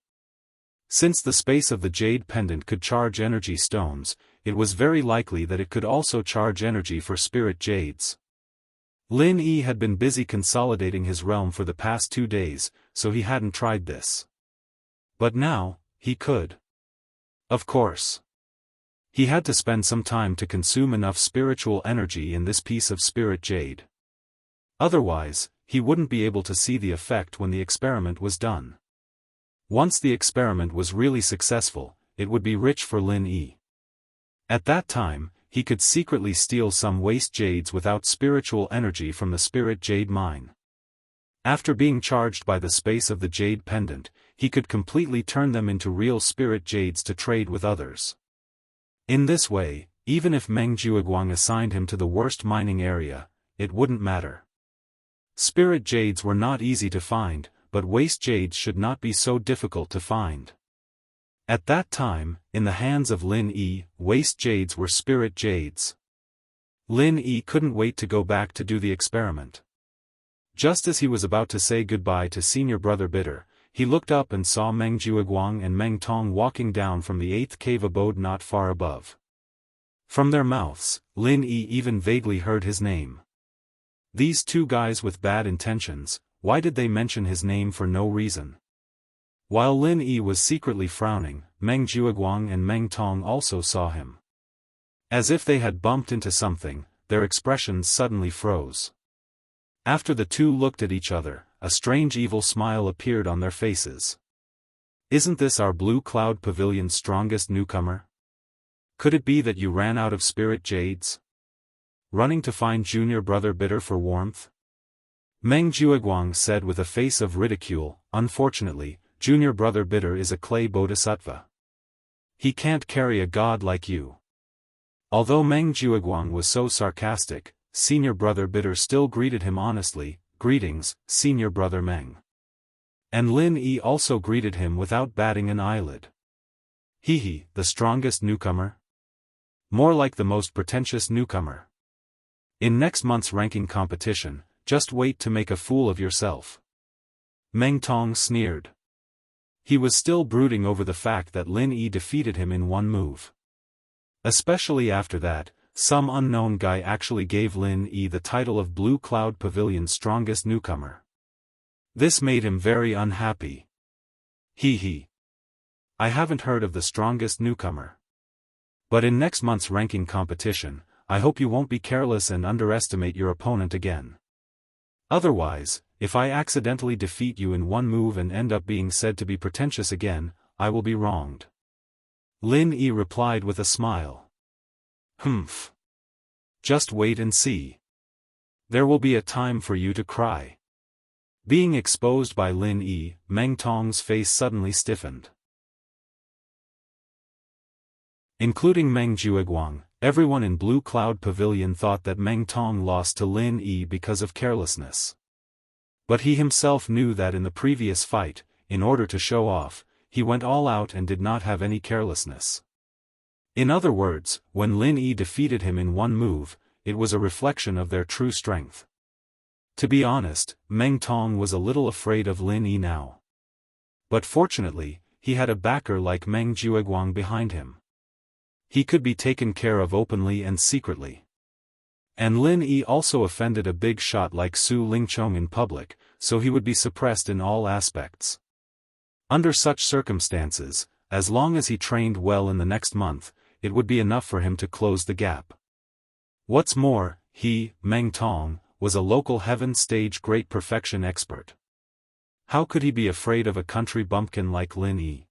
Since the space of the jade pendant could charge energy stones, it was very likely that it could also charge energy for spirit jades. Lin Yi had been busy consolidating his realm for the past 2 days, so he hadn't tried this. But now, he could. Of course. He had to spend some time to consume enough spiritual energy in this piece of spirit jade. Otherwise, he wouldn't be able to see the effect when the experiment was done. Once the experiment was really successful, it would be rich for Lin Yi. At that time, he could secretly steal some waste jades without spiritual energy from the spirit jade mine. After being charged by the space of the jade pendant, he could completely turn them into real spirit jades to trade with others. In this way, even if Meng Jiuguang assigned him to the worst mining area, it wouldn't matter. Spirit jades were not easy to find, but waste jades should not be so difficult to find. At that time, in the hands of Lin Yi, waste jades were spirit jades. Lin Yi couldn't wait to go back to do the experiment. Just as he was about to say goodbye to senior brother Bitter, he looked up and saw Meng Jiuguang and Meng Tong walking down from the 8th cave abode not far above. From their mouths, Lin Yi even vaguely heard his name. These 2 guys with bad intentions, why did they mention his name for no reason? While Lin Yi was secretly frowning, Meng Jiuguang and Meng Tong also saw him. As if they had bumped into something, their expressions suddenly froze. After the 2 looked at each other, a strange evil smile appeared on their faces. Isn't this our Blue Cloud Pavilion's strongest newcomer? Could it be that you ran out of spirit jades? Running to find junior brother Bitter for warmth? Meng Jiuguang said with a face of ridicule, unfortunately, junior brother Bitter is a clay bodhisattva. He can't carry a god like you. Although Meng Jiuguang was so sarcastic, senior brother Bitter still greeted him honestly, "Greetings, senior brother Meng." And Lin Yi also greeted him without batting an eyelid. He, the strongest newcomer? More like the most pretentious newcomer. In next month's ranking competition, just wait to make a fool of yourself. Meng Tong sneered. He was still brooding over the fact that Lin Yi defeated him in 1 move. Especially after that, some unknown guy actually gave Lin Yi the title of Blue Cloud Pavilion's strongest newcomer. This made him very unhappy. I haven't heard of the strongest newcomer. But in next month's ranking competition, I hope you won't be careless and underestimate your opponent again. Otherwise, if I accidentally defeat you in 1 move and end up being said to be pretentious again, I will be wronged. Lin Yi replied with a smile. Humph. Just wait and see. There will be a time for you to cry. Being exposed by Lin Yi, Meng Tong's face suddenly stiffened. Including Meng Jiuguang, everyone in Blue Cloud Pavilion thought that Meng Tong lost to Lin Yi because of carelessness. But he himself knew that in the previous fight, in order to show off, he went all out and did not have any carelessness. In other words, when Lin Yi defeated him in 1 move, it was a reflection of their true strength. To be honest, Meng Tong was a little afraid of Lin Yi now. But fortunately, he had a backer like Meng Jiuguang behind him. He could be taken care of openly and secretly. And Lin Yi also offended a big shot like Su Lingchong in public, so he would be suppressed in all aspects. Under such circumstances, as long as he trained well in the next month, it would be enough for him to close the gap. What's more, he, Meng Tong, was a local heaven stage great perfection expert. How could he be afraid of a country bumpkin like Lin Yi?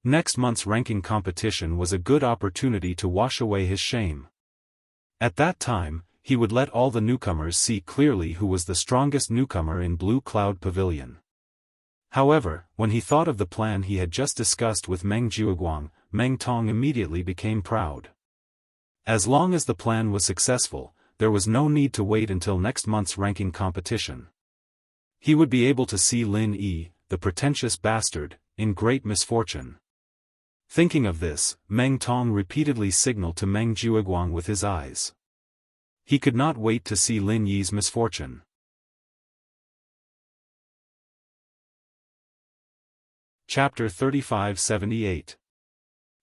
Next month's ranking competition was a good opportunity to wash away his shame. At that time, he would let all the newcomers see clearly who was the strongest newcomer in Blue Cloud Pavilion. However, when he thought of the plan he had just discussed with Meng Jiuguang, Meng Tong immediately became proud. As long as the plan was successful, there was no need to wait until next month's ranking competition. He would be able to see Lin Yi, the pretentious bastard, in great misfortune. Thinking of this, Meng Tong repeatedly signaled to Meng Jiuguang with his eyes. He could not wait to see Lin Yi's misfortune. Chapter 3578.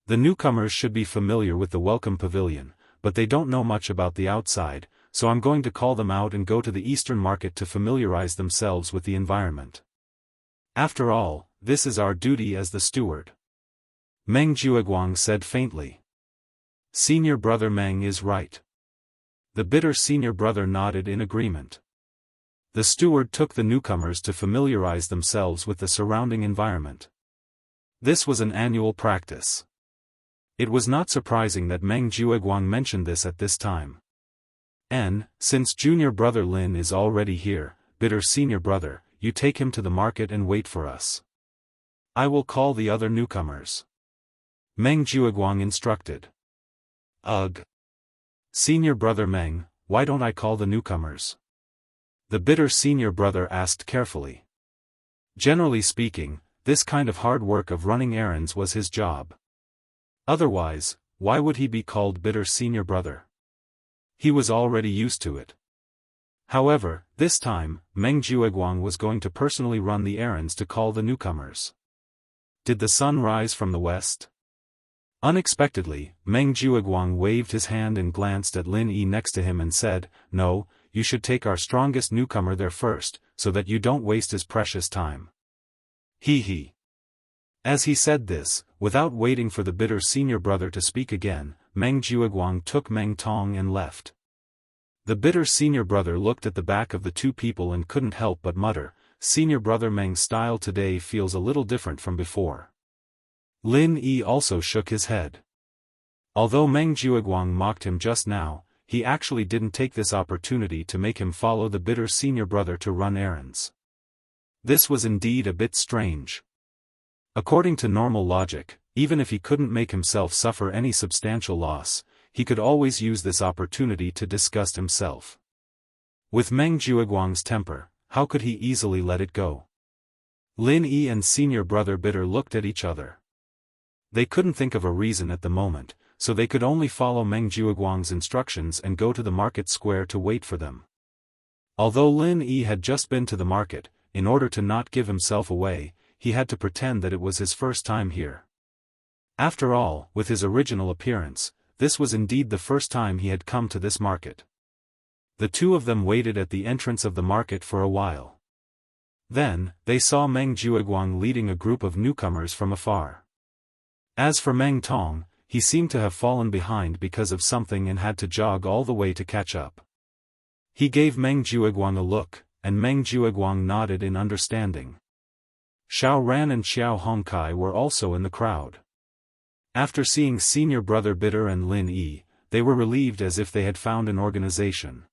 The newcomers should be familiar with the welcome pavilion, but they don't know much about the outside, so I'm going to call them out and go to the Eastern Market to familiarize themselves with the environment. After all, this is our duty as the steward. Meng Jiuguang said faintly. Senior brother Meng is right. The bitter senior brother nodded in agreement. The steward took the newcomers to familiarize themselves with the surrounding environment. This was an annual practice. It was not surprising that Meng Jiuguang mentioned this at this time. Since junior brother Lin is already here, bitter senior brother, you take him to the market and wait for us. I will call the other newcomers. Meng Jiuguang instructed. Ugh. Senior brother Meng, why don't I call the newcomers? The bitter senior brother asked carefully. Generally speaking, this kind of hard work of running errands was his job. Otherwise, why would he be called bitter senior brother? He was already used to it. However, this time, Meng Jiuguang was going to personally run the errands to call the newcomers. Did the sun rise from the west? Unexpectedly, Meng Jiuguang waved his hand and glanced at Lin Yi next to him and said, No, you should take our strongest newcomer there first, so that you don't waste his precious time. He. As he said this, without waiting for the bitter senior brother to speak again, Meng Jiuguang took Meng Tong and left. The bitter senior brother looked at the back of the two people and couldn't help but mutter, Senior brother Meng's style today feels a little different from before. Lin Yi also shook his head. Although Meng Jiuguang mocked him just now, he actually didn't take this opportunity to make him follow the bitter senior brother to run errands. This was indeed a bit strange. According to normal logic, even if he couldn't make himself suffer any substantial loss, he could always use this opportunity to disgust himself. With Meng Jiuguang's temper, how could he easily let it go? Lin Yi and senior brother Bitter looked at each other. They couldn't think of a reason at the moment, so they could only follow Meng Jiuguang's instructions and go to the market square to wait for them. Although Lin Yi had just been to the market, in order to not give himself away, he had to pretend that it was his first time here. After all, with his original appearance, this was indeed the first time he had come to this market. The two of them waited at the entrance of the market for a while. Then, they saw Meng Jiuguang leading a group of newcomers from afar. As for Meng Tong, he seemed to have fallen behind because of something and had to jog all the way to catch up. He gave Meng Jiuguang a look, and Meng Jiuguang nodded in understanding. Xiao Ran and Xiao Hongkai were also in the crowd. After seeing senior brother Bitter and Lin Yi, they were relieved as if they had found an organization.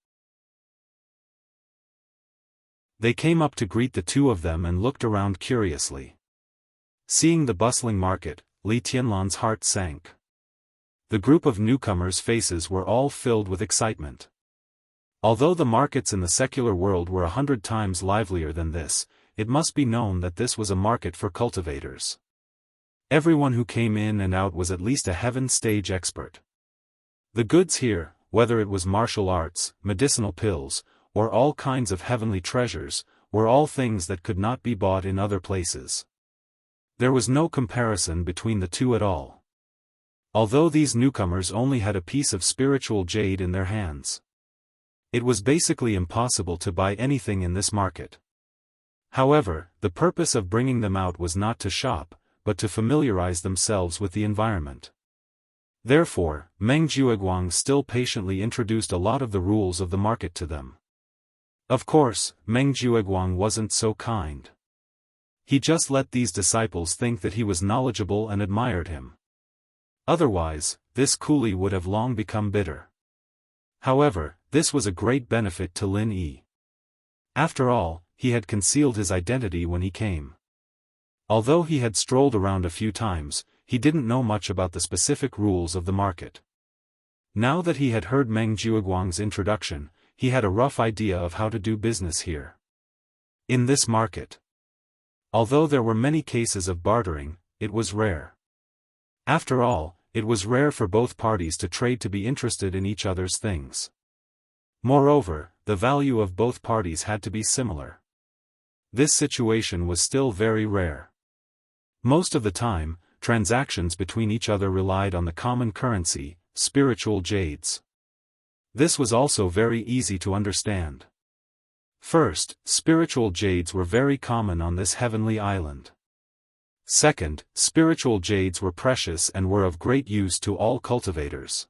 They came up to greet the two of them and looked around curiously. Seeing the bustling market, Li Tianlan's heart sank. The group of newcomers' faces were all filled with excitement. Although the markets in the secular world were 100 times livelier than this, it must be known that this was a market for cultivators. Everyone who came in and out was at least a heaven stage expert. The goods here, whether it was martial arts, medicinal pills, or all kinds of heavenly treasures, were all things that could not be bought in other places. There was no comparison between the two at all. Although these newcomers only had a piece of spiritual jade in their hands, it was basically impossible to buy anything in this market. However, the purpose of bringing them out was not to shop, but to familiarize themselves with the environment. Therefore, Meng Jiuguang still patiently introduced a lot of the rules of the market to them. Of course, Meng Jiuguang wasn't so kind. He just let these disciples think that he was knowledgeable and admired him. Otherwise, this coolie would have long become bitter. However, this was a great benefit to Lin Yi. After all, he had concealed his identity when he came. Although he had strolled around a few times, he didn't know much about the specific rules of the market. Now that he had heard Meng Jiuguang's introduction, he had a rough idea of how to do business here. In this market, although there were many cases of bartering, it was rare. After all, it was rare for both parties to trade to be interested in each other's things. Moreover, the value of both parties had to be similar. This situation was still very rare. Most of the time, transactions between each other relied on the common currency, spiritual jades. This was also very easy to understand. First, spiritual jades were very common on this heavenly island. Second, spiritual jades were precious and were of great use to all cultivators.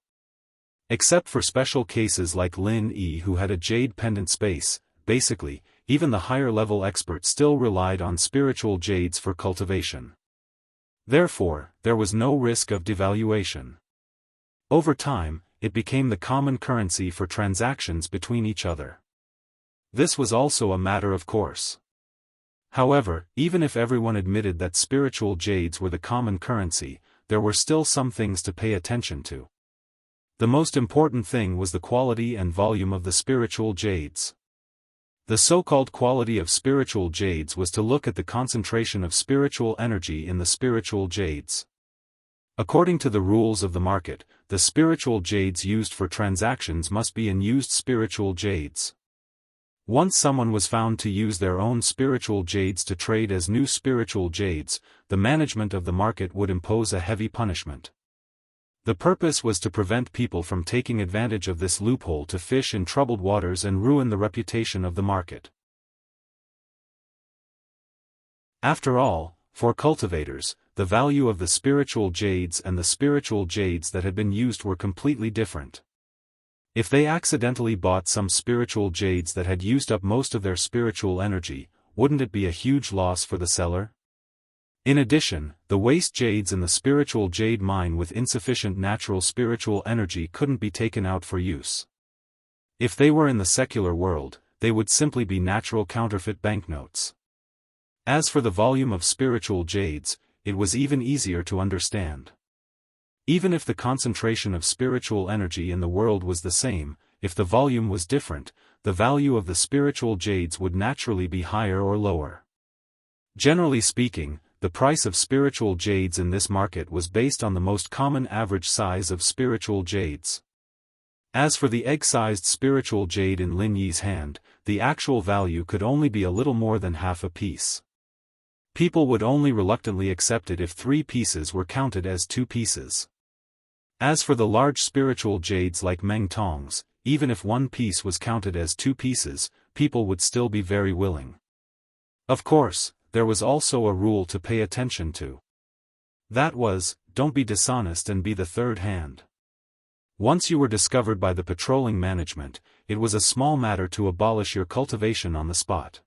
Except for special cases like Lin Yi who had a jade pendant space, basically, even the higher-level experts still relied on spiritual jades for cultivation. Therefore, there was no risk of devaluation. Over time, it became the common currency for transactions between each other. This was also a matter of course. However, even if everyone admitted that spiritual jades were the common currency, there were still some things to pay attention to. The most important thing was the quality and volume of the spiritual jades. The so-called quality of spiritual jades was to look at the concentration of spiritual energy in the spiritual jades. According to the rules of the market, the spiritual jades used for transactions must be in used spiritual jades. Once someone was found to use their own spiritual jades to trade as new spiritual jades, the management of the market would impose a heavy punishment. The purpose was to prevent people from taking advantage of this loophole to fish in troubled waters and ruin the reputation of the market. After all, for cultivators, the value of the spiritual jades and the spiritual jades that had been used were completely different. If they accidentally bought some spiritual jades that had used up most of their spiritual energy, wouldn't it be a huge loss for the seller? In addition, the waste jades in the spiritual jade mine with insufficient natural spiritual energy couldn't be taken out for use. If they were in the secular world, they would simply be natural counterfeit banknotes. As for the volume of spiritual jades, it was even easier to understand. Even if the concentration of spiritual energy in the world was the same, if the volume was different, the value of the spiritual jades would naturally be higher or lower. Generally speaking, the price of spiritual jades in this market was based on the most common average size of spiritual jades. As for the egg-sized spiritual jade in Lin Yi's hand, the actual value could only be a little more than half a piece. People would only reluctantly accept it if 3 pieces were counted as 2 pieces. As for the large spiritual jades like Meng Tong's, even if 1 piece was counted as 2 pieces, people would still be very willing. Of course, there was also a rule to pay attention to. That was, don't be dishonest and be the third hand. Once you were discovered by the patrolling management, it was a small matter to abolish your cultivation on the spot.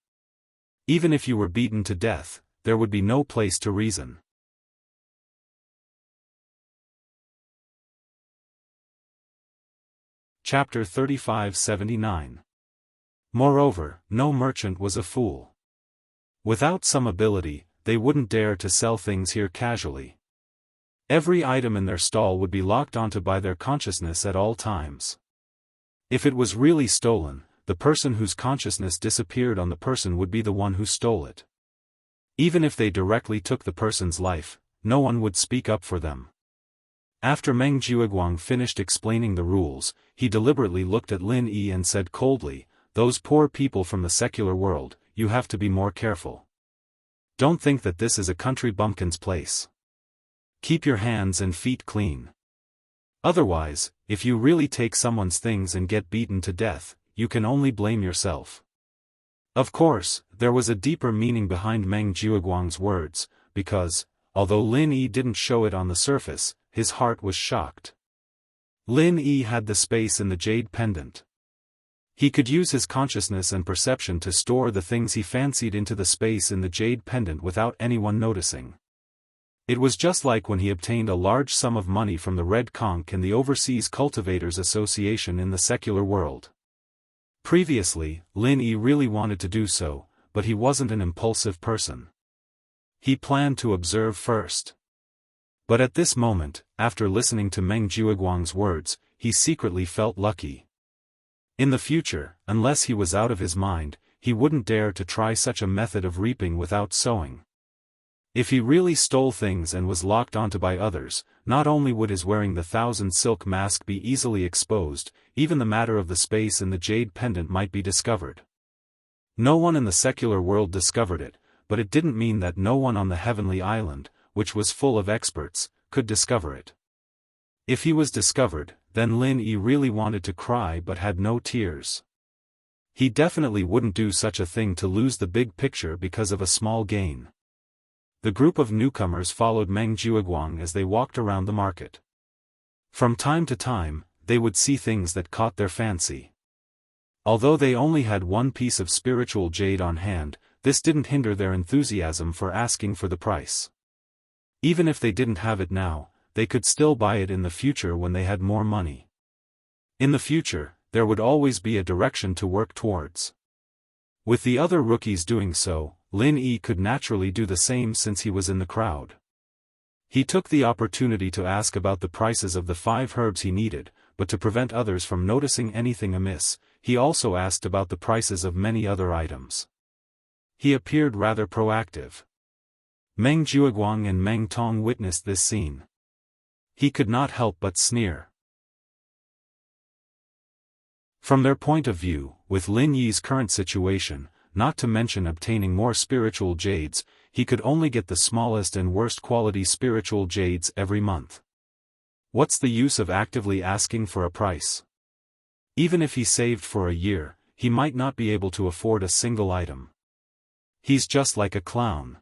Even if you were beaten to death, there would be no place to reason. Chapter 3579. Moreover, no merchant was a fool. Without some ability, they wouldn't dare to sell things here casually. Every item in their stall would be locked onto by their consciousness at all times. If it was really stolen, the person whose consciousness disappeared on the person would be the one who stole it. Even if they directly took the person's life, no one would speak up for them. After Meng Jiuguang finished explaining the rules, he deliberately looked at Lin Yi and said coldly, "Those poor people from the secular world, you have to be more careful. Don't think that this is a country bumpkin's place. Keep your hands and feet clean." Otherwise, if you really take someone's things and get beaten to death, you can only blame yourself. Of course, there was a deeper meaning behind Meng Jiuguang's words, because, although Lin Yi didn't show it on the surface, his heart was shocked. Lin Yi had the space in the jade pendant. He could use his consciousness and perception to store the things he fancied into the space in the jade pendant without anyone noticing. It was just like when he obtained a large sum of money from the Red Conch and the Overseas Cultivators Association in the secular world. Previously, Lin Yi really wanted to do so, but he wasn't an impulsive person. He planned to observe first. But at this moment, after listening to Meng Jiuguang's words, he secretly felt lucky. In the future, unless he was out of his mind, he wouldn't dare to try such a method of reaping without sowing. If he really stole things and was locked onto by others, not only would his wearing the 1,000 silk mask be easily exposed, even the matter of the space in the jade pendant might be discovered. No one in the secular world discovered it, but it didn't mean that no one on the heavenly island, which was full of experts, could discover it. If he was discovered, then Lin Yi really wanted to cry but had no tears. He definitely wouldn't do such a thing to lose the big picture because of a small gain. The group of newcomers followed Meng Jiuguang as they walked around the market. From time to time, they would see things that caught their fancy. Although they only had one piece of spiritual jade on hand, this didn't hinder their enthusiasm for asking for the price. Even if they didn't have it now, they could still buy it in the future when they had more money. In the future, there would always be a direction to work towards. With the other rookies doing so, Lin Yi could naturally do the same since he was in the crowd. He took the opportunity to ask about the prices of the 5 herbs he needed, but to prevent others from noticing anything amiss, he also asked about the prices of many other items. He appeared rather proactive. Meng Jiuguang and Meng Tong witnessed this scene. He could not help but sneer. From their point of view, with Lin Yi's current situation, not to mention obtaining more spiritual jades, he could only get the smallest and worst quality spiritual jades every month. What's the use of actively asking for a price? Even if he saved for a year, he might not be able to afford a single item. He's just like a clown.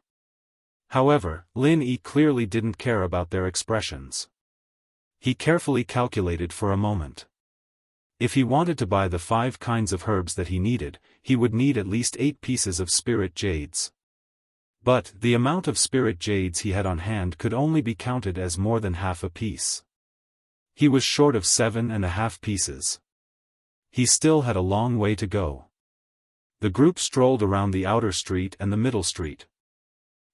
However, Lin Yi clearly didn't care about their expressions. He carefully calculated for a moment. If he wanted to buy the 5 kinds of herbs that he needed, he would need at least 8 pieces of spirit jades. But, the amount of spirit jades he had on hand could only be counted as more than half a piece. He was short of 7.5 pieces. He still had a long way to go. The group strolled around the outer street and the middle street.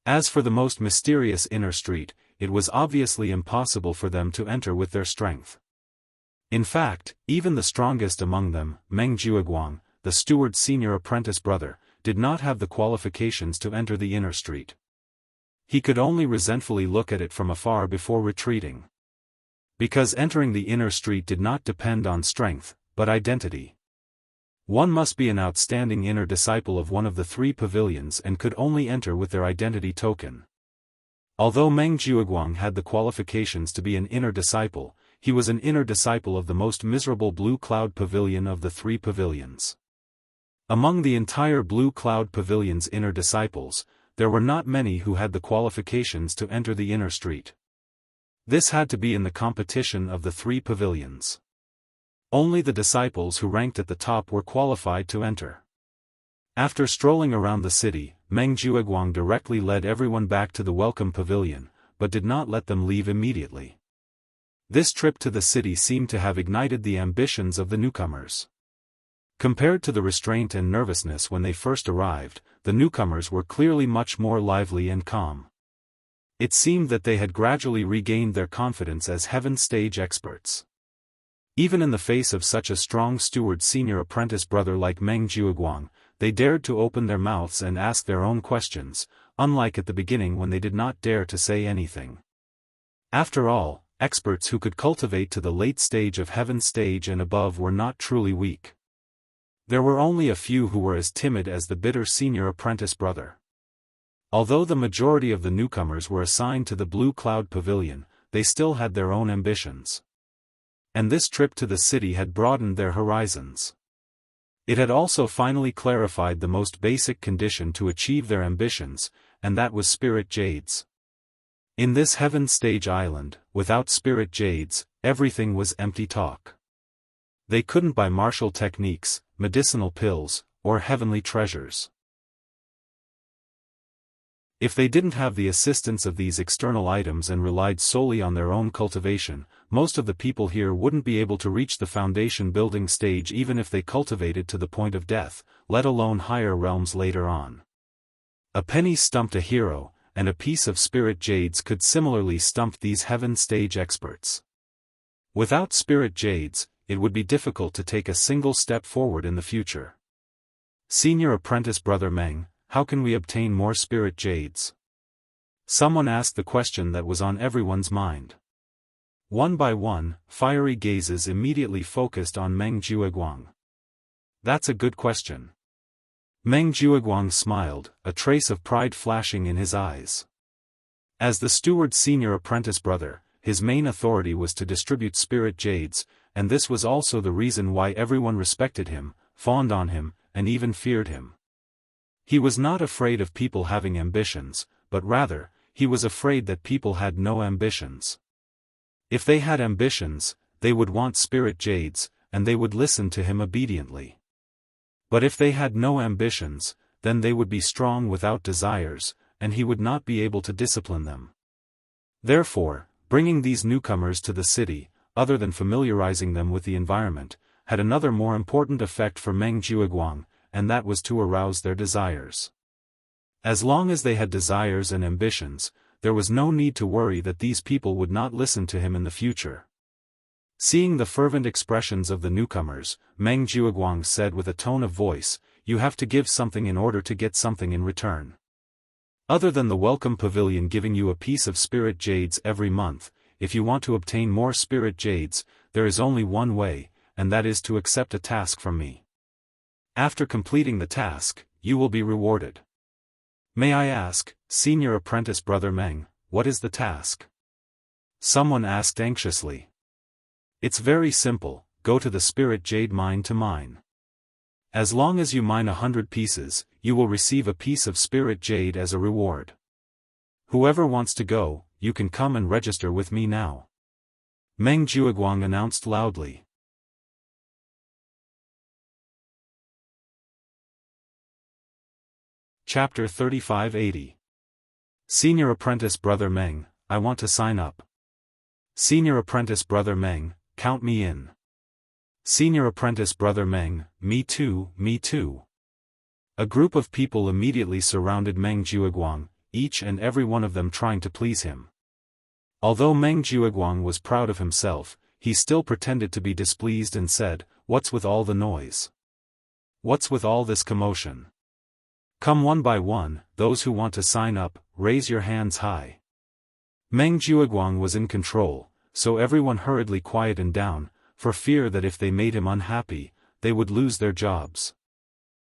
As for the most mysterious inner street, it was obviously impossible for them to enter with their strength. In fact, even the strongest among them, Meng Jiuguang, the steward's senior apprentice brother, did not have the qualifications to enter the inner street. He could only resentfully look at it from afar before retreating. Because entering the inner street did not depend on strength, but identity. One must be an outstanding inner disciple of one of the 3 pavilions and could only enter with their identity token. Although Meng Jiuguang had the qualifications to be an inner disciple, he was an inner disciple of the most miserable Blue Cloud Pavilion of the 3 pavilions. Among the entire Blue Cloud Pavilion's inner disciples, there were not many who had the qualifications to enter the inner street. This had to be in the competition of the 3 pavilions. Only the disciples who ranked at the top were qualified to enter. After strolling around the city, Meng Jiuguang directly led everyone back to the Welcome Pavilion, but did not let them leave immediately. This trip to the city seemed to have ignited the ambitions of the newcomers. Compared to the restraint and nervousness when they first arrived, the newcomers were clearly much more lively and calm. It seemed that they had gradually regained their confidence as heaven stage experts. Even in the face of such a strong steward's senior apprentice brother like Meng Jiuguang, they dared to open their mouths and ask their own questions, unlike at the beginning when they did not dare to say anything. After all, experts who could cultivate to the late stage of heaven stage and above were not truly weak. There were only a few who were as timid as the bitter senior apprentice brother. Although the majority of the newcomers were assigned to the Blue Cloud Pavilion, they still had their own ambitions. and this trip to the city had broadened their horizons. It had also finally clarified the most basic condition to achieve their ambitions, and that was spirit jades. In this heaven stage island, without spirit jades, everything was empty talk. They couldn't buy martial techniques, medicinal pills, or heavenly treasures. If they didn't have the assistance of these external items and relied solely on their own cultivation, most of the people here wouldn't be able to reach the foundation building stage even if they cultivated to the point of death, let alone higher realms later on. A penny stumped a hero, and a piece of spirit jades could similarly stump these heaven stage experts. Without spirit jades, it would be difficult to take a single step forward in the future. Senior Apprentice Brother Meng, how can we obtain more spirit jades? Someone asked the question that was on everyone's mind. One by one, fiery gazes immediately focused on Meng Jueguang. That's a good question. Meng Jueguang smiled, a trace of pride flashing in his eyes. As the steward's senior apprentice brother, his main authority was to distribute spirit jades, and this was also the reason why everyone respected him, fawned on him, and even feared him. He was not afraid of people having ambitions, but rather, he was afraid that people had no ambitions. If they had ambitions, they would want spirit jades, and they would listen to him obediently. But if they had no ambitions, then they would be strong without desires, and he would not be able to discipline them. Therefore, bringing these newcomers to the city, other than familiarizing them with the environment, had another more important effect for Meng Jueguang, and that was to arouse their desires. As long as they had desires and ambitions, there was no need to worry that these people would not listen to him in the future. Seeing the fervent expressions of the newcomers, Meng Jueguang said with a tone of voice, "You have to give something in order to get something in return. Other than the welcome pavilion giving you a piece of spirit jades every month, if you want to obtain more spirit jades, there is only one way, and that is to accept a task from me. After completing the task, you will be rewarded." "May I ask, Senior Apprentice Brother Meng, what is the task?" someone asked anxiously. "It's very simple, go to the spirit jade mine to mine. As long as you mine 100 pieces, you will receive a piece of spirit jade as a reward. Whoever wants to go, you can come and register with me now," Meng Jueguang announced loudly. Chapter 3580. Senior Apprentice Brother Meng, I want to sign up. Senior Apprentice Brother Meng, count me in. Senior Apprentice Brother Meng, me too, me too. A group of people immediately surrounded Meng Jueguang, each and every one of them trying to please him. Although Meng Jueguang was proud of himself, he still pretended to be displeased and said, "What's with all the noise? What's with all this commotion? Come one by one, those who want to sign up, raise your hands high." Meng Jueguang was in control, so everyone hurriedly quietened down, for fear that if they made him unhappy, they would lose their jobs.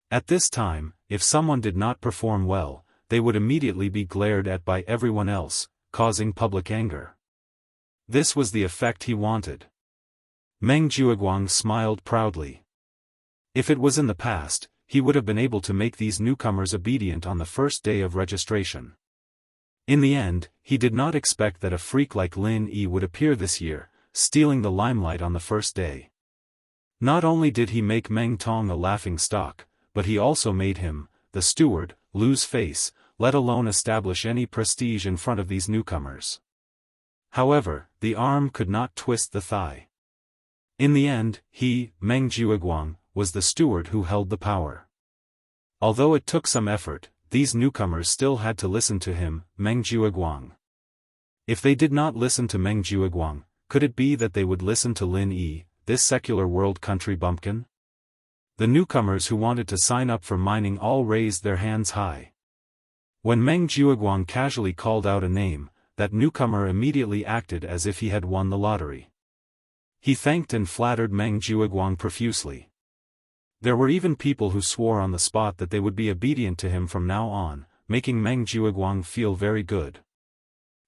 At this time, if someone did not perform well, they would immediately be glared at by everyone else, causing public anger. This was the effect he wanted. Meng Jueguang smiled proudly. If it was in the past, he would have been able to make these newcomers obedient on the first day of registration. In the end, he did not expect that a freak like Lin Yi would appear this year, stealing the limelight on the first day. Not only did he make Meng Tong a laughing stock, but he also made him, the steward, lose face, let alone establish any prestige in front of these newcomers. However, the arm could not twist the thigh. In the end, he, Meng Jueguang, was the steward who held the power. Although it took some effort, these newcomers still had to listen to him, Meng Jueguang. If they did not listen to Meng Jueguang, could it be that they would listen to Lin Yi, this secular world country bumpkin? The newcomers who wanted to sign up for mining all raised their hands high. When Meng Jueguang casually called out a name, that newcomer immediately acted as if he had won the lottery. He thanked and flattered Meng Jueguang profusely. There were even people who swore on the spot that they would be obedient to him from now on, making Meng Jueguang feel very good.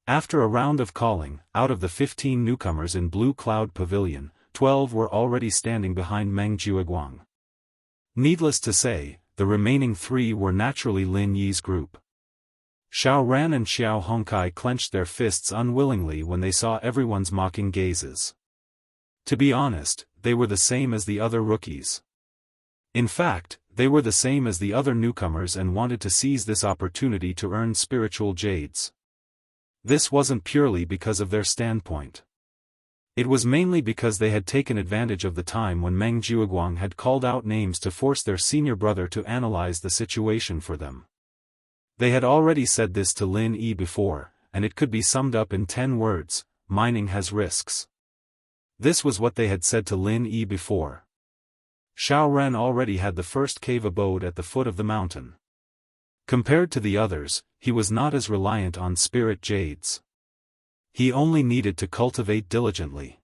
After a round of calling, out of the 15 newcomers in Blue Cloud Pavilion, 12 were already standing behind Meng Jiuguang. Needless to say, the remaining 3 were naturally Lin Yi's group. Xiao Ran and Xiao Hongkai clenched their fists unwillingly when they saw everyone's mocking gazes. To be honest, they were the same as the other rookies. In fact, they were the same as the other newcomers and wanted to seize this opportunity to earn spiritual jades. This wasn't purely because of their standpoint. It was mainly because they had taken advantage of the time when Meng Jiuguang had called out names to force their senior brother to analyze the situation for them. They had already said this to Lin Yi before, and it could be summed up in 10 words: mining has risks. This was what they had said to Lin Yi before. Xiao Ren already had the first cave abode at the foot of the mountain. Compared to the others, he was not as reliant on spirit jades. He only needed to cultivate diligently.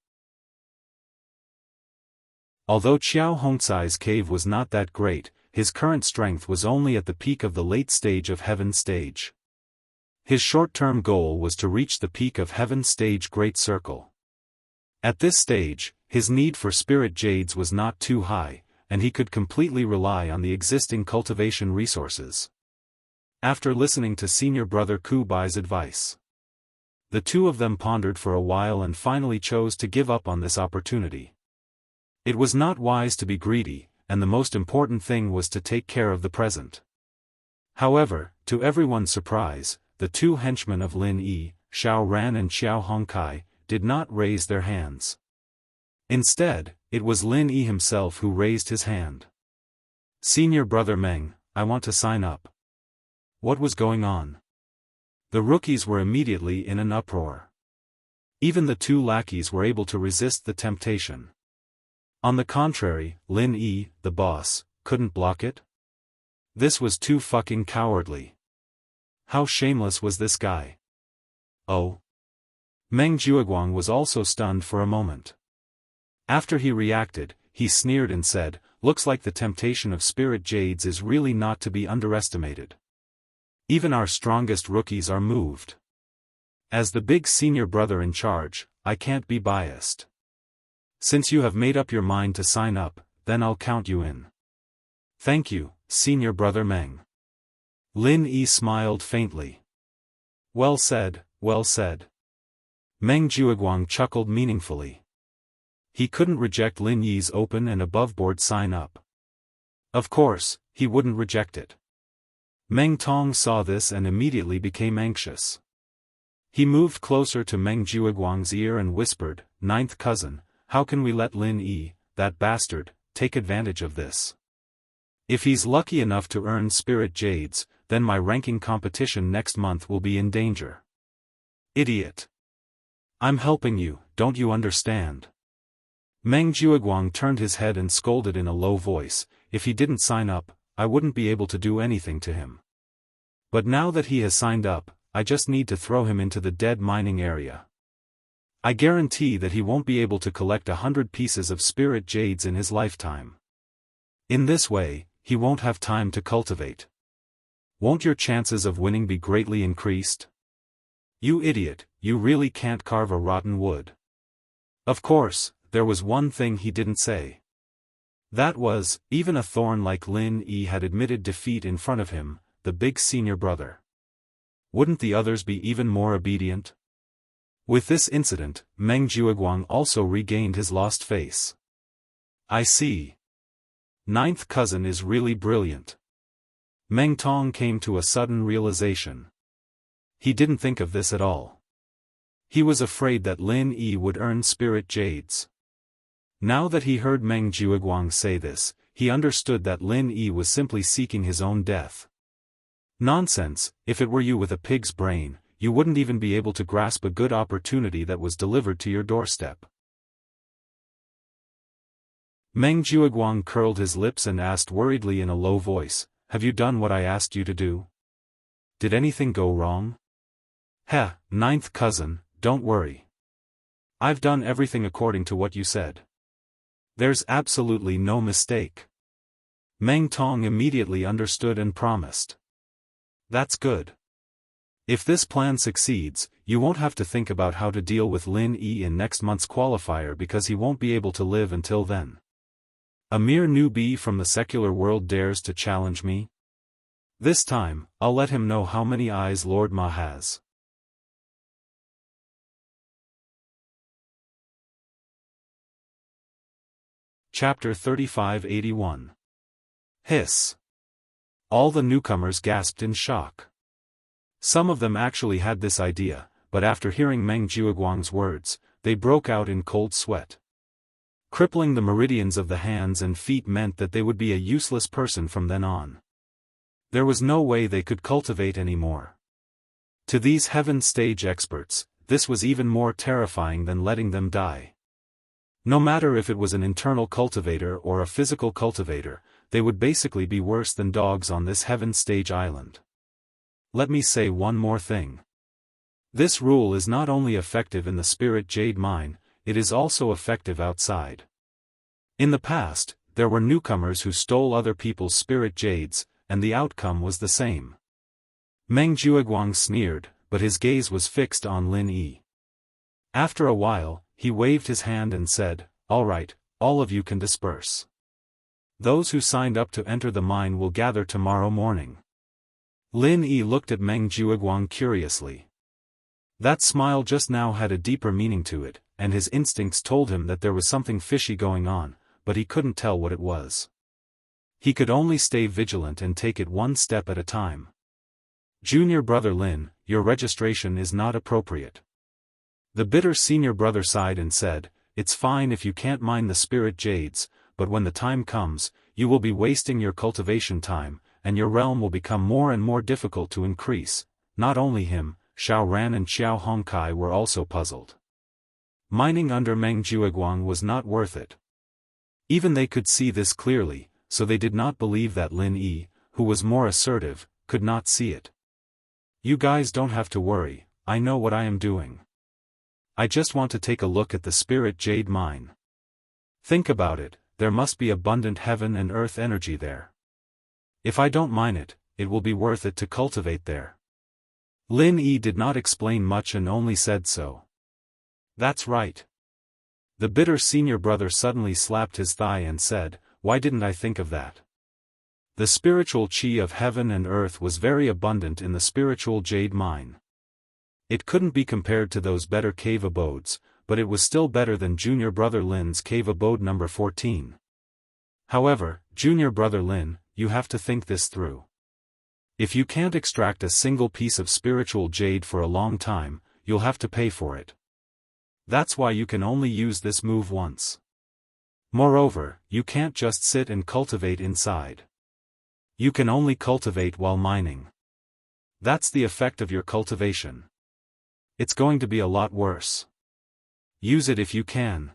Although Qiao Hongcai's cave was not that great, his current strength was only at the peak of the late stage of Heaven stage. His short-term goal was to reach the peak of Heaven stage Great Circle. At this stage, his need for spirit jades was not too high, and he could completely rely on the existing cultivation resources. After listening to senior brother Ku Bai's advice, the two of them pondered for a while and finally chose to give up on this opportunity. It was not wise to be greedy, and the most important thing was to take care of the present. However, to everyone's surprise, the two henchmen of Lin Yi, Xiao Ran and Xiao Hongkai, did not raise their hands. Instead, it was Lin Yi himself who raised his hand. "Senior brother Meng, I want to sign up." What was going on? The rookies were immediately in an uproar. Even the two lackeys were able to resist the temptation. On the contrary, Lin Yi, the boss, couldn't block it? This was too fucking cowardly. How shameless was this guy? Oh. Meng Jiuguang was also stunned for a moment. After he reacted, he sneered and said, "Looks like the temptation of spirit jades is really not to be underestimated. Even our strongest rookies are moved. As the big senior brother in charge, I can't be biased. Since you have made up your mind to sign up, then I'll count you in." "Thank you, senior brother Meng." Lin Yi smiled faintly. "Well said, well said." Meng Jiuguang chuckled meaningfully. He couldn't reject Lin Yi's open and above-board sign-up. Of course, he wouldn't reject it. Meng Tong saw this and immediately became anxious. He moved closer to Meng Jiuguang's ear and whispered, "Ninth cousin, how can we let Lin Yi, that bastard, take advantage of this? If he's lucky enough to earn spirit jades, then my ranking competition next month will be in danger." "Idiot. I'm helping you, don't you understand?" Meng Jiuguang turned his head and scolded in a low voice, "If he didn't sign up, I wouldn't be able to do anything to him. But now that he has signed up, I just need to throw him into the dead mining area. I guarantee that he won't be able to collect 100 pieces of spirit jades in his lifetime. In this way, he won't have time to cultivate. Won't your chances of winning be greatly increased? You idiot, you really can't carve a rotten wood." Of course, there was one thing he didn't say. That was, even a thorn like Lin Yi had admitted defeat in front of him, the big senior brother. Wouldn't the others be even more obedient? With this incident, Meng Jiuguang also regained his lost face. "I see. Ninth cousin is really brilliant." Meng Tong came to a sudden realization. He didn't think of this at all. He was afraid that Lin Yi would earn spirit jades. Now that he heard Meng Jiuguang say this, he understood that Lin Yi was simply seeking his own death. Nonsense, if it were you with a pig's brain, you wouldn't even be able to grasp a good opportunity that was delivered to your doorstep. Meng Jiuguang curled his lips and asked worriedly in a low voice, "Have you done what I asked you to do? Did anything go wrong?" "Heh, ninth cousin, don't worry. I've done everything according to what you said. There's absolutely no mistake." Meng Tong immediately understood and promised. "That's good. If this plan succeeds, you won't have to think about how to deal with Lin Yi in next month's qualifier because he won't be able to live until then. A mere newbie from the secular world dares to challenge me? This time, I'll let him know how many eyes Lord Ma has. Chapter 3581. Hiss. All the newcomers gasped in shock. Some of them actually had this idea, but after hearing Meng Jiuguang's words, they broke out in cold sweat. Crippling the meridians of the hands and feet meant that they would be a useless person from then on. There was no way they could cultivate anymore. To these heaven stage experts, this was even more terrifying than letting them die. No matter if it was an internal cultivator or a physical cultivator, they would basically be worse than dogs on this heaven stage island. Let me say one more thing. This rule is not only effective in the spirit jade mine, it is also effective outside. In the past, there were newcomers who stole other people's spirit jades, and the outcome was the same. Meng Jiuguang sneered, but his gaze was fixed on Lin Yi. After a while, he waved his hand and said, "All right, all of you can disperse. Those who signed up to enter the mine will gather tomorrow morning." Lin Yi looked at Meng Jiuguang curiously. That smile just now had a deeper meaning to it, and his instincts told him that there was something fishy going on, but he couldn't tell what it was. He could only stay vigilant and take it one step at a time. "Junior brother Lin, your registration is not appropriate." The bitter senior brother sighed and said, "It's fine if you can't mine the spirit jades, but when the time comes, you will be wasting your cultivation time, and your realm will become more and more difficult to increase." Not only him, Xiao Ran and Xiao Hongkai were also puzzled. Mining under Meng Jiuguang was not worth it. Even they could see this clearly, so they did not believe that Lin Yi, who was more assertive, could not see it. "You guys don't have to worry, I know what I am doing. I just want to take a look at the spirit jade mine. Think about it, there must be abundant heaven and earth energy there. If I don't mine it, it will be worth it to cultivate there." Lin Yi did not explain much and only said so. "That's right." The bitter senior brother suddenly slapped his thigh and said, "Why didn't I think of that?" The spiritual qi of heaven and earth was very abundant in the spiritual jade mine. It couldn't be compared to those better cave abodes, but it was still better than junior brother Lin's cave abode number 14. However, junior brother Lin, you have to think this through. If you can't extract a single piece of spiritual jade for a long time, you'll have to pay for it. That's why you can only use this move once. Moreover, you can't just sit and cultivate inside. You can only cultivate while mining. That's the effect of your cultivation. It's going to be a lot worse. Use it if you can.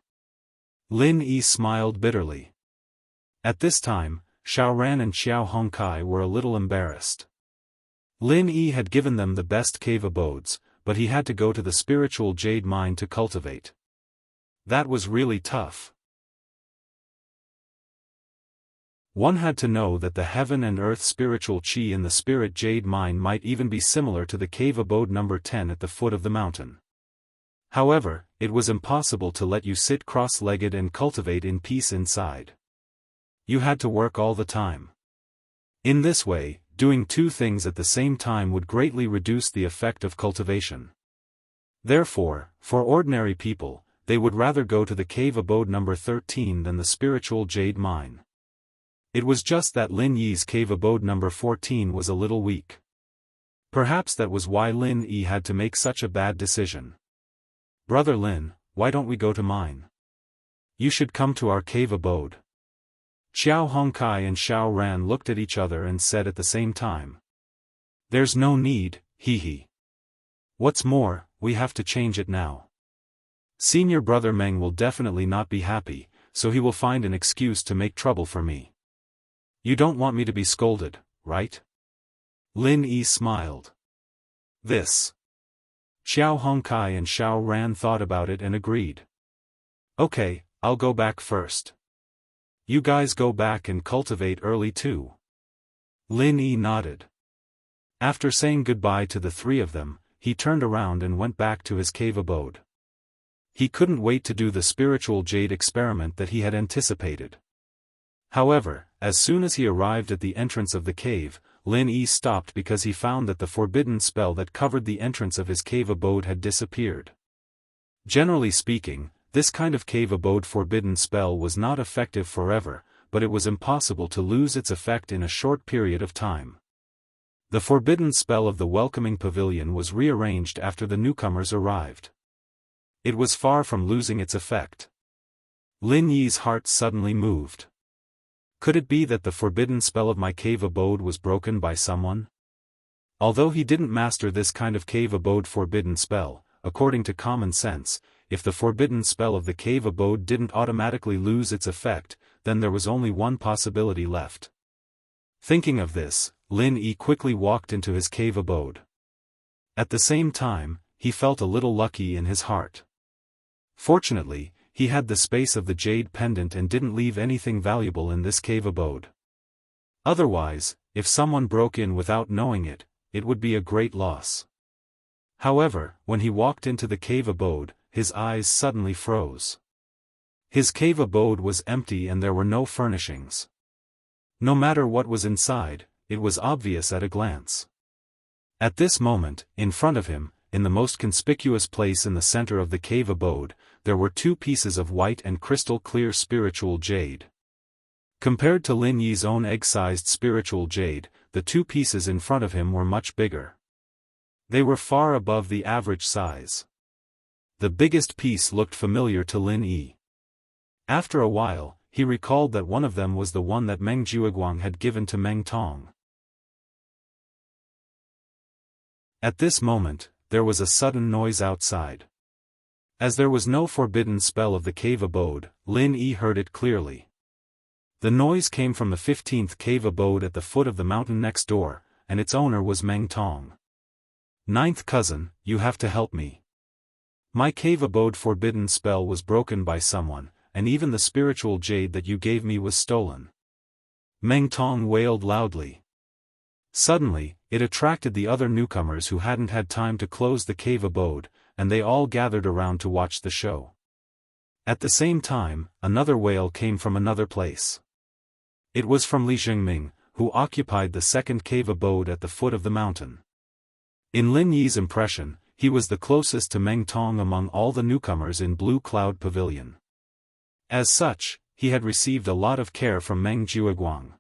Lin Yi smiled bitterly. At this time, Xiao Ran and Xiao Hongkai were a little embarrassed. Lin Yi had given them the best cave abodes, but he had to go to the spiritual jade mine to cultivate. That was really tough. One had to know that the heaven and earth spiritual qi in the spirit jade mine might even be similar to the cave abode number 10 at the foot of the mountain. However, it was impossible to let you sit cross-legged and cultivate in peace inside. You had to work all the time. In this way, doing two things at the same time would greatly reduce the effect of cultivation. Therefore, for ordinary people, they would rather go to the cave abode number 13 than the spiritual jade mine. It was just that Lin Yi's cave abode number 14 was a little weak. Perhaps that was why Lin Yi had to make such a bad decision. "Brother Lin, why don't we go to mine? You should come to our cave abode." Xiao Hongkai and Xiao Ran looked at each other and said at the same time. "There's no need, hee. What's more, we have to change it now. Senior brother Meng will definitely not be happy, so he will find an excuse to make trouble for me. You don't want me to be scolded, right?" Lin Yi smiled. "This." Xiao Hongkai and Xiao Ran thought about it and agreed. "Okay, I'll go back first. You guys go back and cultivate early too." Lin Yi nodded. After saying goodbye to the three of them, he turned around and went back to his cave abode. He couldn't wait to do the spiritual jade experiment that he had anticipated. However, as soon as he arrived at the entrance of the cave, Lin Yi stopped because he found that the forbidden spell that covered the entrance of his cave abode had disappeared. Generally speaking, this kind of cave abode forbidden spell was not effective forever, but it was impossible to lose its effect in a short period of time. The forbidden spell of the welcoming pavilion was rearranged after the newcomers arrived. It was far from losing its effect. Lin Yi's heart suddenly moved. Could it be that the forbidden spell of my cave abode was broken by someone? Although he didn't master this kind of cave abode forbidden spell, according to common sense, if the forbidden spell of the cave abode didn't automatically lose its effect, then there was only one possibility left. Thinking of this, Lin Yi quickly walked into his cave abode. At the same time, he felt a little lucky in his heart. Fortunately, he had the space of the jade pendant and didn't leave anything valuable in this cave abode. Otherwise, if someone broke in without knowing it, it would be a great loss. However, when he walked into the cave abode, his eyes suddenly froze. His cave abode was empty and there were no furnishings. No matter what was inside, it was obvious at a glance. At this moment, in front of him, in the most conspicuous place in the center of the cave abode, there were two pieces of white and crystal-clear spiritual jade. Compared to Lin Yi's own egg-sized spiritual jade, the two pieces in front of him were much bigger. They were far above the average size. The biggest piece looked familiar to Lin Yi. After a while, he recalled that one of them was the one that Meng Jiuguang had given to Meng Tong. At this moment, there was a sudden noise outside. As there was no forbidden spell of the cave abode, Lin Yi heard it clearly. The noise came from the 15th cave abode at the foot of the mountain next door, and its owner was Meng Tong. "Ninth cousin, you have to help me. My cave abode forbidden spell was broken by someone, and even the spiritual jade that you gave me was stolen." Meng Tong wailed loudly. Suddenly, it attracted the other newcomers who hadn't had time to close the cave abode, and they all gathered around to watch the show. At the same time, another wail came from another place. It was from Li Jingming, who occupied the second cave abode at the foot of the mountain. In Lin Yi's impression, he was the closest to Meng Tong among all the newcomers in Blue Cloud Pavilion. As such, he had received a lot of care from Meng Jiuguang.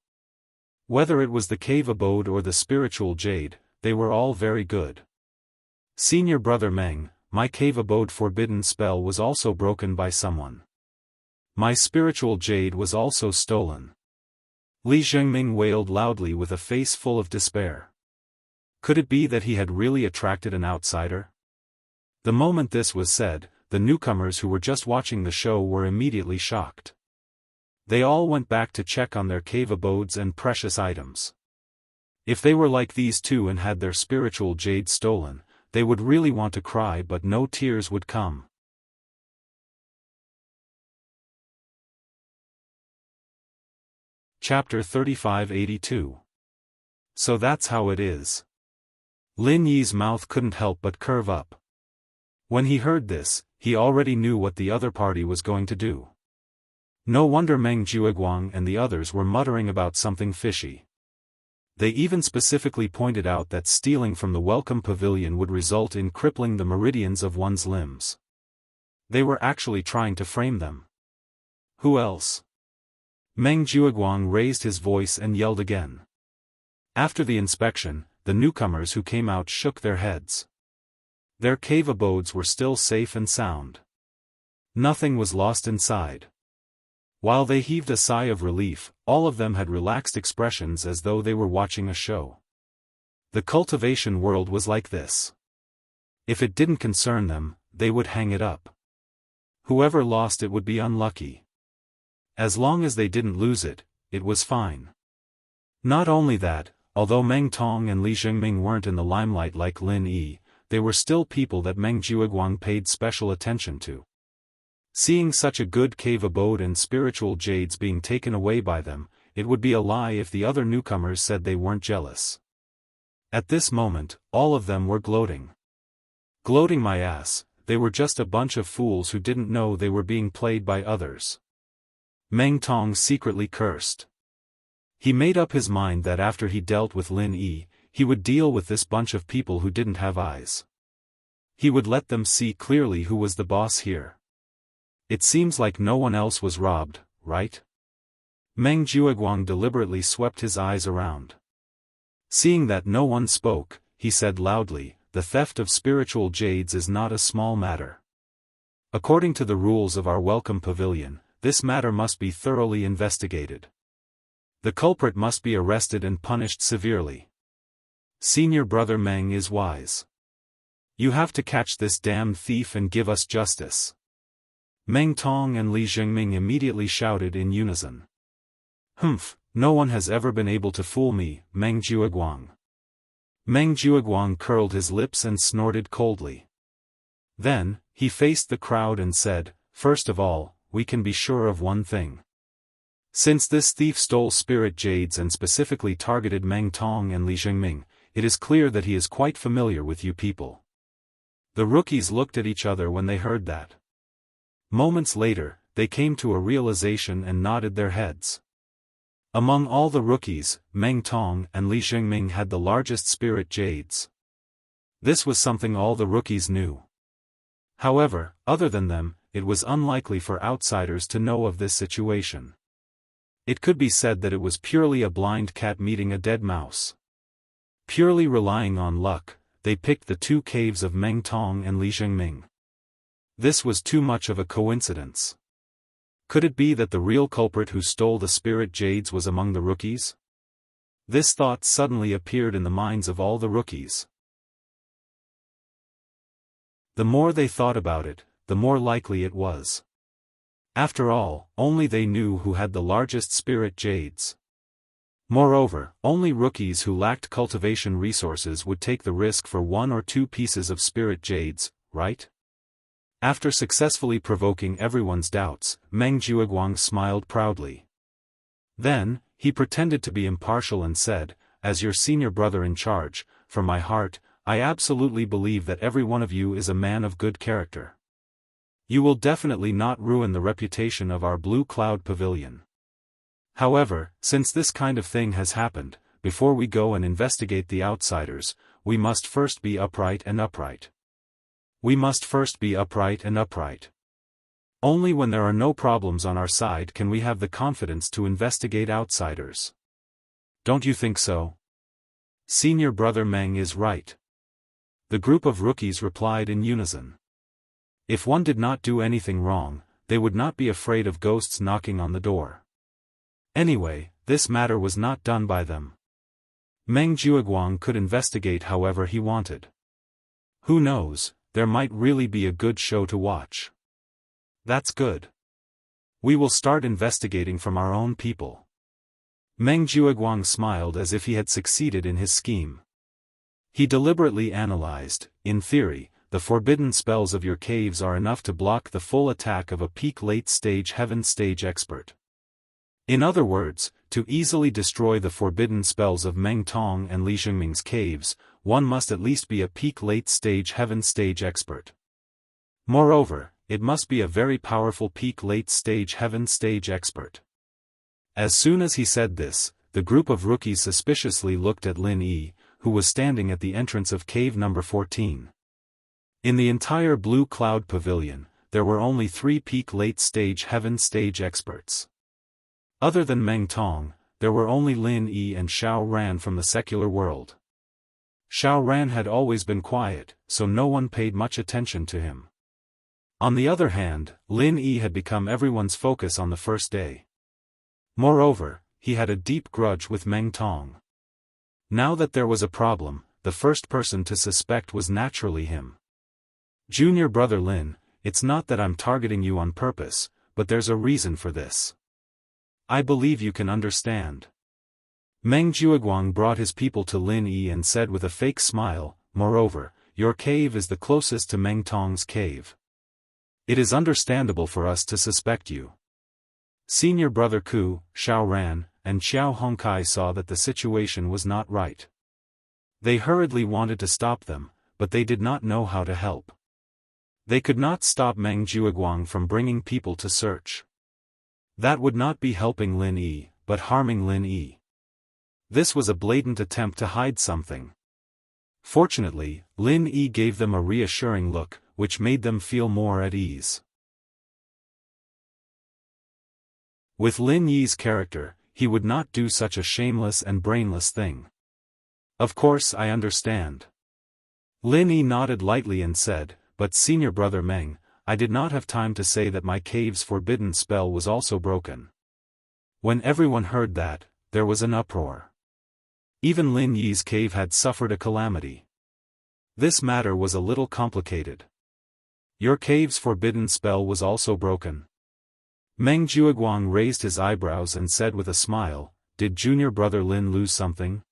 Whether it was the cave abode or the spiritual jade, they were all very good. "Senior brother Meng, my cave abode forbidden spell was also broken by someone. My spiritual jade was also stolen." Li Zhengming wailed loudly with a face full of despair. Could it be that he had really attracted an outsider? The moment this was said, the newcomers who were just watching the show were immediately shocked. They all went back to check on their cave abodes and precious items. If they were like these two and had their spiritual jade stolen, they would really want to cry, but no tears would come. Chapter 3582. So that's how it is. Lin Yi's mouth couldn't help but curve up. When he heard this, he already knew what the other party was going to do. No wonder Meng Jiuguang and the others were muttering about something fishy. They even specifically pointed out that stealing from the welcome pavilion would result in crippling the meridians of one's limbs. They were actually trying to frame them. Who else? Meng Jiuguang raised his voice and yelled again. After the inspection, the newcomers who came out shook their heads. Their cave abodes were still safe and sound. Nothing was lost inside. While they heaved a sigh of relief, all of them had relaxed expressions as though they were watching a show. The cultivation world was like this. If it didn't concern them, they would hang it up. Whoever lost it would be unlucky. As long as they didn't lose it, it was fine. Not only that, although Meng Tong and Li Jingming weren't in the limelight like Lin Yi, they were still people that Meng Jiuguang paid special attention to. Seeing such a good cave abode and spiritual jades being taken away by them, it would be a lie if the other newcomers said they weren't jealous. At this moment, all of them were gloating. Gloating my ass, they were just a bunch of fools who didn't know they were being played by others. Meng Tong secretly cursed. He made up his mind that after he dealt with Lin Yi, he would deal with this bunch of people who didn't have eyes. He would let them see clearly who was the boss here. It seems like no one else was robbed, right? Meng Jueguang deliberately swept his eyes around. Seeing that no one spoke, he said loudly, "The theft of spiritual jades is not a small matter. According to the rules of our welcome pavilion, this matter must be thoroughly investigated. The culprit must be arrested and punished severely. Senior brother Meng is wise. You have to catch this damned thief and give us justice." Meng Tong and Li Jingming immediately shouted in unison. "Humph, no one has ever been able to fool me, Meng Jueguang." Meng Jueguang curled his lips and snorted coldly. Then, he faced the crowd and said, "First of all, we can be sure of one thing. Since this thief stole spirit jades and specifically targeted Meng Tong and Li Jingming, it is clear that he is quite familiar with you people." The rookies looked at each other when they heard that. Moments later, they came to a realization and nodded their heads. Among all the rookies, Meng Tong and Li Jingming had the largest spirit jades. This was something all the rookies knew. However, other than them, it was unlikely for outsiders to know of this situation. It could be said that it was purely a blind cat meeting a dead mouse. Purely relying on luck, they picked the two caves of Meng Tong and Li Jingming. This was too much of a coincidence. Could it be that the real culprit who stole the spirit jades was among the rookies? This thought suddenly appeared in the minds of all the rookies. The more they thought about it, the more likely it was. After all, only they knew who had the largest spirit jades. Moreover, only rookies who lacked cultivation resources would take the risk for 1 or 2 pieces of spirit jades, right? After successfully provoking everyone's doubts, Meng Jueguang smiled proudly. Then, he pretended to be impartial and said, "As your senior brother in charge, from my heart, I absolutely believe that every one of you is a man of good character. You will definitely not ruin the reputation of our Blue Cloud Pavilion. However, since this kind of thing has happened, before we go and investigate the outsiders, we must first be upright and upright. We must first be upright and upright. Only when there are no problems on our side can we have the confidence to investigate outsiders. Don't you think so? Senior brother Meng is right." The group of rookies replied in unison. If one did not do anything wrong, they would not be afraid of ghosts knocking on the door. Anyway, this matter was not done by them. Meng Jueguang could investigate however he wanted. Who knows, there might really be a good show to watch. That's good. We will start investigating from our own people. Meng Jueguang smiled as if he had succeeded in his scheme. He deliberately analyzed, in theory, the forbidden spells of your caves are enough to block the full attack of a peak late-stage heaven stage expert. In other words, to easily destroy the forbidden spells of Meng Tong and Li Jingming's caves, one must at least be a peak late-stage heaven stage expert. Moreover, it must be a very powerful peak late-stage heaven stage expert. As soon as he said this, the group of rookies suspiciously looked at Lin Yi, who was standing at the entrance of cave number 14. In the entire Blue Cloud Pavilion, there were only 3 peak late-stage heaven stage experts. Other than Meng Tong, there were only Lin Yi and Xiao Ran from the secular world. Xiao Ran had always been quiet, so no one paid much attention to him. On the other hand, Lin Yi had become everyone's focus on the first day. Moreover, he had a deep grudge with Meng Tong. Now that there was a problem, the first person to suspect was naturally him. Junior brother Lin, it's not that I'm targeting you on purpose, but there's a reason for this. I believe you can understand. Meng Jueguang brought his people to Lin Yi and said with a fake smile, "Moreover, your cave is the closest to Meng Tong's cave. It is understandable for us to suspect you." Senior brother Ku, Xiao Ran, and Xiao Hongkai saw that the situation was not right. They hurriedly wanted to stop them, but they did not know how to help. They could not stop Meng Jiuguang from bringing people to search. That would not be helping Lin Yi, but harming Lin Yi. This was a blatant attempt to hide something. Fortunately, Lin Yi gave them a reassuring look, which made them feel more at ease. With Lin Yi's character, he would not do such a shameless and brainless thing. Of course I understand. Lin Yi nodded lightly and said, but Senior Brother Meng, I did not have time to say that my cave's forbidden spell was also broken. When everyone heard that, there was an uproar. Even Lin Yi's cave had suffered a calamity. This matter was a little complicated. Your cave's forbidden spell was also broken. Meng Jiuguang raised his eyebrows and said with a smile, did Junior Brother Lin lose something?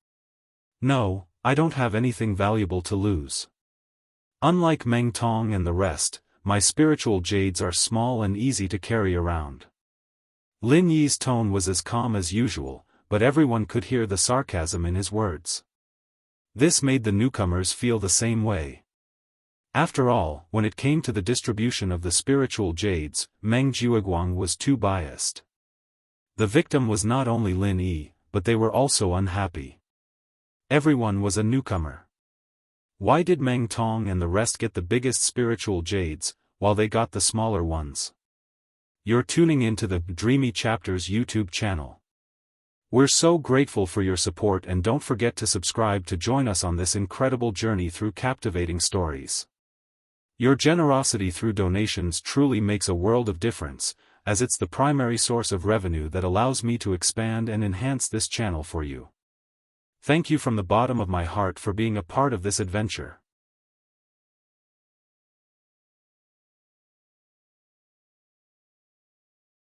No, I don't have anything valuable to lose. Unlike Meng Tong and the rest, my spiritual jades are small and easy to carry around. Lin Yi's tone was as calm as usual, but everyone could hear the sarcasm in his words. This made the newcomers feel the same way. After all, when it came to the distribution of the spiritual jades, Meng Jiuguang was too biased. The victim was not only Lin Yi, but they were also unhappy. Everyone was a newcomer. Why did Meng Tong and the rest get the biggest spiritual jades, while they got the smaller ones? You're tuning into the Dreamy Chapters YouTube channel. We're so grateful for your support, and don't forget to subscribe to join us on this incredible journey through captivating stories. Your generosity through donations truly makes a world of difference, as it's the primary source of revenue that allows me to expand and enhance this channel for you. Thank you from the bottom of my heart for being a part of this adventure.